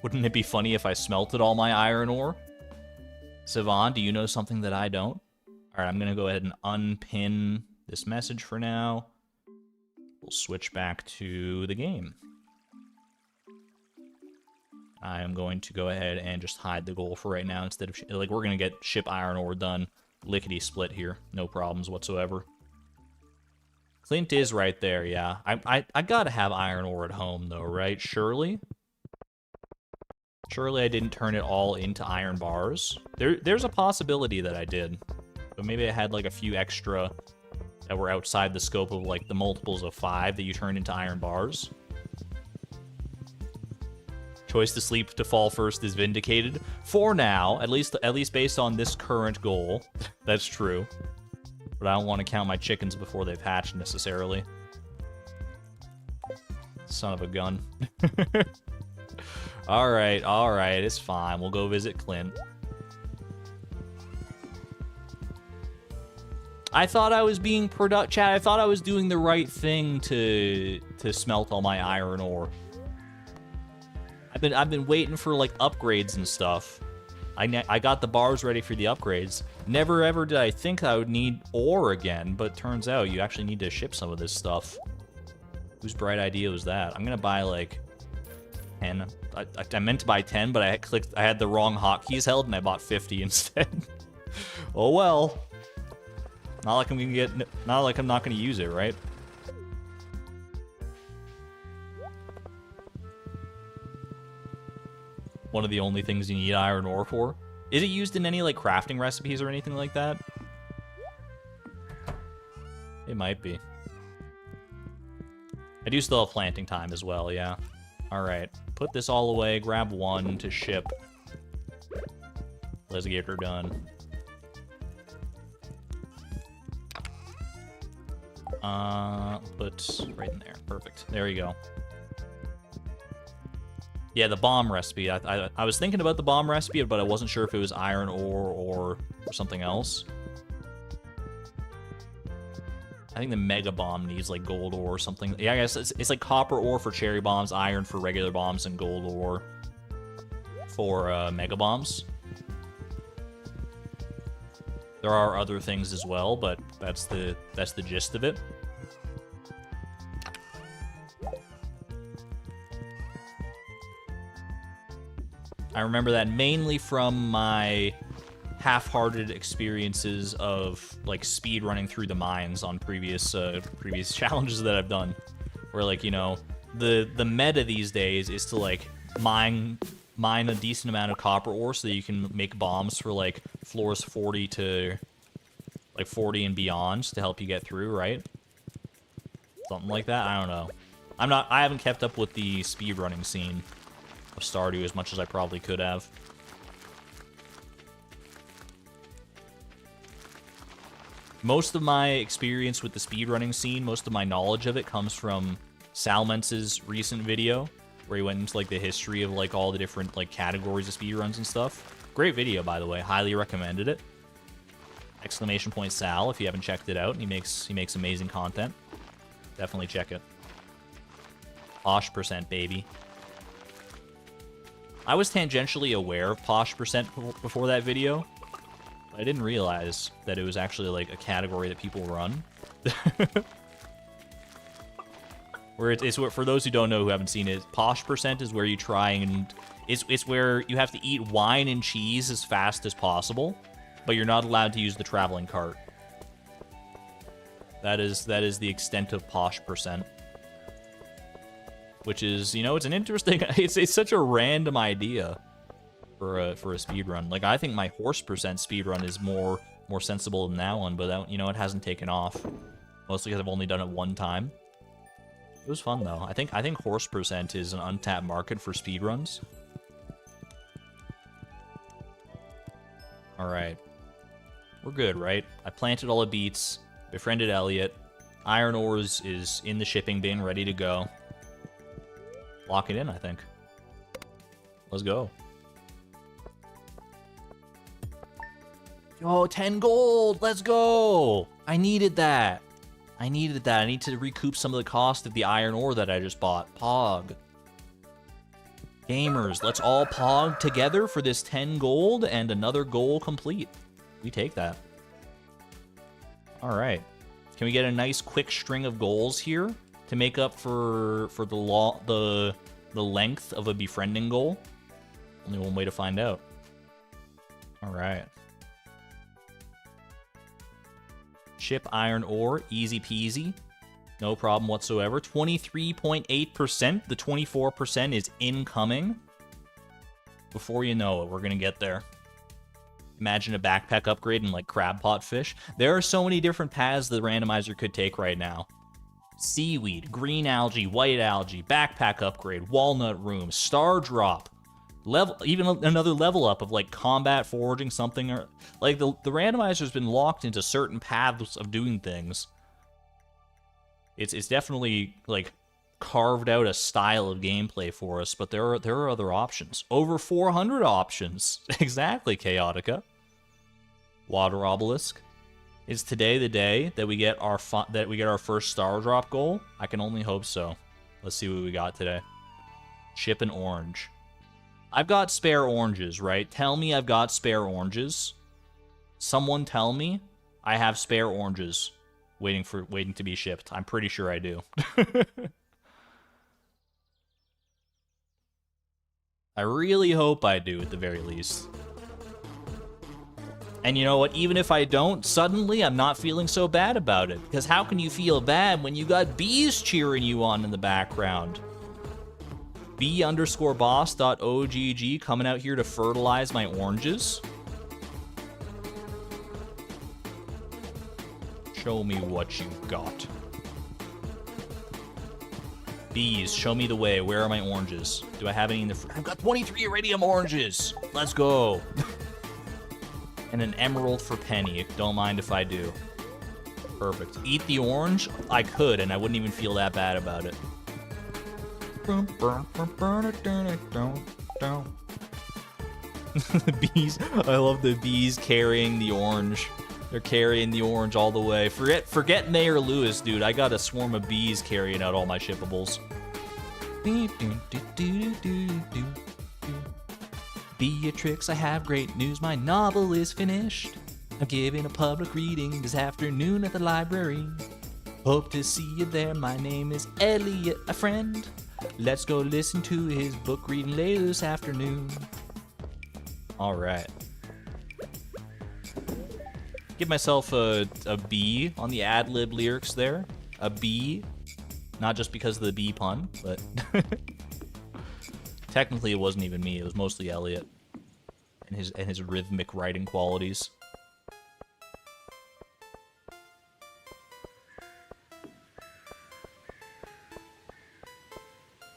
Wouldn't it be funny if I smelted all my iron ore? Sivan, do you know something that I don't? All right, I'm going to go ahead and unpin this message for now. We'll switch back to the game. I am going to go ahead and just hide the goal for right now instead of, like, we're going to get ship iron ore done lickety-split here. No problems whatsoever. Clint is right there, yeah. I gotta have iron ore at home, though, right? Surely? Surely I didn't turn it all into iron bars. There's a possibility that I did. But maybe I had, like, a few extra that were outside the scope of, like, the multiples of 5 that you turned into iron bars. Choice to sleep to fall first is vindicated. For now, at least based on this current goal. That's true. But I don't want to count my chickens before they've hatched, necessarily. Son of a gun. Alright, it's fine. We'll go visit Clint. I thought I was being Chad, I thought I was doing the right thing to smelt all my iron ore. I've been waiting for, like, upgrades and stuff. I got the bars ready for the upgrades. Never ever did I think I would need ore again, but turns out you actually need to ship some of this stuff. Whose bright idea was that? I'm gonna buy, like, 10. I meant to buy 10, but I had the wrong hotkeys held, and I bought 50 instead. Oh well. Not like I'm not gonna use it, right? One of the only things you need iron ore for. Is it used in any, like, crafting recipes or anything like that? It might be. I do still have planting time as well, yeah. Alright. Put this all away, grab 1 to ship. Let's get her done. Put right in there. Perfect. There you go. Yeah, the bomb recipe. I was thinking about the bomb recipe, but I wasn't sure if it was iron ore or something else. I think the mega bomb needs, like, gold ore or something. Yeah, I guess it's like copper ore for cherry bombs, iron for regular bombs, and gold ore for mega bombs. There are other things as well, but that's the gist of it. I remember that mainly from my half-hearted experiences of, like, speed running through the mines on previous challenges that I've done, where, like, you know, the meta these days is to, like, mine a decent amount of copper ore so that you can make bombs for, like, floors 40 to, like, 40 and beyond to help you get through, right? Something like that. I don't know. I haven't kept up with the speedrunning scene of Stardew as much as I probably could have. Most of my experience with the speedrunning scene, most of my knowledge of it comes from Salmence's recent video, where he went into, like, the history of, like, all the different, like, categories of speedruns and stuff. Great video, by the way. Highly recommended it. Exclamation point Sal, if you haven't checked it out. He makes amazing content. Definitely check it. Posh%, baby. I was tangentially aware of Posh% before that video. I didn't realize that it was actually, like, a category that people run. Where it's for those who don't know, who haven't seen it, Posh% is where you try and it's where you have to eat wine and cheese as fast as possible, but you're not allowed to use the traveling cart. That is the extent of Posh%. Which is, you know, it's an interesting, it's such a random idea for a speedrun. Like, I think my horse% speedrun is more sensible than that one, but that, you know, it hasn't taken off. Mostly because I've only done it one time. It was fun though. I think horse% is an untapped market for speedruns. Alright. We're good, right? I planted all the beets, befriended Elliott. Iron ores is in the shipping bin, ready to go. Lock it in, I think. Let's go. Yo, 10 gold! Let's go! I needed that. I need to recoup some of the cost of the iron ore that I just bought. Pog. Gamers, let's all pog together for this 10 gold and another goal complete. We take that. Alright. Can we get a nice quick string of goals here to make up for the length of a befriending goal? Only one way to find out. Alright. Ship iron ore, easy peasy. No problem whatsoever. 23.8%. The 24% is incoming. Before you know it, we're gonna get there. Imagine a backpack upgrade and like crab pot fish. There are so many different paths the randomizer could take right now. Seaweed, green algae, white algae, backpack upgrade, walnut room, star drop, level, even another level up of like combat, foraging, something, or like the randomizer's been locked into certain paths of doing things. It's definitely like carved out a style of gameplay for us, but there are other options. Over 400 options. Exactly, Chaotica. Water obelisk. Is today the day that we get our first star drop goal? I can only hope so. Let's see what we got today. Chip an orange. I've got spare oranges, right? Tell me I've got spare oranges. Someone tell me I have spare oranges waiting to be shipped. I'm pretty sure I do. I really hope I do, at the very least. And you know what? Even if I don't, suddenly I'm not feeling so bad about it. Because how can you feel bad when you got bees cheering you on in the background? B_boss.ogg coming out here to fertilize my oranges. Show me what you got. Bees, show me the way. Where are my oranges? Do I have any in the... I've got 23 iridium oranges. Let's go. And an emerald for Penny. Don't mind if I do. Perfect. Eat the orange? I could, and I wouldn't even feel that bad about it. The bees. I love the bees carrying the orange. They're carrying the orange all the way. Forget Mayor Lewis, dude. I got a swarm of bees carrying out all my shippables. Beatrix, I have great news. My novel is finished. I'm giving a public reading this afternoon at the library. Hope to see you there. My name is Elliott, a friend. Let's go listen to his book reading later this afternoon. All right. Give myself a B on the ad-lib lyrics there. A B. Not just because of the B pun, but... Technically, it wasn't even me. It was mostly Elliott and his rhythmic writing qualities.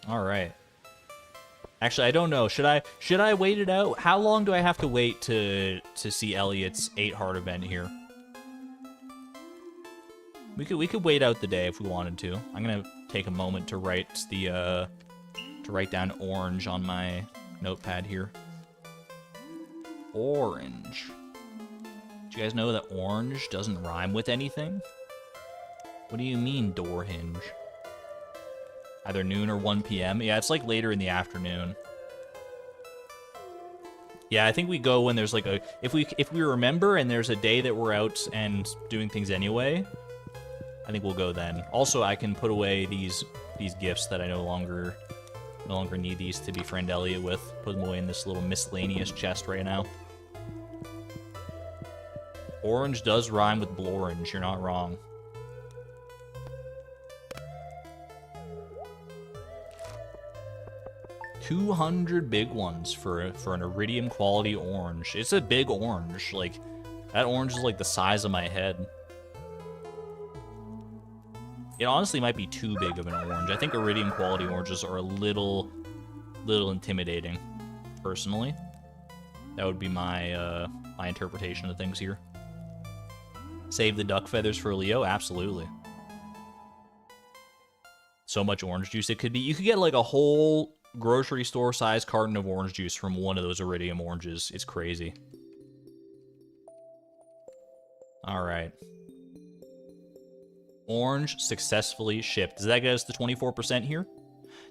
All right. Actually, I don't know. Should I wait it out? How long do I have to wait to see Elliott's 8-heart event here? We could wait out the day if we wanted to. I'm gonna take a moment to write down orange on my notepad here. Orange. Do you guys know that orange doesn't rhyme with anything? What do you mean, door hinge? Either noon or 1 p.m. Yeah, it's like later in the afternoon. Yeah, I think we go when there's like a... If we remember and there's a day that we're out and doing things anyway, I think we'll go then. Also, I can put away these gifts that I no longer need these to befriend Elliott with. Put them away in this little miscellaneous chest right now. Orange does rhyme with blorange, you're not wrong. $200 big ones for an iridium quality orange. It's a big orange. Like, that orange is like the size of my head. It honestly might be too big of an orange. I think iridium quality oranges are a little intimidating, personally. That would be my my interpretation of things here. Save the duck feathers for Leo? Absolutely. So much orange juice it could be. You could get like a whole grocery store size carton of orange juice from one of those iridium oranges. It's crazy. All right. Orange successfully shipped. Does that get us to 24% here?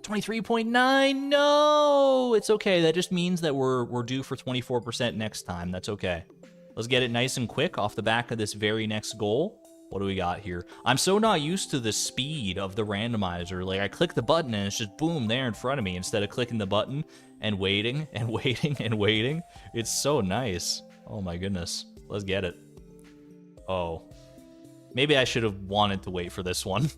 23.9? No! It's okay. That just means that we're due for 24% next time. That's okay. Let's get it nice and quick off the back of this very next goal. What do we got here? I'm so not used to the speed of the randomizer. Like, I click the button and it's just boom there in front of me instead of clicking the button and waiting and waiting and waiting. It's so nice. Oh my goodness. Let's get it. Oh. Maybe I should have wanted to wait for this one.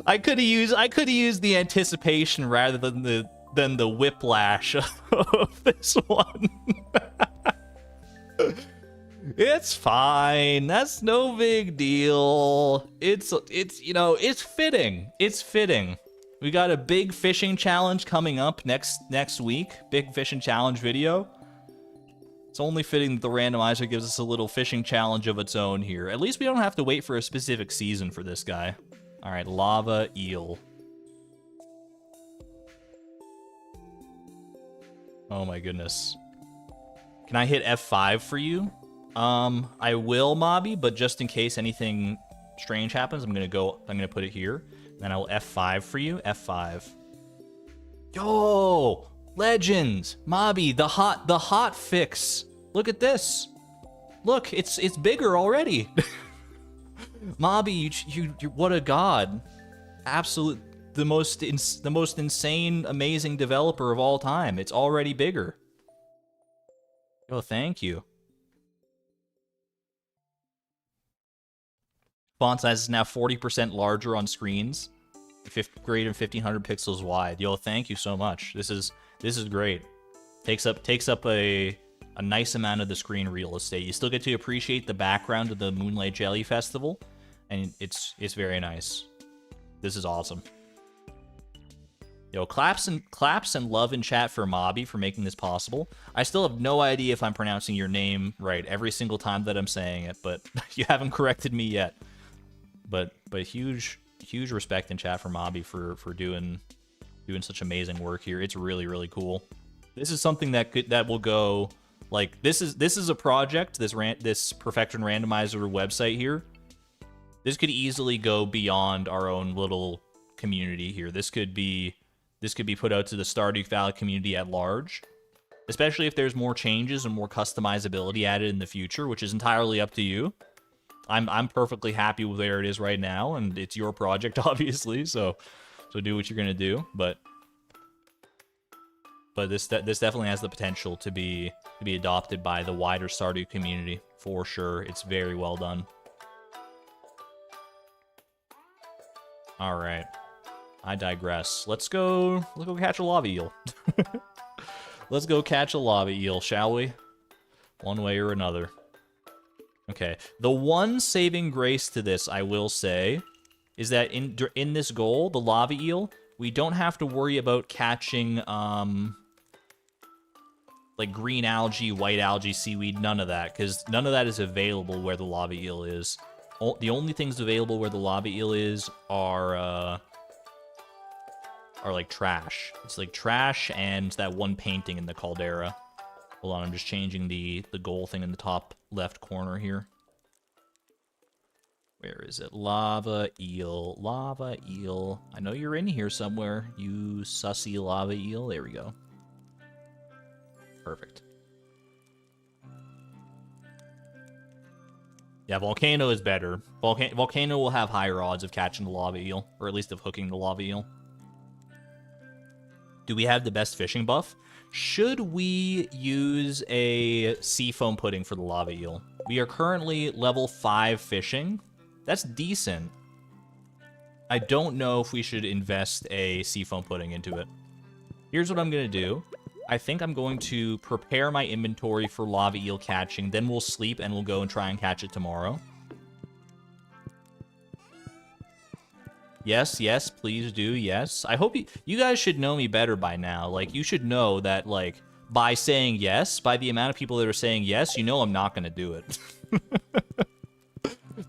I could have used the anticipation rather than the whiplash of this one. It's fine. That's no big deal. It's you know, it's fitting. It's fitting. We got a big fishing challenge coming up next week. Big fishing challenge video. It's only fitting that the randomizer gives us a little fishing challenge of its own here. At least we don't have to wait for a specific season for this guy. All right, lava eel. Oh my goodness. Can I hit F5 for you? I will, Mobby, but just in case anything strange happens, I'm gonna put it here. Then I will F5 for you. F5. Yo! Legend! Mobby, the hot fix. Look at this. Look, it's bigger already. Mobby, you what a god. Absolute the most insane, amazing developer of all time. It's already bigger. Oh, thank you. Font size is now 40% larger on screens, greater than 1500 pixels wide. Yo, thank you so much. This is great. Takes up a nice amount of the screen real estate. You still get to appreciate the background of the Moonlight Jelly Festival, and it's very nice. This is awesome. Yo, claps and love in chat for Mobby for making this possible. I still have no idea if I'm pronouncing your name right every single time that I'm saying it, but you haven't corrected me yet. But huge respect in chat for Mobby for doing such amazing work here. It's really cool. This is something that will go like this is a project, this Perfection Randomizer website here. This could easily go beyond our own little community here. This could be put out to the Stardew Valley community at large, especially if there's more changes and more customizability added in the future, which is entirely up to you. I'm perfectly happy with where it is right now, and it's your project, obviously. So do what you're gonna do. But this definitely has the potential to be adopted by the wider Stardew community for sure. It's very well done. All right, I digress. Let's go catch a lava eel. Let's go catch a lava eel, shall we? One way or another. Okay, the one saving grace to this, I will say, is that in this goal, the lava eel, we don't have to worry about catching, like green algae, white algae, seaweed, none of that, because none of that is available where the lava eel is. The only things available where the lava eel is are like trash. It's like trash and that one painting in the caldera. Hold on, I'm just changing the goal thing in the top left corner here. Where is it? Lava eel. Lava eel. I know you're in here somewhere, you sussy lava eel. There we go. Perfect. Yeah, Volcano is better. Volcano will have higher odds of catching the lava eel, or at least of hooking the lava eel. Do we have the best fishing buff? Should we use a seafoam pudding for the lava eel? We are currently level 5 fishing. That's decent. I don't know if we should invest a seafoam pudding into it. Here's what I'm going to do. I think I'm going to prepare my inventory for lava eel catching. Then we'll sleep and we'll go and try and catch it tomorrow. Yes, yes, please do, yes. I hope you guys should know me better by now. Like, you should know that, like, by saying yes, by the amount of people that are saying yes, you know I'm not going to do it.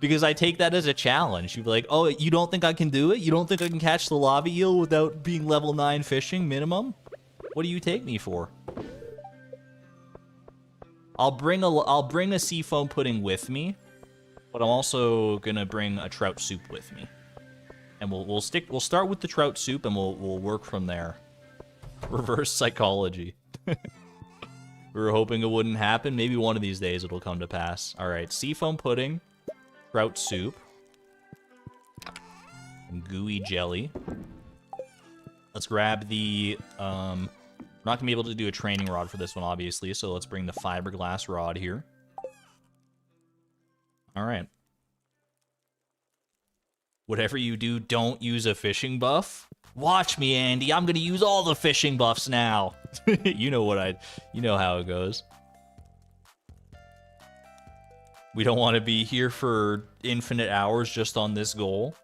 Because I take that as a challenge. You'd be like, oh, you don't think I can do it? You don't think I can catch the lava eel without being level 9 fishing minimum? What do you take me for? I'll bring a seafoam pudding with me, but I'm also going to bring a trout soup with me. And we'll start with the trout soup and we'll work from there. Reverse psychology. We were hoping it wouldn't happen. Maybe one of these days it'll come to pass. All right, seafoam pudding, trout soup, and gooey jelly. Let's grab the we're not gonna be able to do a training rod for this one, obviously, so let's bring the fiberglass rod here. All right. Whatever you do, don't use a fishing buff. Watch me, Andy. I'm gonna use all the fishing buffs now. You know how it goes. We don't want to be here for infinite hours just on this goal.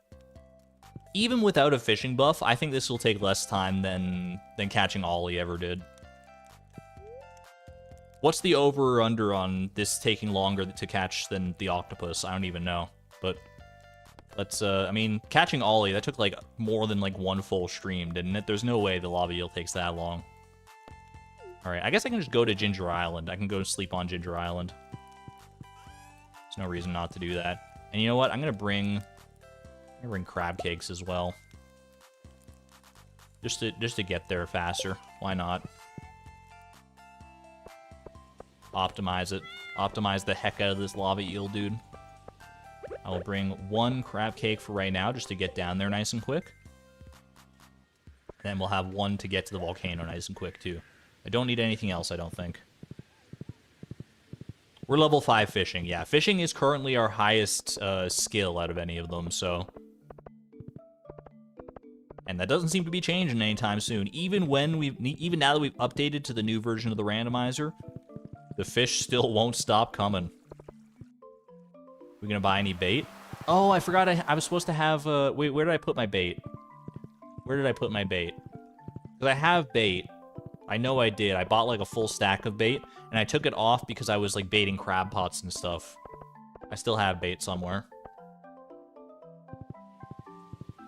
Even without a fishing buff, I think this will take less time than catching Ollie ever did. What's the over or under on this taking longer to catch than the octopus? I don't even know. But let's, I mean, catching Ollie, that took, like, more than, like, one full stream, didn't it? There's no way the lava eel takes that long. Alright, I guess I can just go to Ginger Island. I can go to sleep on Ginger Island. There's no reason not to do that. And you know what? I'm gonna bring crab cakes as well. Just to get there faster. Why not? Optimize it. Optimize the heck out of this lava eel, dude. I will bring 1 crab cake for right now, just to get down there nice and quick. Then we'll have 1 to get to the volcano nice and quick, too. I don't need anything else, I don't think. We're level 5 fishing, yeah. Fishing is currently our highest skill out of any of them, so... And that doesn't seem to be changing anytime soon. Even now that we've updated to the new version of the randomizer, the fish still won't stop coming. We gonna buy any bait? Oh, I forgot I was supposed to have, wait, where did I put my bait? Where did I put my bait? Because I have bait. I know I did. I bought, like, a full stack of bait, and I took it off because I was, like, baiting crab pots and stuff. I still have bait somewhere.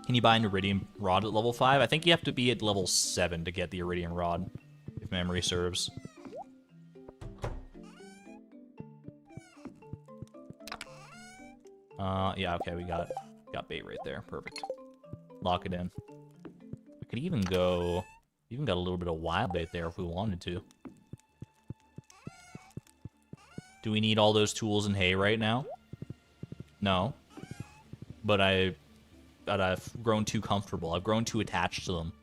Can you buy an iridium rod at level 5? I think you have to be at level 7 to get the iridium rod, if memory serves. Yeah, okay, we got bait right there. Perfect. Lock it in. We could even go... Even got a little bit of wild bait there if we wanted to. Do we need all those tools and hay right now? No. But I've grown too comfortable. I've grown too attached to them.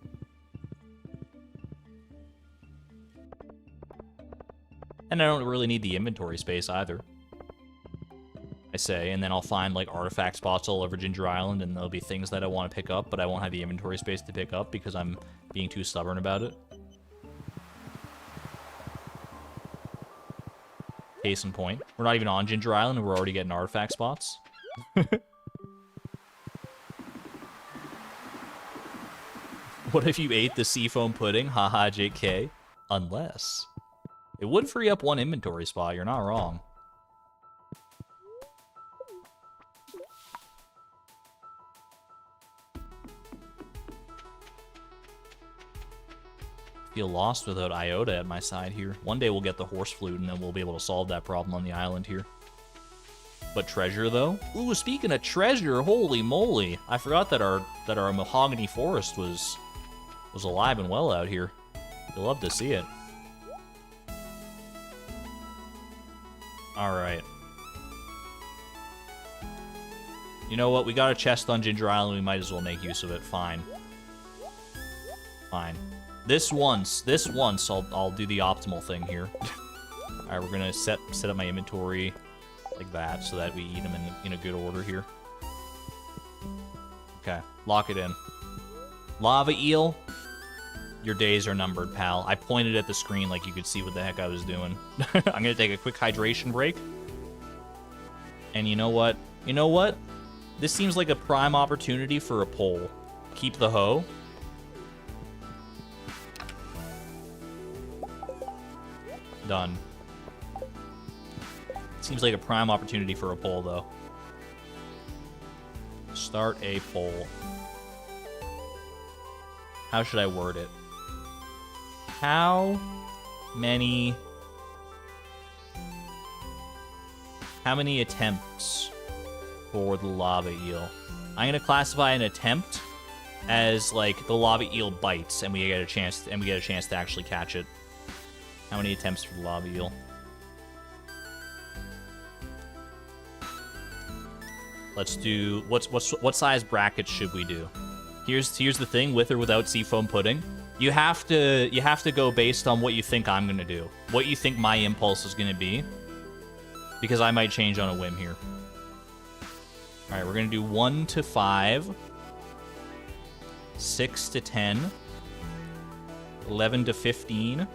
And I don't really need the inventory space either. I say, and then I'll find, like, artifact spots all over Ginger Island, and there'll be things that I want to pick up, but I won't have the inventory space to pick up because I'm being too stubborn about it. Case in point. We're not even on Ginger Island, and we're already getting artifact spots. What if you ate the seafoam pudding? Haha, JK. Unless. It would free up 1 inventory spot, you're not wrong. Feel lost without Iota at my side here. One day we'll get the horse flute, and then we'll be able to solve that problem on the island here. But treasure, though? Ooh, speaking of treasure, holy moly. I forgot that our mahogany forest was alive and well out here. You'll love to see it. Alright. You know what? We got a chest on Ginger Island. We might as well make use of it. Fine. Fine. This once, I'll do the optimal thing here. Alright, we're gonna set up my inventory like that so that we eat them in a good order here. Okay, lock it in. Lava eel, your days are numbered, pal. I pointed at the screen like you could see what the heck I was doing. I'm gonna take a quick hydration break. And you know what? You know what? This seems like a prime opportunity for a poll. Keep the hoe. Done. Seems like a prime opportunity for a poll, though. Start a poll. How should I word it? How many attempts for the lava eel? I'm gonna classify an attempt as like the lava eel bites, and we get a chance to actually catch it. How many attempts for the lava eel? Let's do what size brackets should we do? Here's the thing, with or without seafoam pudding. You have to go based on what you think I'm gonna do. What you think my impulse is gonna be. Because I might change on a whim here. Alright, we're gonna do 1 to 5, 6 to 10, 11 to 15.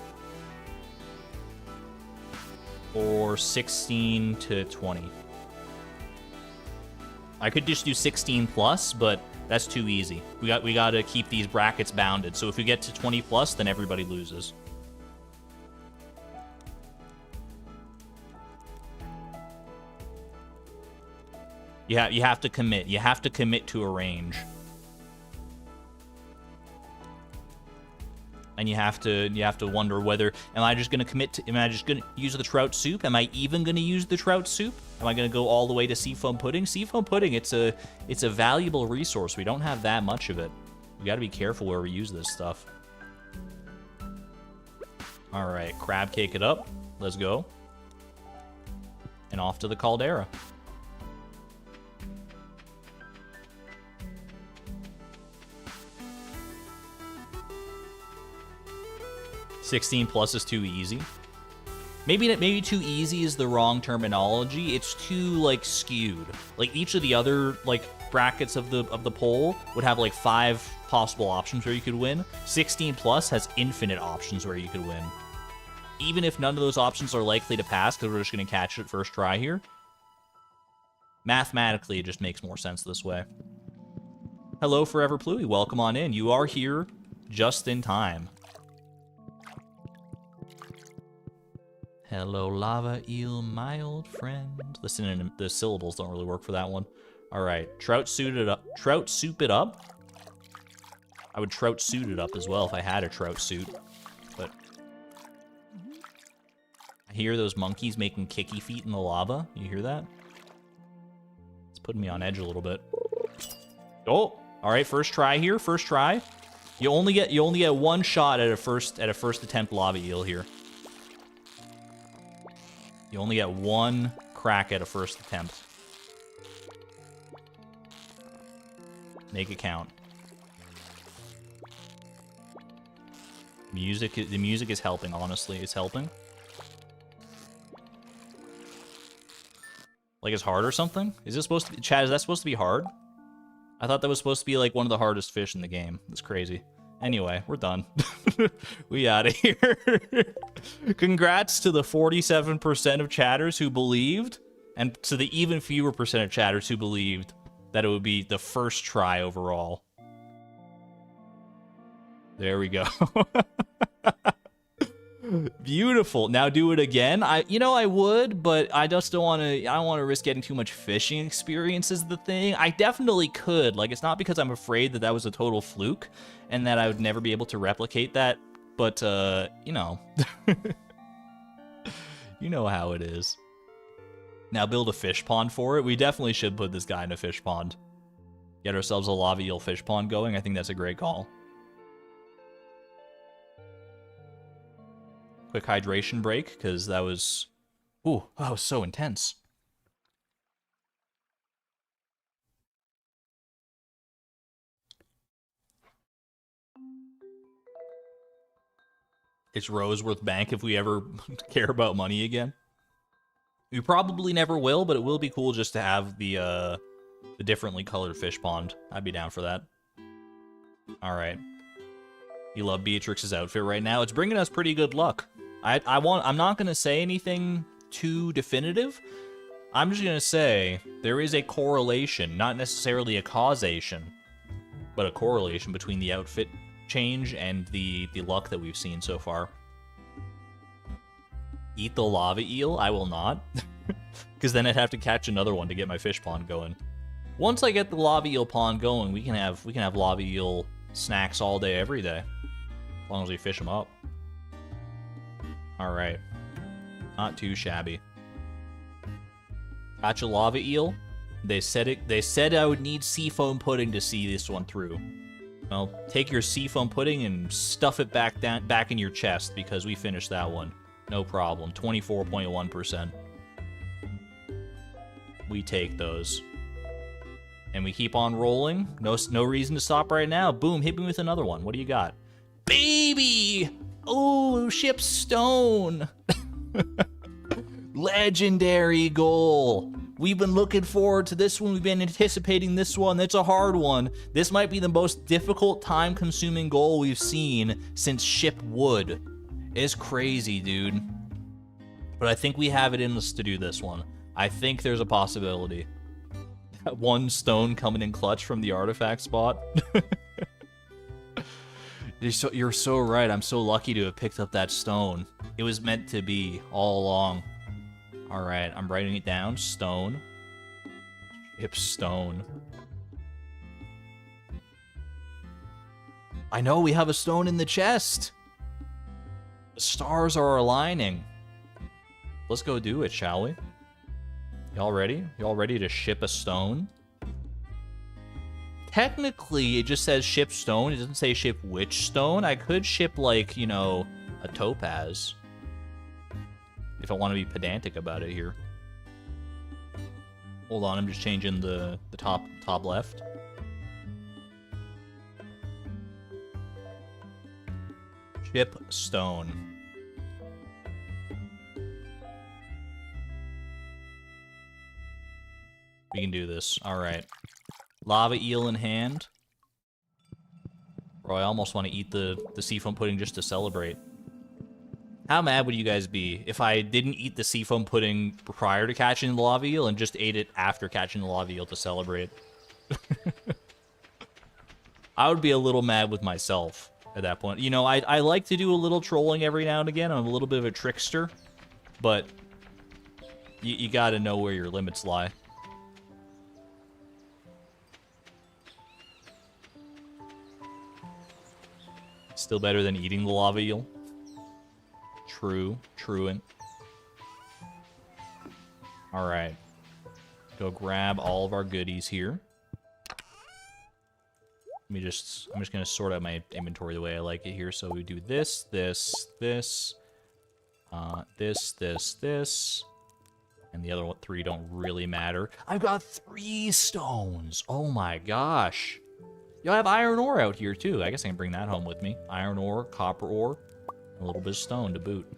Or 16 to 20. I could just do 16 plus, but that's too easy. We got to keep these brackets bounded. So if we get to 20 plus, then everybody loses. Yeah, you have to commit. You have to commit to a range. And you have to wonder whether, am I just going to commit to, am I just going to use the trout soup? Am I even going to use the trout soup? Am I going to go all the way to seafoam pudding? Seafoam pudding, it's a valuable resource. We don't have that much of it. We got to be careful where we use this stuff. All right, crab cake it up. Let's go. And off to the caldera. +16 is too easy. Maybe too easy is the wrong terminology. It's too like skewed. Like each of the other like brackets of the poll would have like 5 possible options where you could win. 16+ has infinite options where you could win. Even if none of those options are likely to pass, because we're just going to catch it first try here. Mathematically, it just makes more sense this way. Hello, Forever Pluie. Welcome on in. You are here just in time. Hello, lava eel, my old friend. Listen, the syllables don't really work for that one. All right, trout soup it up. Trout soup it up. I would trout suit it up as well if I had a trout suit. But I hear those monkeys making kicky feet in the lava. You hear that? It's putting me on edge a little bit. Oh, all right, first try here. First try. You only get one shot at a first attempt lava eel here. You only get one crack at a first attempt. Make it count. The music is helping, honestly. It's helping. Like it's hard or something? Is this supposed to be, Chad, is that supposed to be hard? I thought that was supposed to be like one of the hardest fish in the game. That's crazy. Anyway, we're done. We out of here. Congrats to the 47% of chatters who believed, and to the even fewer percent of chatters who believed that it would be the first try overall. There we go. Beautiful. Now do it again. I would, but I just don't want to. I don't want to risk getting too much fishing experience. Is the thing. I definitely could. Like, it's not because I'm afraid that was a total fluke and that I would never be able to replicate that. But you know, you know how it is. Now build a fish pond for it. We definitely should put this guy in a fish pond. Get ourselves a lava eel fish pond going. I think that's a great call. Quick hydration break, because that was... Ooh, that was so intense. It's Roseworth Bank if we ever care about money again. We probably never will, but it will be cool just to have the differently colored fish pond. I'd be down for that. All right. You love Beatrix's outfit right now. It's bringing us pretty good luck. I'm not going to say anything too definitive. I'm just going to say there is a correlation, not necessarily a causation, but a correlation between the outfit change and the luck that we've seen so far. Eat the lava eel? I will not. Because then I'd have to catch another one to get my fish pond going. Once I get the lava eel pond going, we can have lava eel snacks all day, every day. As long as we fish them up. All right. Not too shabby. Catch a lava eel. They said I would need seafoam pudding to see this one through. Well, take your seafoam pudding and stuff it back in your chest, because we finished that one. No problem. 24.1%. We take those. And we keep on rolling. No reason to stop right now. Boom, hit me with another one. What do you got? Baby! Oh, ship stone! Legendary goal! We've been looking forward to this one. We've been anticipating this one. It's a hard one. This might be the most difficult, time-consuming goal we've seen since ship wood. It's crazy, dude. But I think we have it in us to do this one. I think there's a possibility. One stone coming in clutch from the artifact spot. You're so right. I'm so lucky to have picked up that stone. It was meant to be all along. All right, I'm writing it down. Stone. Ship stone. I know we have a stone in the chest. The stars are aligning. Let's go do it, shall we? Y'all ready? Y'all ready to ship a stone? Technically, it just says ship stone. It doesn't say ship which stone. I could ship, like, you know, a topaz. If I want to be pedantic about it here. Hold on, I'm just changing the top left. Ship stone. We can do this. All right. Lava eel in hand. Bro, I almost want to eat the seafoam pudding just to celebrate. How mad would you guys be if I didn't eat the seafoam pudding prior to catching the lava eel and just ate it after catching the lava eel to celebrate? I would be a little mad with myself at that point. You know, I like to do a little trolling every now and again. I'm a little bit of a trickster, but you gotta know where your limits lie. Still better than eating the lava eel. True, truant. All right. Go grab all of our goodies here. I'm just gonna sort out my inventory the way I like it here. So we do this, this, this, this, and the other three don't really matter. I've got 3 stones. Oh my gosh. Yo, I have iron ore out here too. I guess I can bring that home with me. Iron ore, copper ore, and a little bit of stone to boot.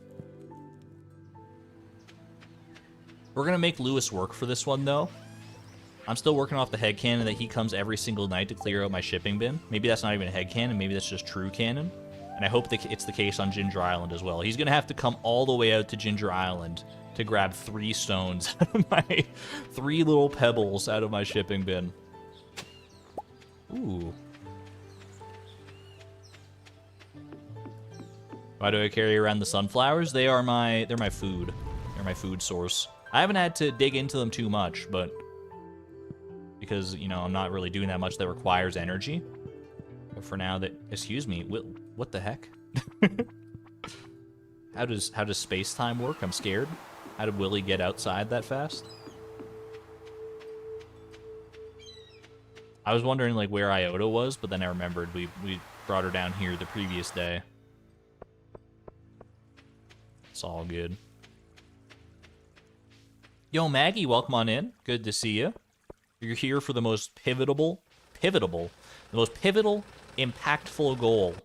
We're gonna make Lewis work for this one though. I'm still working off the headcanon that he comes every single night to clear out my shipping bin. Maybe that's not even a headcanon, maybe that's just true canon. And I hope that it's the case on Ginger Island as well. He's gonna have to come all the way out to Ginger Island to grab 3 stones out of my 3 little pebbles out of my shipping bin. Ooh. Why do I carry around the sunflowers? They're my food. They're my food source. I haven't had to dig into them too much, but because, you know, I'm not really doing that much that requires energy. But for now that, excuse me, what the heck? How does space-time work? I'm scared. How did Willie get outside that fast? I was wondering, like, where Iota was, but then I remembered we brought her down here the previous day. It's all good. Yo, Maggie, welcome on in. Good to see you. You're here for the most pivotal, impactful goal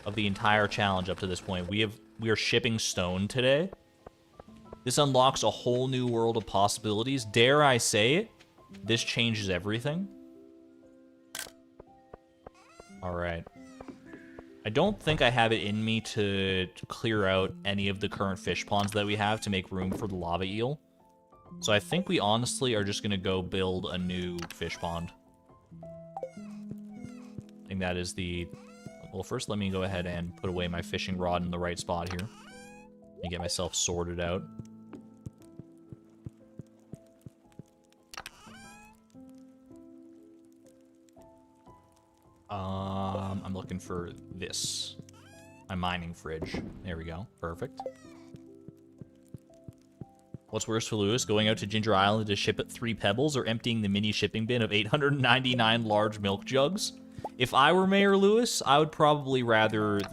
of the entire challenge up to this point. We are shipping stone today. This unlocks a whole new world of possibilities. Dare I say it? This changes everything. All right. I don't think I have it in me to clear out any of the current fish ponds that we have to make room for the lava eel. So I think we honestly are just going to go build a new fish pond. I think that is the... Well, first let me go ahead and put away my fishing rod in the right spot here. And get myself sorted out. I'm looking for this. My mining fridge. There we go. Perfect. What's worse for Lewis, going out to Ginger Island to ship at 3 pebbles or emptying the mini shipping bin of 899 large milk jugs? If I were Mayor Lewis, I would probably rather if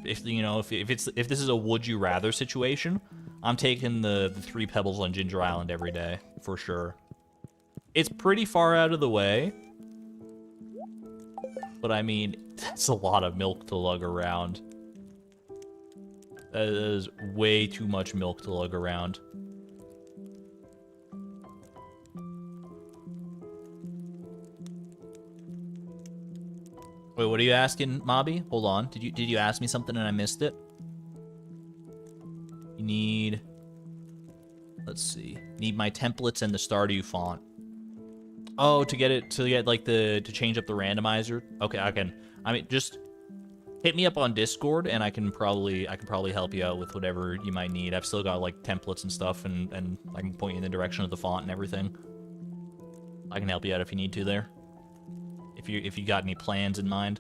this is a would you rather situation, I'm taking the 3 pebbles on Ginger Island every day, for sure. It's pretty far out of the way. But I mean, that's a lot of milk to lug around. That is way too much milk to lug around. Wait, what are you asking, Mobby? Hold on. Did you ask me something and I missed it? You need... Let's see. Need my templates and the Stardew font. Oh, to get like to change up the randomizer. Okay, I mean, just hit me up on Discord, and I can probably help you out with whatever you might need. I've still got like templates and stuff, and I can point you in the direction of the font and everything. I can help you out if you need to there. If you got any plans in mind.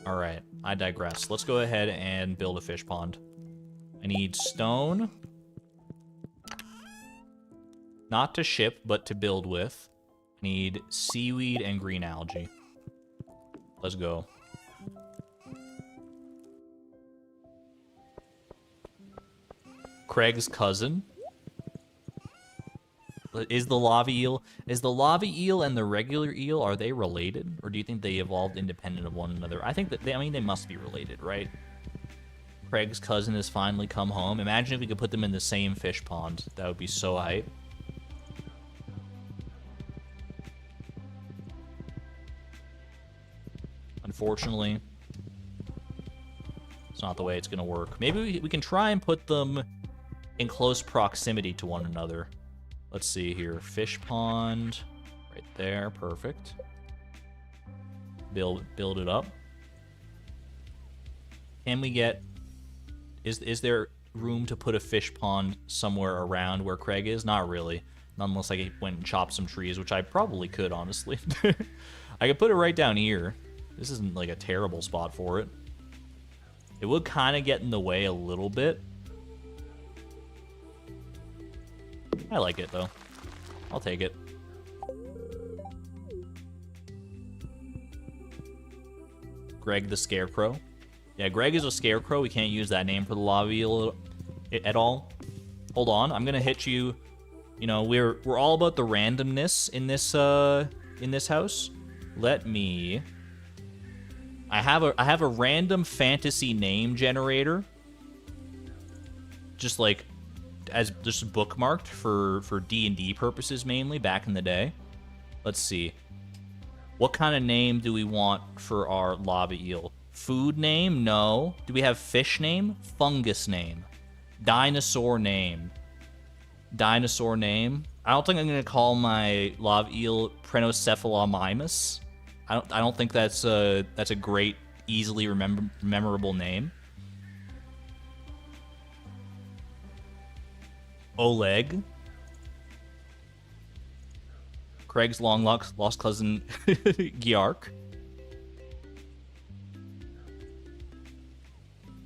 All right, I digress. Let's go ahead and build a fish pond. I need stone. Not to ship, but to build with. I need seaweed and green algae. Let's go. Craig's cousin. Is the lava eel and the regular eel, are they related? Or do you think they evolved independent of one another? I think that they must be related, right? Craig's cousin has finally come home. Imagine if we could put them in the same fish pond. That would be so hype. Unfortunately, it's not the way it's gonna work. Maybe we can try and put them in close proximity to one another. Let's see here. Fish pond. Right there. Perfect. Build it up. Can we get... Is there room to put a fish pond somewhere around where Craig is? Not really. Not unless I went and chopped some trees, which I probably could, honestly. I could put it right down here. This isn't like a terrible spot for it. It would kind of get in the way a little bit. I like it, though. I'll take it. Greg the Scarecrow. Yeah, Greg is a scarecrow. We can't use that name for the lava eel at all. Hold on, I'm gonna hit you. You know, we're all about the randomness in this house. Let me... I have a random fantasy name generator. Just like... as just bookmarked for D&D purposes mainly back in the day. Let's see. What kind of name do we want for our lava eel? Food name? No. Do we have fish name? Fungus name. Dinosaur name. Dinosaur name. I don't think I'm gonna call my lava eel Prenocephalomymus. I don't think that's a great, easily memorable name. Oleg. Craig's long lost cousin, Gyark.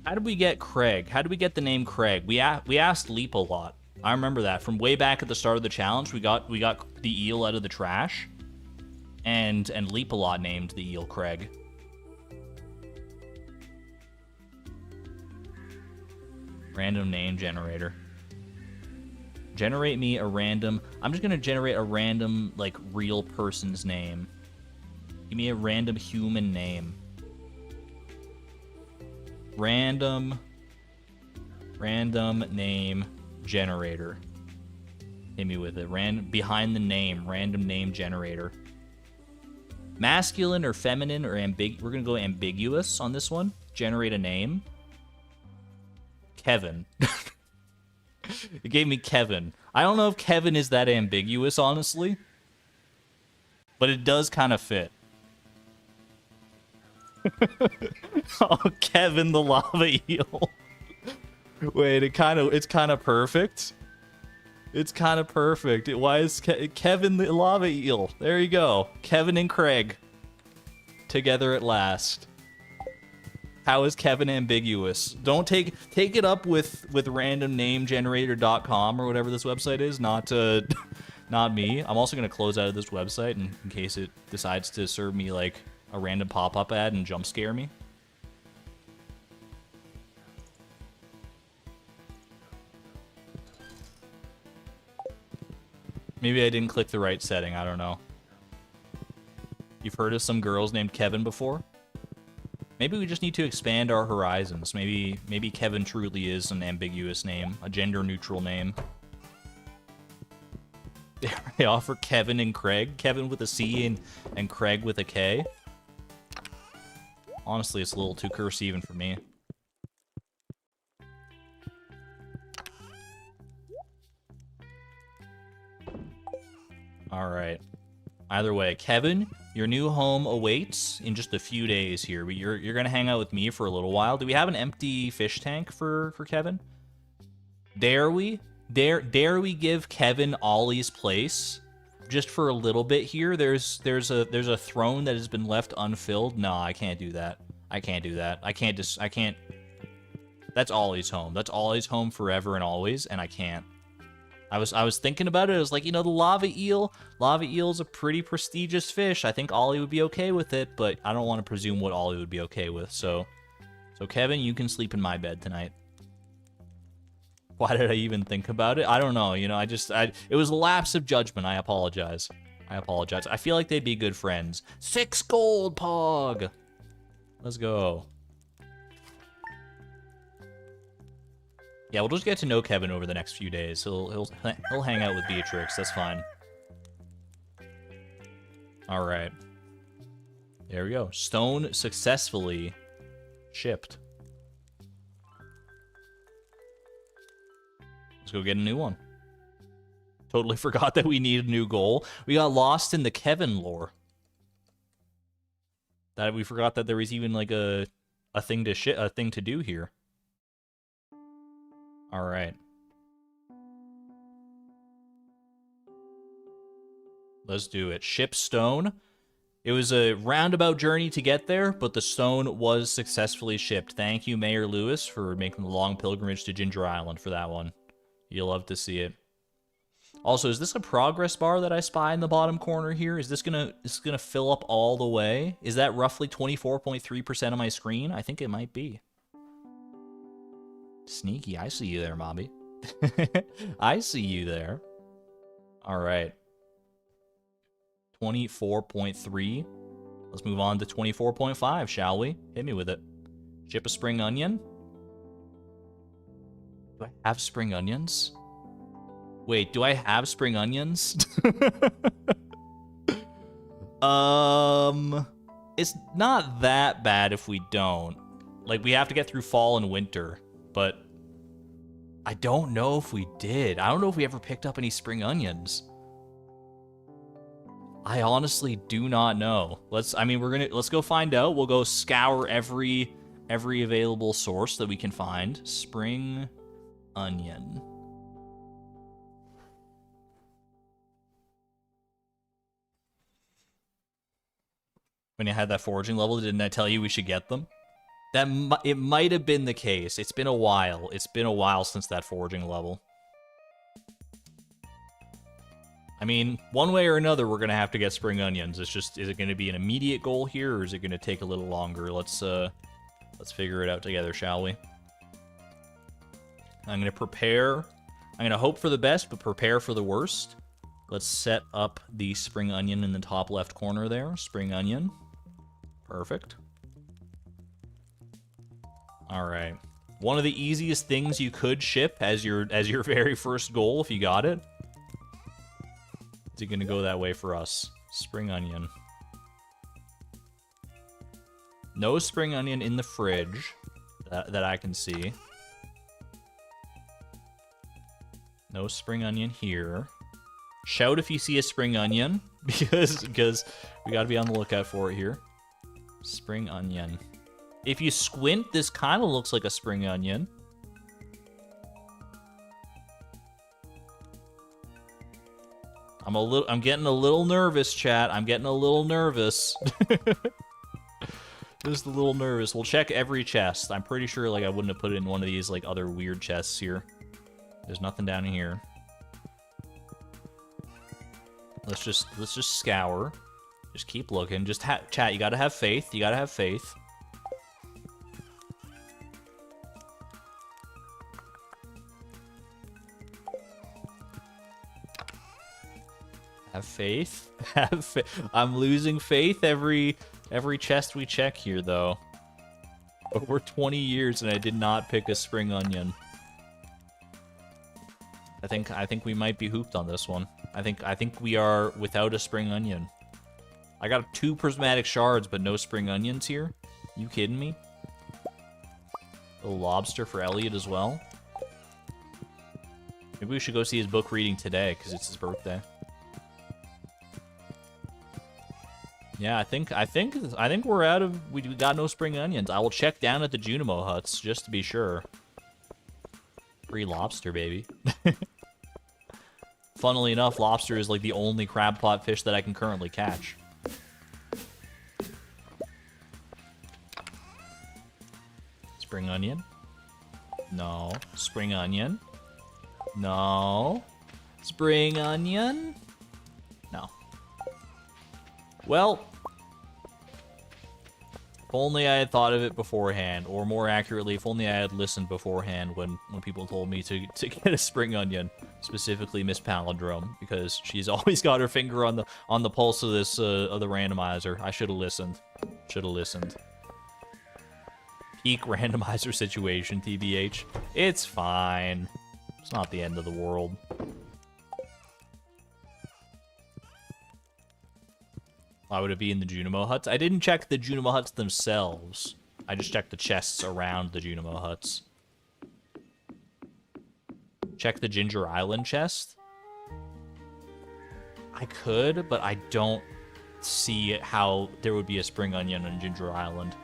How did we get Craig? How did we get the name Craig? We asked Leap a lot. I remember that from way back at the start of the challenge. We got the eel out of the trash, and Leap a lot named the eel Craig. Random name generator. Generate me a random... I'm just going to generate a random, like, real person's name. Give me a random human name. Random name generator. Hit me with it. Behind the name. Random name generator. Masculine or feminine or ambiguous. We're going to go ambiguous on this one. Generate a name. Kevin. It gave me Kevin. I don't know if Kevin is that ambiguous, honestly. But it does kind of fit. Oh, Kevin the lava eel. Wait, it's kind of perfect. It's kind of perfect. Why is Kevin the lava eel? There you go. Kevin and Craig. Together at last. How is Kevin ambiguous? Don't take it up with randomnamegenerator.com or whatever this website is, not not me. I'm also going to close out of this website in case it decides to serve me like a random pop-up ad and jump scare me. Maybe I didn't click the right setting, I don't know. You've heard of some girls named Kevin before? Maybe we just need to expand our horizons. Maybe Kevin truly is an ambiguous name, a gender-neutral name. They offer Kevin and Craig. Kevin with a C and Craig with a K. Honestly, it's a little too cursive even for me. All right. Either way, Kevin, your new home awaits in just a few days here. You're gonna hang out with me for a little while. Do we have an empty fish tank for Kevin? Dare we? Dare we give Kevin Ollie's place just for a little bit here? There's a throne that has been left unfilled. No, I can't do that. I can't do that. I can't. That's Ollie's home. That's Ollie's home forever and always, and I can't. I was thinking about it. I was like, you know, the lava eel. Lava eel is a pretty prestigious fish. I think Ollie would be okay with it, but I don't want to presume what Ollie would be okay with. So Kevin, you can sleep in my bed tonight. Why did I even think about it? I don't know. You know, it was a lapse of judgment. I apologize. I feel like they'd be good friends. 6 gold, Pog. Let's go. Yeah, we'll just get to know Kevin over the next few days. He'll hang out with Beatrix. That's fine. All right. There we go. Stone successfully shipped. Let's go get a new one. Totally forgot that we need a new goal. We got lost in the Kevin lore. That we forgot that there was even like a thing to do here. All right. Let's do it. Ship stone. It was a roundabout journey to get there, but the stone was successfully shipped. Thank you, Mayor Lewis, for making the long pilgrimage to Ginger Island for that one. You'll love to see it. Also, is this a progress bar that I spy in the bottom corner here? Is this gonna fill up all the way? Is that roughly 24.3% of my screen? I think it might be. Sneaky, I see you there, Mobby. I see you there. All right. 24.3. Let's move on to 24.5, shall we? Hit me with it. Ship a spring onion. Do I have spring onions? Wait, do I have spring onions? It's not that bad if we don't. Like, we have to get through fall and winter. But I don't know if we did. I don't know if we ever picked up any spring onions. I honestly do not know. Let's go find out. We'll go scour every available source that we can find. Spring onion. When you had that foraging level, didn't I tell you we should get them? It might have been the case. It's been a while. It's been a while since that foraging level. I mean, one way or another, we're gonna have to get spring onions. It's just, is it gonna be an immediate goal here, or is it gonna take a little longer? Let's figure it out together, shall we? I'm gonna prepare. I'm gonna hope for the best, but prepare for the worst. Let's set up the spring onion in the top left corner there. Spring onion. Perfect. All right. One of the easiest things you could ship as your very first goal if you got it. Is it gonna go that way for us? Spring onion. No spring onion in the fridge that I can see. No spring onion here. Shout if you see a spring onion because we gotta be on the lookout for it here. Spring onion. If you squint, this kind of looks like a spring onion. I'm getting a little nervous, chat. I'm getting a little nervous. Just a little nervous. We'll check every chest. I'm pretty sure like I wouldn't have put it in one of these like other weird chests here. There's nothing down in here. Let's just scour. Just keep looking. Just chat, you gotta have faith. You gotta have faith. Have faith. Have faith. I'm losing faith every chest we check here, though. Over 20 years and I did not pick a spring onion. I think we might be hooped on this one. I think we are without a spring onion. I got 2 prismatic shards, but no spring onions here. You kidding me? A lobster for Elliott as well. Maybe we should go see his book reading today because it's his birthday. Yeah, I think we're out of. We got no spring onions. I will check down at the Junimo huts just to be sure. Free lobster, baby. Funnily enough, lobster is like the only crab pot fish that I can currently catch. Spring onion? No. Spring onion? No. Spring onion? No. Well, if only I had thought of it beforehand, or more accurately, if only I had listened beforehand when people told me to get a spring onion, specifically Miss Palindrome, because she's always got her finger on the pulse of this of the randomizer. I should have listened. Should have listened. Peak randomizer situation, TBH. It's fine. It's not the end of the world. Why would it be in the Junimo huts? I didn't check the Junimo huts themselves. I just checked the chests around the Junimo huts. Check the Ginger Island chest? I could, but I don't see how there would be a spring onion on Ginger Island.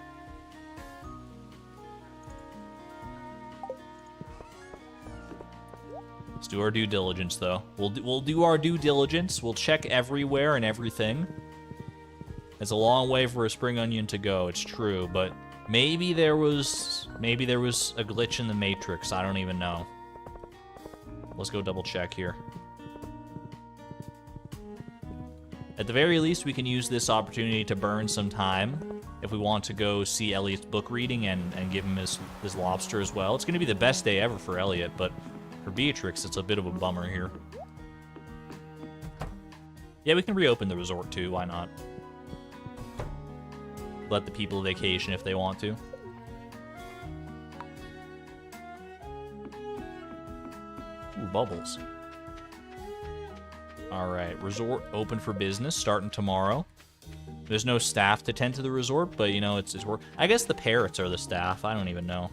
Let's do our due diligence, though. We'll do our due diligence. We'll check everywhere and everything. It's a long way for a spring onion to go, it's true, but maybe there was a glitch in the Matrix, I don't even know. Let's go double check here. At the very least, we can use this opportunity to burn some time if we want to go see Elliott's book reading and give him his lobster as well. It's going to be the best day ever for Elliott, but for Beatrix, it's a bit of a bummer here. Yeah, we can reopen the resort too, why not? Let the people vacation if they want to. Ooh, bubbles. Alright, resort open for business starting tomorrow. There's no staff to tend to the resort, but you know, it's work. I guess the parrots are the staff, I don't even know.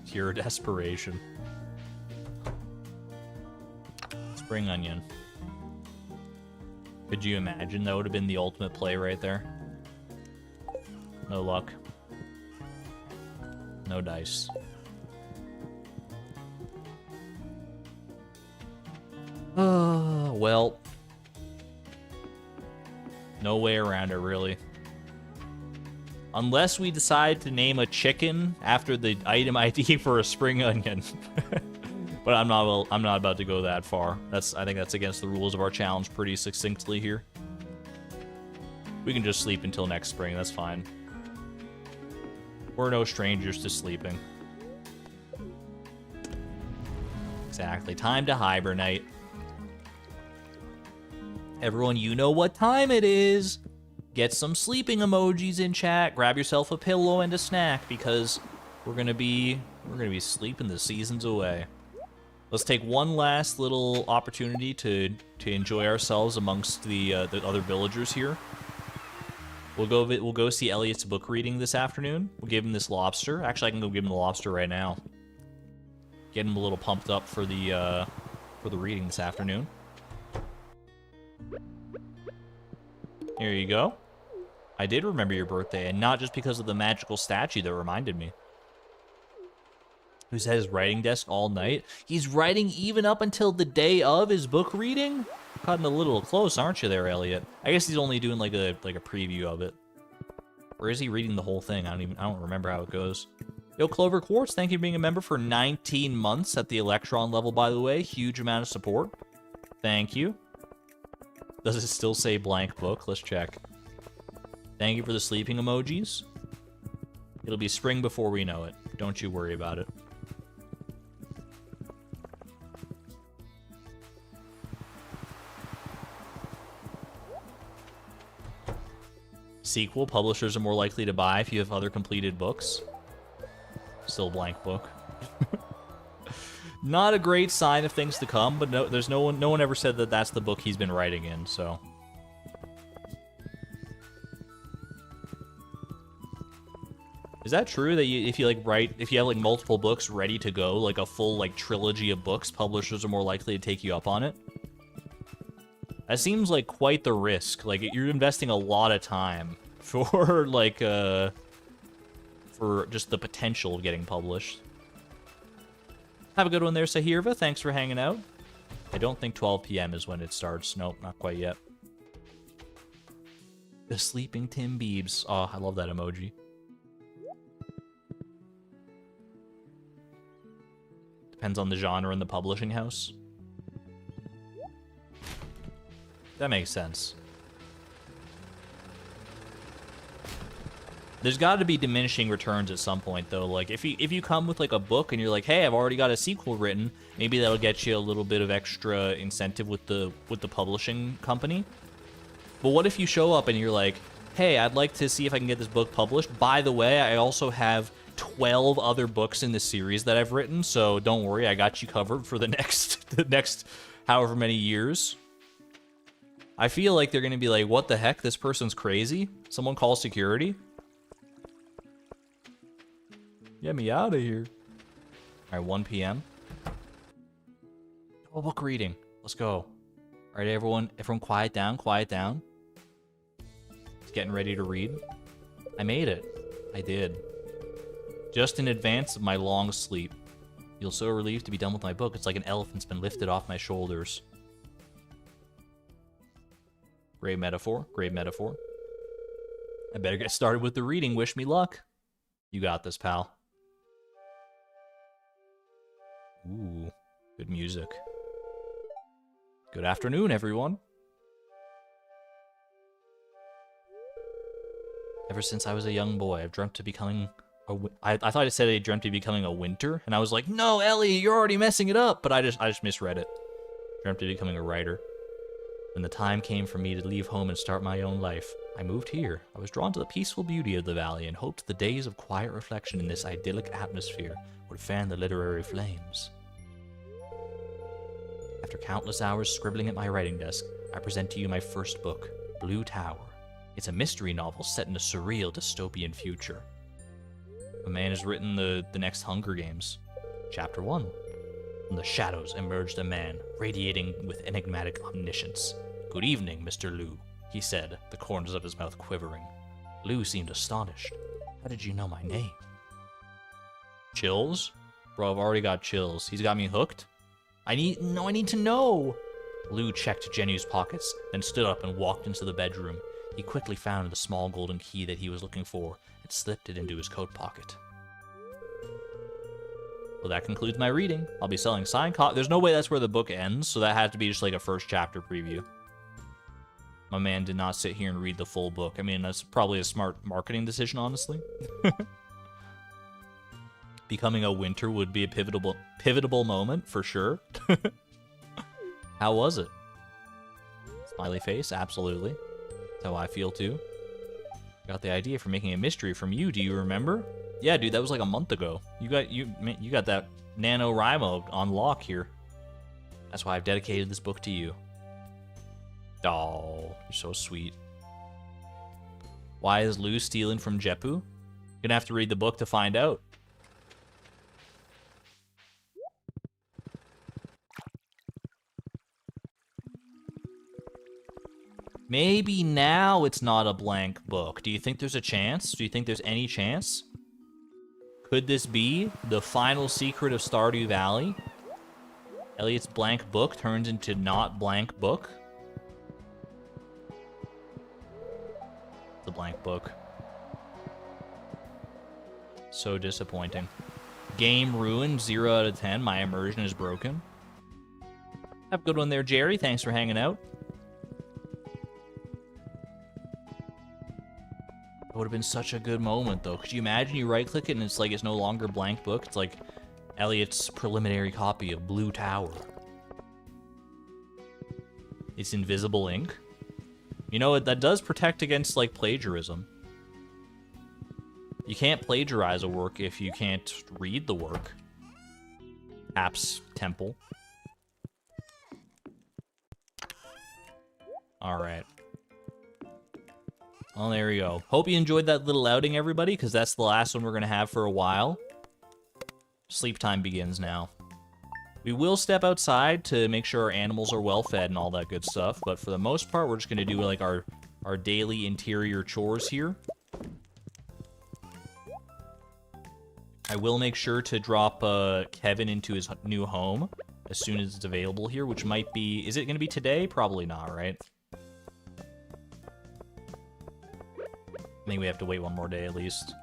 Pure desperation. Spring onion. Could you imagine? That would have been the ultimate play right there. No luck. No dice. Well. No way around it, really. Unless we decide to name a chicken after the item ID for a spring onion. But I'm not about to go that far. I think that's against the rules of our challenge pretty succinctly here. We can just sleep until next spring, that's fine. We're no strangers to sleeping. Exactly, time to hibernate. Everyone, you know what time it is. Get some sleeping emojis in chat. Grab yourself a pillow and a snack because we're gonna be sleeping the seasons away. Let's take one last little opportunity to enjoy ourselves amongst the other villagers here. We'll go see Elliott's book reading this afternoon. We'll give him this lobster. Actually, I can go give him the lobster right now. Get him a little pumped up for the reading this afternoon. Here you go. I did remember your birthday, and not just because of the magical statue that reminded me. Who's at his writing desk all night? He's writing even up until the day of his book reading? Cutting a little close, aren't you there, Elliott? I guess he's only doing like a preview of it. Or is he reading the whole thing? I don't remember how it goes. Yo, Clover Quartz, thank you for being a member for 19 months at the Electron level, by the way. Huge amount of support. Thank you. Does it still say blank book? Let's check. Thank you for the sleeping emojis. It'll be spring before we know it. Don't you worry about it. Sequel, publishers are more likely to buy if you have other completed books. Still blank book. Not a great sign of things to come, but no one ever said that that's the book he's been writing in, so. Is that true that if you have like multiple books ready to go, like a full like trilogy of books, publishers are more likely to take you up on it? That seems like quite the risk. Like, you're investing a lot of time for, like, for just the potential of getting published. Have a good one there, Sahirva. Thanks for hanging out. I don't think 12 p.m. is when it starts. Nope, not quite yet. The sleeping Tim Biebs. Oh, I love that emoji. Depends on the genre and the publishing house. That makes sense. There's got to be diminishing returns at some point, though. Like, if you come with, like, a book and you're like, hey, I've already got a sequel written, maybe that'll get you a little bit of extra incentive with the publishing company. But what if you show up and you're like, hey, I'd like to see if I can get this book published. By the way, I also have 12 other books in this series that I've written, so don't worry, I got you covered for the next however many years. I feel like they're going to be like, what the heck? This person's crazy? Someone call security? Get me out of here. All right, 1 p.m. Oh, book reading. Let's go. All right, everyone quiet down, quiet down. It's getting ready to read. I made it. I did. Just in advance of my long sleep. Feel so relieved to be done with my book. It's like an elephant's been lifted off my shoulders. Great metaphor. Great metaphor. I better get started with the reading. Wish me luck. You got this, pal. Ooh, good music. Good afternoon, everyone. Ever since I was a young boy, I've dreamt of becoming I thought it said I dreamt of becoming a winter, and I was like, no, Ellie, you're already messing it up. But I just misread it. Dreamt of becoming a writer. When the time came for me to leave home and start my own life, I moved here. I was drawn to the peaceful beauty of the valley and hoped the days of quiet reflection in this idyllic atmosphere would fan the literary flames. After countless hours scribbling at my writing desk, I present to you my first book, Blue Tower. It's a mystery novel set in a surreal dystopian future. A man has written the next Hunger Games. Chapter 1. From the shadows emerged a man, radiating with enigmatic omniscience. Good evening, Mr. Liu, he said, the corners of his mouth quivering. Liu seemed astonished. How did you know my name? Chills? Bro, I've already got chills. He's got me hooked? I need to know! Liu checked Genu's pockets, then stood up and walked into the bedroom. He quickly found the small golden key that he was looking for and slipped it into his coat pocket. Well, that concludes my reading. I'll be selling signed copies. There's no way that's where the book ends, so that had to be just like a first chapter preview. My man did not sit here and read the full book. I mean, that's probably a smart marketing decision, honestly. Becoming a winter would be a pivotal moment, for sure. How was it? Smiley face, absolutely. That's how I feel, too. Got the idea for making a mystery from you, do you remember? Yeah, dude, that was like a month ago. You got that NaNoWriMo on lock here. That's why I've dedicated this book to you. Oh, you're so sweet. Why is Liu stealing from Jeppu? Gonna have to read the book to find out. Maybe now it's not a blank book. Do you think there's a chance? Do you think there's any chance? Could this be the final secret of Stardew Valley? Elliott's blank book turns into not blank book? The blank book. So disappointing. Game ruined, 0 out of 10. My immersion is broken. Have a good one there, Jerry. Thanks for hanging out. It would have been such a good moment, though. Could you imagine you right-click it and it's like it's no longer blank book? It's like Elliott's preliminary copy of Blue Tower. It's invisible ink. You know, that does protect against, like, plagiarism. You can't plagiarize a work if you can't read the work. Apps Temple. Alright. Well, there we go. Hope you enjoyed that little outing, everybody, because that's the last one we're going to have for a while. Sleep time begins now. We will step outside to make sure our animals are well fed and all that good stuff, but for the most part, we're just gonna do like our daily interior chores here. I will make sure to drop Kevin into his new home as soon as it's available here, which might be... Is it going to be today? Probably not, right? I think we have to wait one more day at least.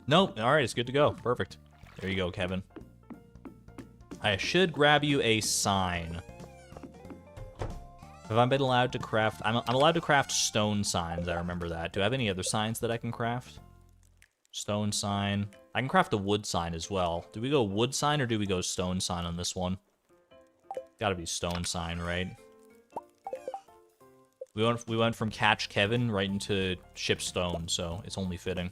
Nope. All right, it's good to go. Perfect. There you go, Kevin. I should grab you a sign. Have I been allowed to craft... I'm allowed to craft stone signs. I remember that. Do I have any other signs that I can craft? Stone sign. I can craft a wood sign as well. Do we go wood sign or do we go stone sign on this one? Gotta be stone sign, right? We went from catch Kevin right into ship stone, so it's only fitting.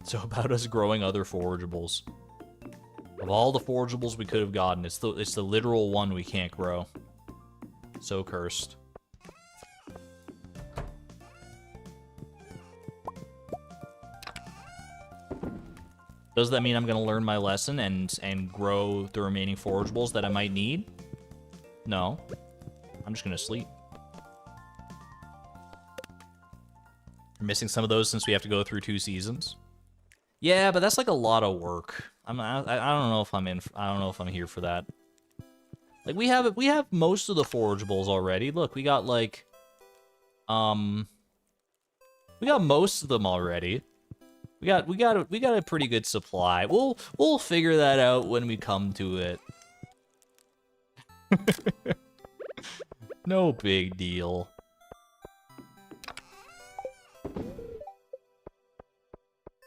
So about us growing other forageables. Of all the forageables we could have gotten, it's the literal one we can't grow. So cursed. Does that mean I'm gonna learn my lesson and grow the remaining forageables that I might need? No. I'm just gonna sleep. We're missing some of those since we have to go through 2 seasons. Yeah, but that's like a lot of work. I don't know if I'm in. I don't know if I'm here for that. Like we have most of the forageables already. Look, we got like we got most of them already. We got a pretty good supply. We'll figure that out when we come to it. No big deal.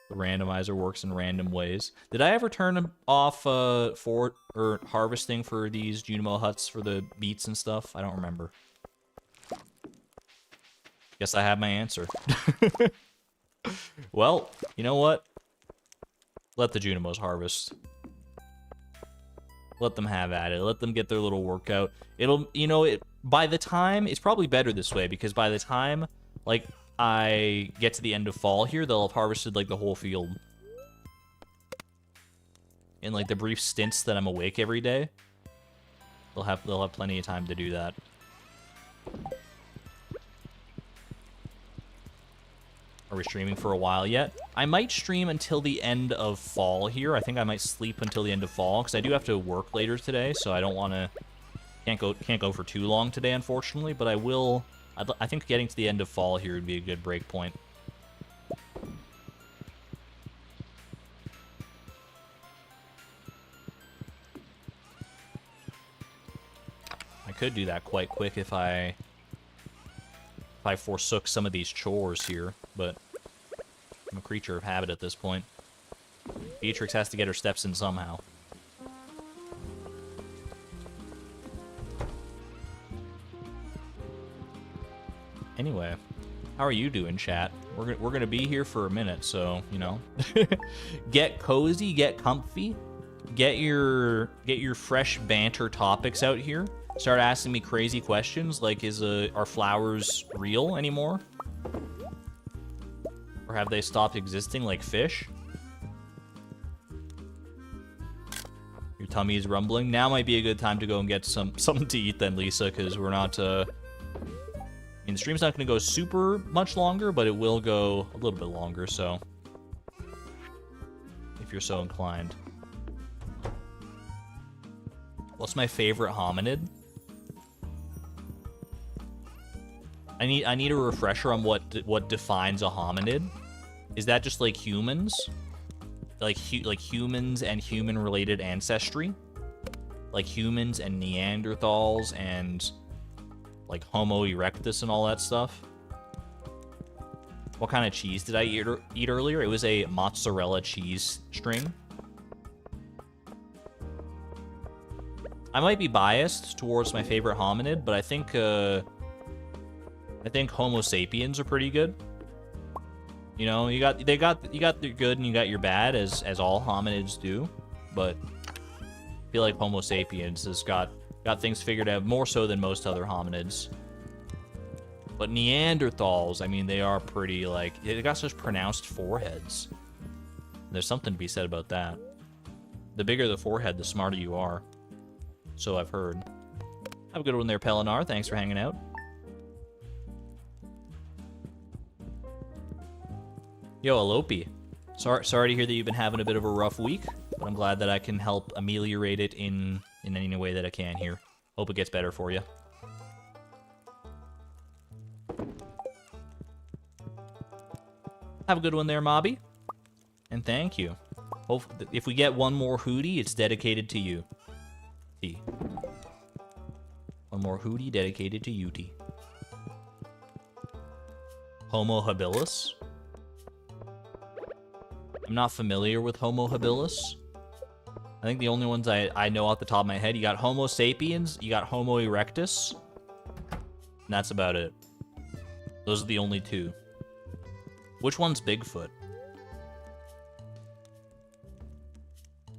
The randomizer works in random ways. Did I ever turn off harvesting for these Junimo huts for the beets and stuff? I don't remember. Guess I have my answer. Well, you know what? Let the Junimos harvest. Let them have at it. Let them get their little workout. It'll, by the time, it's probably better this way, because by the time, like, I get to the end of fall here, they'll have harvested, like, the whole field. In, like, the brief stints that I'm awake every day, they'll have plenty of time to do that. Are we streaming for a while yet? I might stream until the end of fall here. I think I might sleep until the end of fall, because I do have to work later today, so I don't want to... Can't go for too long today, unfortunately, but I will... I think getting to the end of fall here would be a good break point. I could do that quite quick if I forsook some of these chores here, but I'm a creature of habit at this point. Beatrix has to get her steps in somehow. Anyway, how are you doing, chat? We're gonna be here for a minute, so, get cozy, get comfy, get your fresh banter topics out here. Start asking me crazy questions like, are flowers real anymore? Or have they stopped existing like fish? Your tummy is rumbling. Now might be a good time to go and get something to eat then, Lisa, because we're not... I mean, the stream's not going to go super much longer, but it will go a little bit longer, so... if you're so inclined. What's my favorite hominid? I need a refresher on what defines a hominid. Is that just like humans? Like humans and human-related ancestry? Like humans and Neanderthals and like Homo erectus and all that stuff? What kind of cheese did I eat earlier? It was a mozzarella cheese string. I might be biased towards my favorite hominid, but I think Homo sapiens are pretty good. You got your good and you got your bad, as all hominids do. But I feel like Homo sapiens has got things figured out more so than most other hominids. But Neanderthals, I mean, they are pretty, like, they got such pronounced foreheads. There's something to be said about that. The bigger the forehead, the smarter you are. So I've heard. Have a good one there, Pelinar. Thanks for hanging out. Yo, Alope. Sorry to hear that you've been having a bit of a rough week, but I'm glad that I can help ameliorate it in any way that I can here. Hope it gets better for you. Have a good one there, Mobby. And thank you. If we get one more hootie, it's dedicated to you. T. One more hootie dedicated to you, T. Homo habilis. I'm not familiar with Homo habilis. I think the only ones I know off the top of my head, you got Homo sapiens, you got Homo erectus, and that's about it. Those are the only two. Which one's Bigfoot?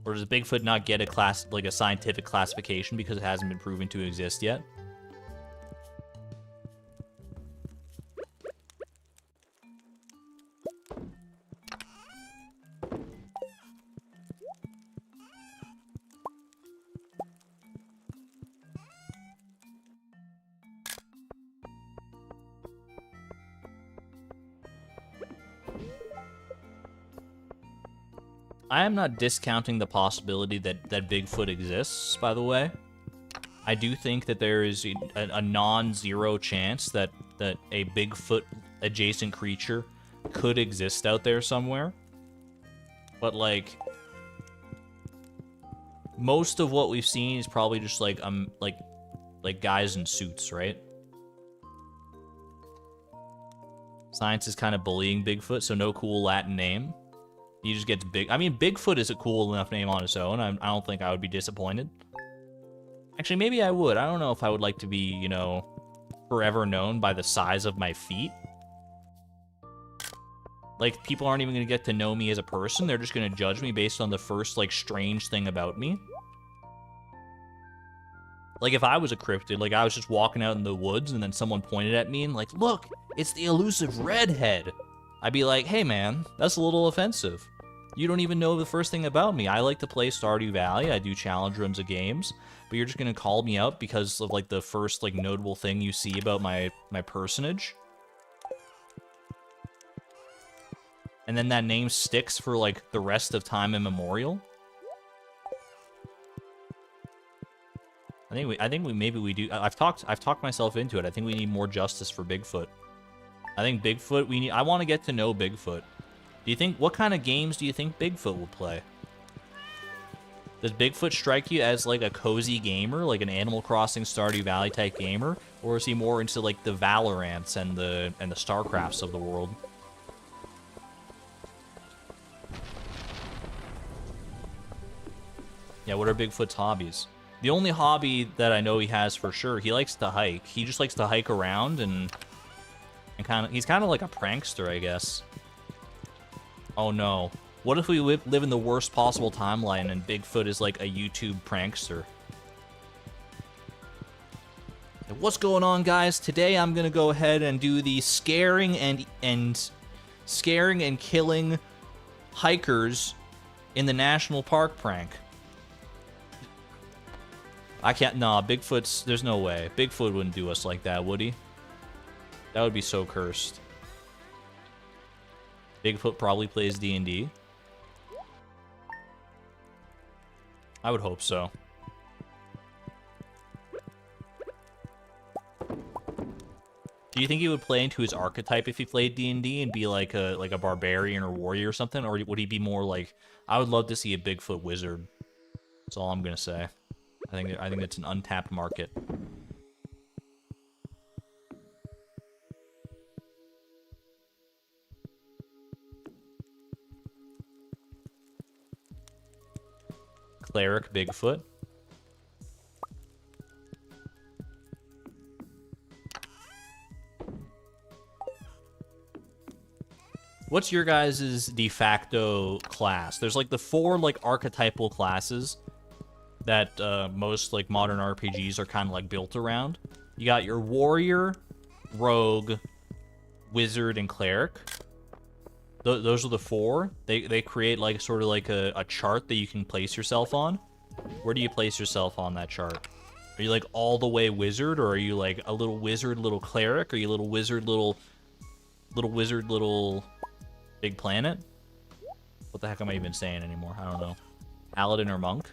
Or does Bigfoot not get a scientific classification because it hasn't been proven to exist yet? I am not discounting the possibility that Bigfoot exists, by the way. I do think that there is a non-zero chance that a Bigfoot-adjacent creature could exist out there somewhere. But, like, most of what we've seen is probably just, like guys in suits, right? Science is kind of bullying Bigfoot, so no cool Latin name. He just gets big. I mean, Bigfoot is a cool enough name on its own. I don't think I would be disappointed. Actually, maybe I would. I don't know if I would like to be, you know, forever known by the size of my feet. Like, people aren't even going to get to know me as a person. They're just going to judge me based on the first, like, strange thing about me. Like, if I was a cryptid, like, I was just walking out in the woods and then someone pointed at me and, like, look, it's the elusive redhead. I'd be like, hey, man, that's a little offensive. You don't even know the first thing about me. I like to play Stardew Valley. I do challenge runs of games. But you're just going to call me out because of, like, the first, like, notable thing you see about my personage? And then that name sticks for, like, the rest of time immemorial? I think maybe we do. I've talked myself into it. I think we need more justice for Bigfoot. I think Bigfoot, I want to get to know Bigfoot. Do you think, what kind of games do you think Bigfoot will play? Does Bigfoot strike you as, like, a cozy gamer, like an Animal Crossing Stardew Valley type gamer? Or is he more into, like, the Valorants and the Starcrafts of the world? Yeah, what are Bigfoot's hobbies? The only hobby that I know he has for sure, he likes to hike. He just likes to hike around and he's kind of like a prankster, I guess. Oh no. What if we live in the worst possible timeline and Bigfoot is like a YouTube prankster? What's going on, guys? Today I'm gonna go ahead and do the scaring and killing hikers in the national park prank. I can't. Nah, Bigfoot's. There's no way. Bigfoot wouldn't do us like that, would he? That would be so cursed. Bigfoot probably plays D&D. I would hope so. Do you think he would play into his archetype if he played D&D and be like a barbarian or warrior or something, or would he be more like? I would love to see a Bigfoot wizard. That's all I'm gonna say. I think that's an untapped market. Cleric Bigfoot. What's your guys' de facto class? There's like the 4 like archetypal classes that most like modern RPGs are kind of like built around. You got your warrior, rogue, wizard, and cleric. Those are the 4. They create like sort of like a chart that you can place yourself on. Where do you place yourself on that chart? Are you like all the way wizard, or are you like a little wizard, little cleric? Are you little wizard, little wizard, little big planet? What the heck am I even saying anymore? I don't know. Paladin or monk?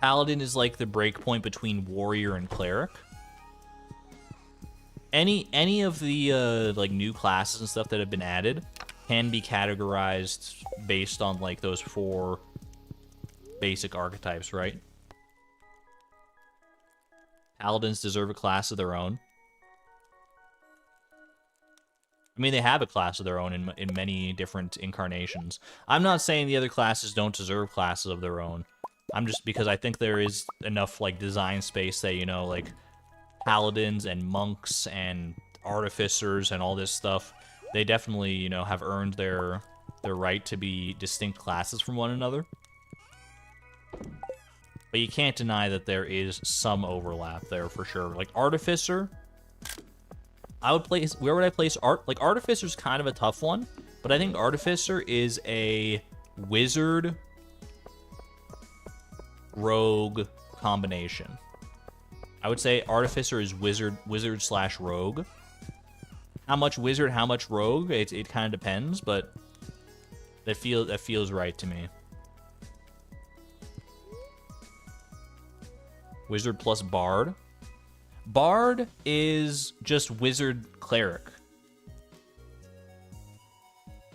Paladin is like the breakpoint between warrior and cleric. Any of the like new classes and stuff that have been added can be categorized based on like those 4 basic archetypes, right? Paladins deserve a class of their own. I mean, they have a class of their own in many different incarnations. I'm not saying the other classes don't deserve classes of their own. I'm just, because I think there is enough like design space that, you know, like paladins and monks and artificers and all this stuff, they definitely, you know, have earned their right to be distinct classes from one another. But you can't deny that there is some overlap there for sure. Like artificer, I would place, where would I place like artificer's kind of a tough one, but I think artificer is a wizard rogue combination. I would say artificer is wizard slash rogue. How much wizard, how much rogue? It kind of depends, but that feels right to me. Wizard plus bard. Bard is just wizard cleric.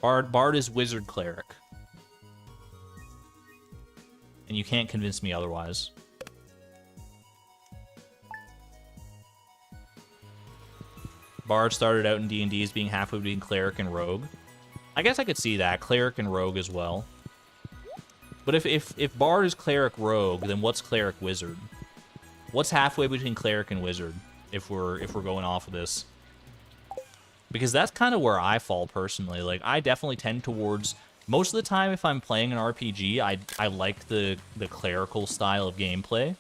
Bard is wizard cleric. And you can't convince me otherwise. Bard started out in D&D as being halfway between cleric and rogue. I guess I could see that, cleric and rogue as well. But if Bard is cleric rogue, then what's cleric wizard? What's halfway between cleric and wizard, if we're going off of this? Because that's kind of where I fall personally. Like, I definitely tend towards, most of the time if I'm playing an RPG, I like the clerical style of gameplay.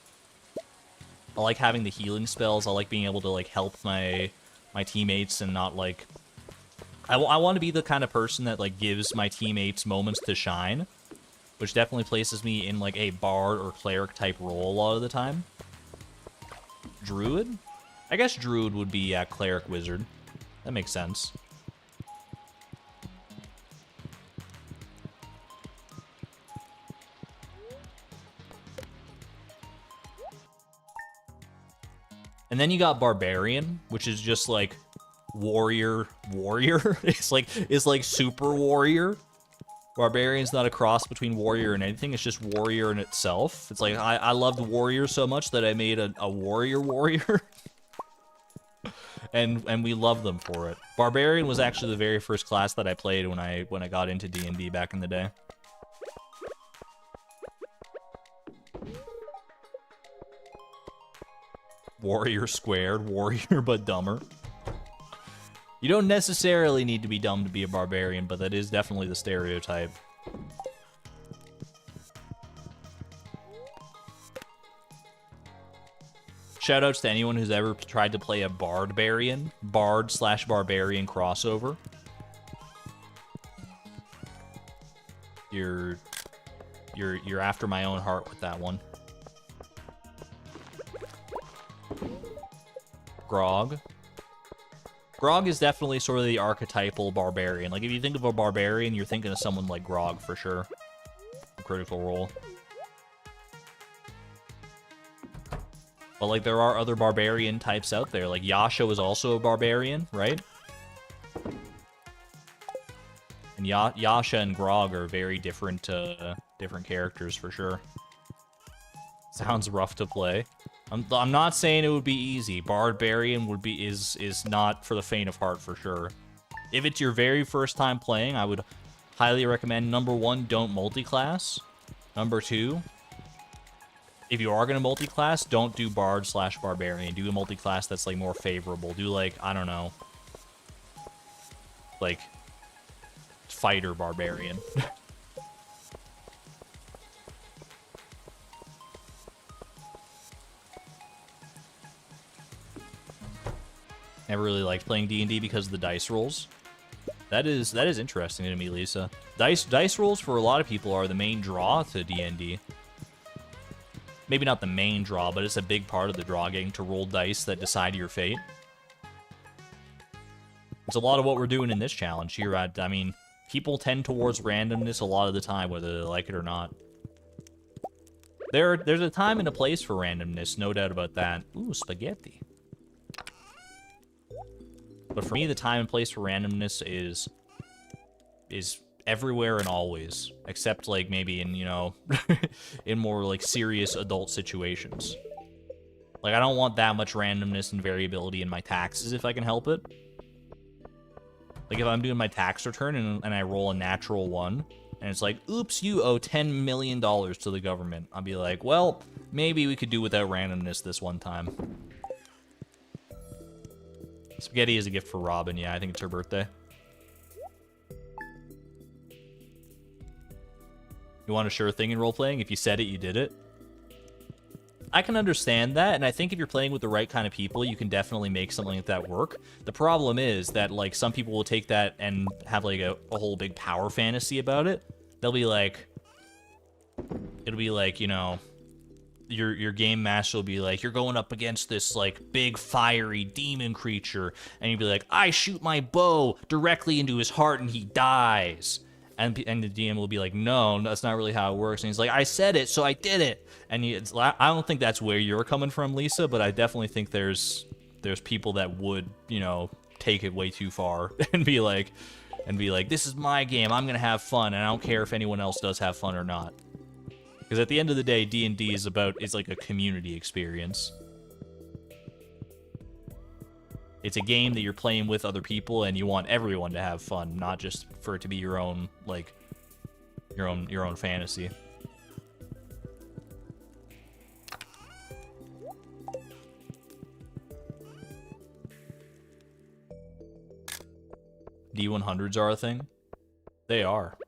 I like having the healing spells. I like being able to like help my teammates and not like... I want to be the kind of person that like gives my teammates moments to shine, which definitely places me in like a bard or cleric type role a lot of the time. Druid? I guess Druid would be cleric wizard. That makes sense. And then you got Barbarian, which is just like warrior. It's like super warrior. Barbarian's not a cross between warrior and anything, it's just warrior in itself. It's like, I loved warrior so much that I made a warrior. and we love them for it. Barbarian was actually the very first class that I played when I got into D&D back in the day. Warrior squared, warrior but dumber. You don't necessarily need to be dumb to be a barbarian, but that is definitely the stereotype. Shoutouts to anyone who's ever tried to play a bard-barian, bard/barbarian crossover. You're after my own heart with that one. Grog. Grog is definitely sort of the archetypal barbarian. Like, if you think of a barbarian, you're thinking of someone like Grog, for sure. Critical Role. But, like, there are other barbarian types out there. Like, Yasha was also a barbarian, right? And Yasha and Grog are very different characters, for sure. Sounds rough to play. I'm not saying it would be easy. Barbarian is not for the faint of heart, for sure. If it's your very first time playing, I would highly recommend, number 1, don't multi-class. Number 2, if you are going to multi-class, don't do bard/barbarian. Do a multi-class that's like more favorable. Do like, I don't know, like fighter barbarian. Never really liked playing D&D because of the dice rolls. That is interesting to me, Lisa. Dice rolls for a lot of people are the main draw to D&D. Maybe not the main draw, but it's a big part of the draw, getting to roll dice that decide your fate. It's a lot of what we're doing in this challenge here. I mean, people tend towards randomness a lot of the time, whether they like it or not. There's a time and a place for randomness, no doubt about that. Ooh, spaghetti. But for me, the time and place for randomness is everywhere and always, except like maybe in, you know, in more like serious adult situations. Like, I don't want that much randomness and variability in my taxes if I can help it. Like, if I'm doing my tax return and I roll a natural 1, and it's like, oops, you owe $10 million to the government, I'll be like, well, maybe we could do without randomness this one time. Spaghetti is a gift for Robin. Yeah, I think it's her birthday. You want a sure thing in role-playing? If you said it, you did it. I can understand that, and I think if you're playing with the right kind of people, you can definitely make something like that work. The problem is that, like, some people will take that and have, like, a whole big power fantasy about it. They'll be like... It'll be like, you know... Your game master will be like, you're going up against this, like, big, fiery demon creature, and you'll be like, I shoot my bow directly into his heart and he dies. And the DM will be like, no, that's not really how it works. And he's like, I said it, so I did it. And I don't think that's where you're coming from, Lisa, but I definitely think there's people that would, you know, take it way too far and be like, this is my game, I'm gonna have fun, and I don't care if anyone else does have fun or not. Because at the end of the day, D&D is like a community experience. It's a game that you're playing with other people, and you want everyone to have fun, not just for it to be your own, like, your own fantasy. D100s are a thing? They are.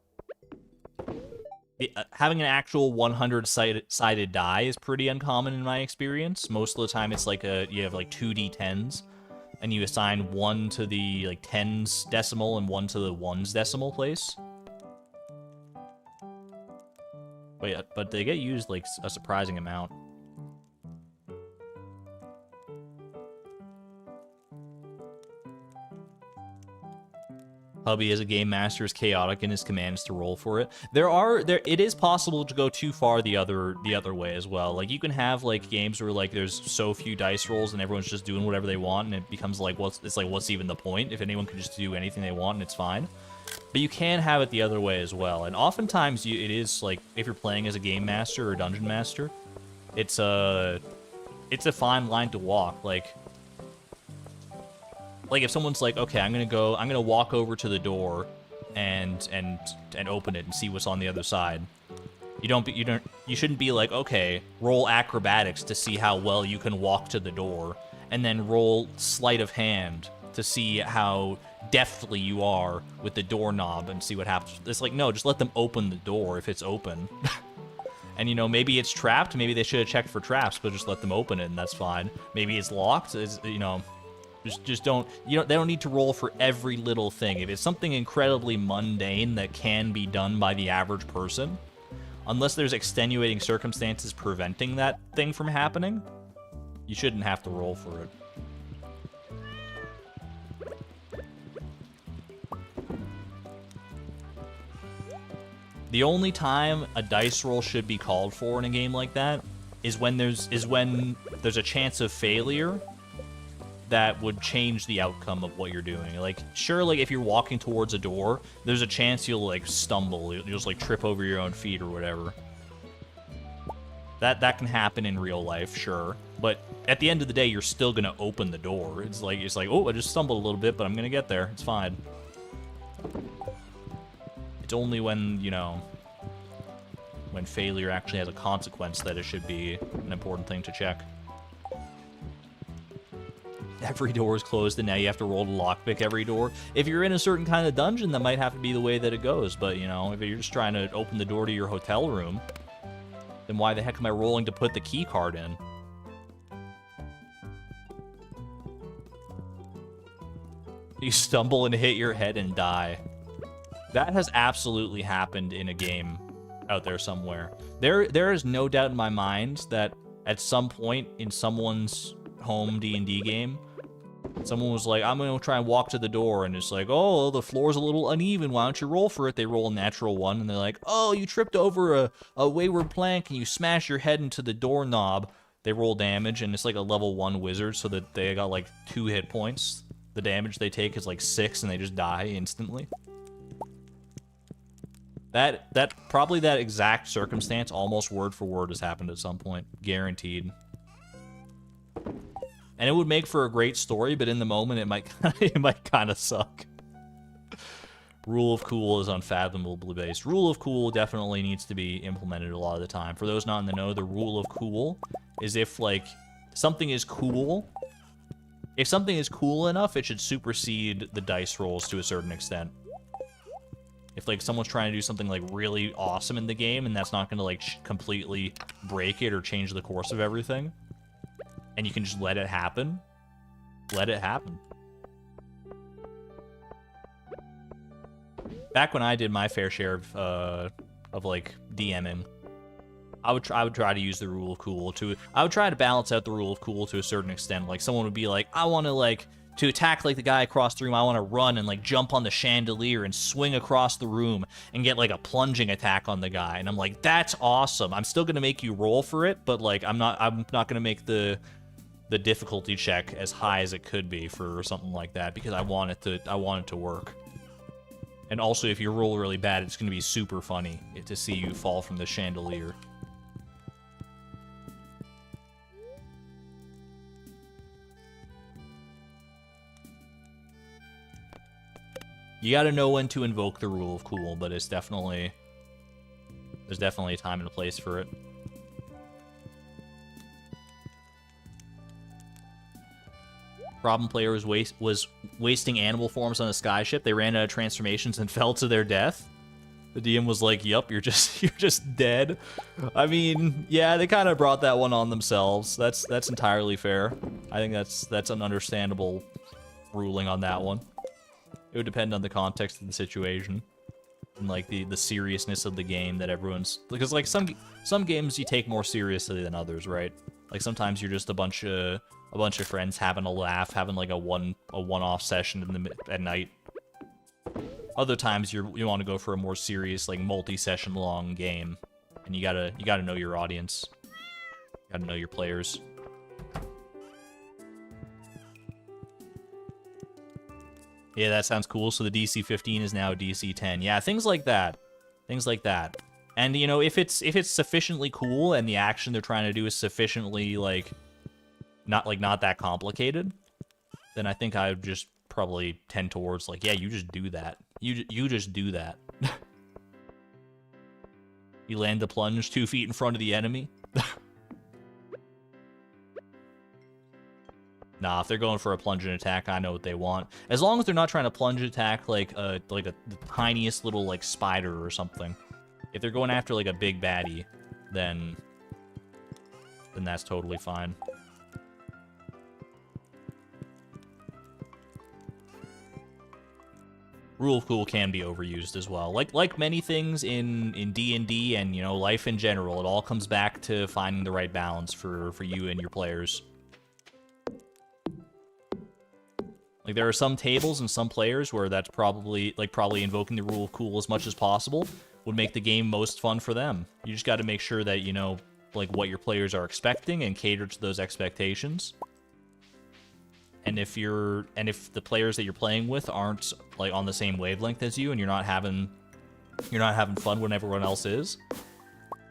Having an actual 100-sided die is pretty uncommon in my experience. Most of the time, it's like you have like 2 D10s, and you assign 1 to the like 10s decimal and 1 to the 1s decimal place. But they get used like a surprising amount. Hubby as a game master is chaotic in his commands to roll for it. It is possible to go too far the other way as well. Like, you can have like games where like there's so few dice rolls and everyone's just doing whatever they want, and it becomes like what's even the point if anyone can just do anything they want and it's fine. But you can have it the other way as well. And oftentimes it is like, if you're playing as a game master or dungeon master, it's a fine line to walk. Like if someone's like, okay, I'm gonna walk over to the door and open it and see what's on the other side. You shouldn't be like, okay, roll acrobatics to see how well you can walk to the door, and then roll sleight of hand to see how deftly you are with the doorknob and see what happens. It's like, no, just let them open the door if it's open. And, you know, maybe it's trapped, maybe they should have checked for traps, but just let them open it and that's fine. Maybe it's locked, you know. Just don't, they don't need to roll for every little thing. If it's something incredibly mundane that can be done by the average person, unless there's extenuating circumstances preventing that thing from happening, you shouldn't have to roll for it. The only time a dice roll should be called for in a game like that is when there's a chance of failure that would change the outcome of what you're doing. Like, sure, like, if you're walking towards a door, there's a chance you'll, like, stumble. You'll just, like, trip over your own feet or whatever. That can happen in real life, sure. But at the end of the day, you're still gonna open the door. It's like, oh, I just stumbled a little bit, but I'm gonna get there. It's fine. It's only when, you know, when failure actually has a consequence that it should be an important thing to check. Every door is closed, and now you have to roll to lockpick every door. If you're in a certain kind of dungeon, that might have to be the way that it goes. But, you know, if you're just trying to open the door to your hotel room, then why the heck am I rolling to put the key card in? You stumble and hit your head and die. That has absolutely happened in a game out there somewhere. There is no doubt in my mind that at some point in someone's home D&D game, someone was like, I'm going to try and walk to the door, and it's like, oh, the floor's a little uneven, why don't you roll for it? They roll a natural 1, and they're like, oh, you tripped over a wayward plank, and you smash your head into the doorknob. They roll damage, and it's like a level 1 wizard, so that they got like 2 hit points. The damage they take is like 6, and they just die instantly. That probably that exact circumstance, almost word for word, has happened at some point. Guaranteed. And it would make for a great story, but in the moment, it might kind of suck. Rule of cool is unfathomably based. Rule of cool definitely needs to be implemented a lot of the time. For those not in the know, the rule of cool is if, like, something is cool. If something is cool enough, it should supersede the dice rolls to a certain extent. If, like, someone's trying to do something, like, really awesome in the game, and that's not going to, like, completely break it or change the course of everything, and you can just let it happen, let it happen. Back when I did my fair share of like, DMing, I would try to use the rule of cool to... I would try to balance out the rule of cool to a certain extent. Like, someone would be like, I want to, like... To attack, like, the guy across the room, I want to run and, like, jump on the chandelier and swing across the room and get, like, a plunging attack on the guy. And I'm like, that's awesome. I'm still going to make you roll for it, but, like, I'm not going to make the difficulty check as high as it could be for something like that because I want it to work. And also, if you roll really bad, it's going to be super funny to see you fall from the chandelier. You gotta know when to invoke the rule of cool, but it's definitely... There's definitely a time and a place for it. Problem player was wasting animal forms on a skyship. They ran out of transformations and fell to their death. The DM was like, yup, you're just dead. I mean, yeah, they kind of brought that one on themselves. That's entirely fair. I think that's an understandable ruling on that one. It would depend on the context of the situation and, like, the seriousness of the game that everyone's... Because, like, some games you take more seriously than others, right? Like, sometimes you're just a bunch of friends having a laugh, having, like, a one-off session at night. Other times you want to go for a more serious, like, multi-session long game, and you gotta know your audience. You gotta know your players. Yeah, that sounds cool. So the DC 15 is now DC 10. Yeah, things like that. Things like that. And, you know, if it's sufficiently cool and the action they're trying to do is sufficiently, like, not that complicated, then I think I would just probably tend towards, like, yeah, you just do that. You just do that. You land the plunge 2 feet in front of the enemy. Nah, if they're going for a plunging attack, I know what they want. As long as they're not trying to plunge attack like the tiniest little, like, spider or something. If they're going after, like, a big baddie, then that's totally fine. Rule of cool can be overused as well. Like many things in D&D and, you know, life in general, it all comes back to finding the right balance for you and your players. Like, there are some tables and some players where that's probably invoking the rule of cool as much as possible would make the game most fun for them. You just got to make sure that you know, like, what your players are expecting and cater to those expectations. And if the players that you're playing with aren't, like, on the same wavelength as you and you're not having fun when everyone else is,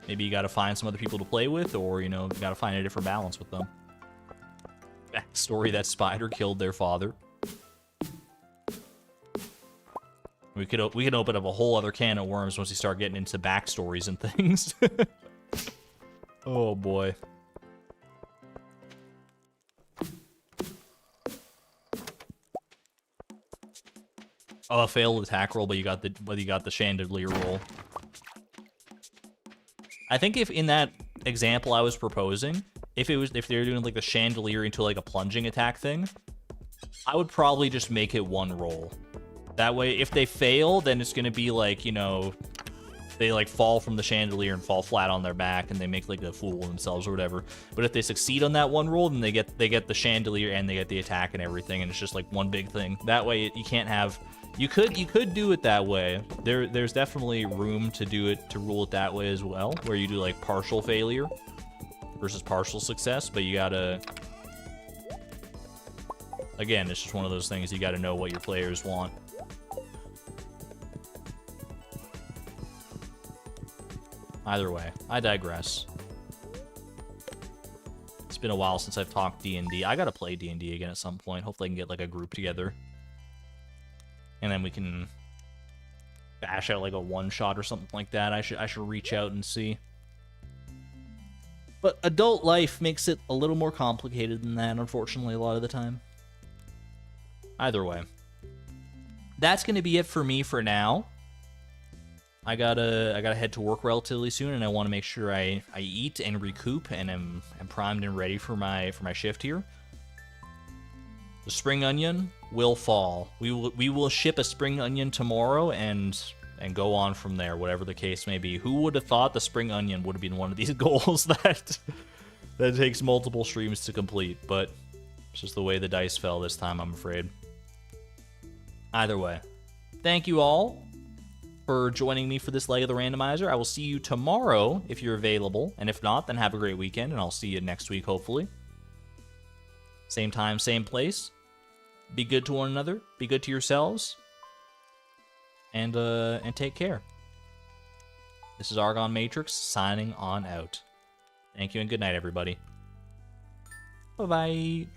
maybe you got to find some other people to play with, or, you know, you got to find a different balance with them. Backstory: that spider killed their father. We could open up a whole other can of worms once you start getting into backstories and things. Oh boy. Oh, a failed attack roll, but you got the chandelier roll. I think if in that example I was proposing, if they were doing, like, the chandelier into, like, a plunging attack thing, I would probably just make it one roll. That way, if they fail, then it's gonna be like, you know, they like fall from the chandelier and fall flat on their back, and they make like a fool of themselves or whatever. But if they succeed on that one roll, then they get the chandelier and they get the attack and everything, and it's just like one big thing. That way, you can't have. You could do it that way. There's definitely room to do it, to rule it that way as well, where you do like partial failure versus partial success. But you gotta. Again, it's just one of those things. You gotta know what your players want. Either way, I digress. It's been a while since I've talked D&D. I gotta play D&D again at some point. Hopefully I can get like a group together. And then we can bash out like a one-shot or something like that. I should reach out and see. But adult life makes it a little more complicated than that, unfortunately, a lot of the time. Either way. That's gonna be it for me for now. I gotta head to work relatively soon, and I want to make sure I eat and recoup, and am primed and ready for my shift here. The spring onion will fall. We will ship a spring onion tomorrow, and go on from there, whatever the case may be. Who would have thought the spring onion would have been one of these goals that takes multiple streams to complete? But it's just the way the dice fell this time, I'm afraid. Either way, thank you all for joining me for this leg of the randomizer. I will see you tomorrow if you're available, and if not, then have a great weekend, and I'll see you next week, hopefully. Same time, same place. Be good to one another, be good to yourselves, and take care. This is Argon Matrix, signing on out. Thank you, and good night, everybody. Bye-bye.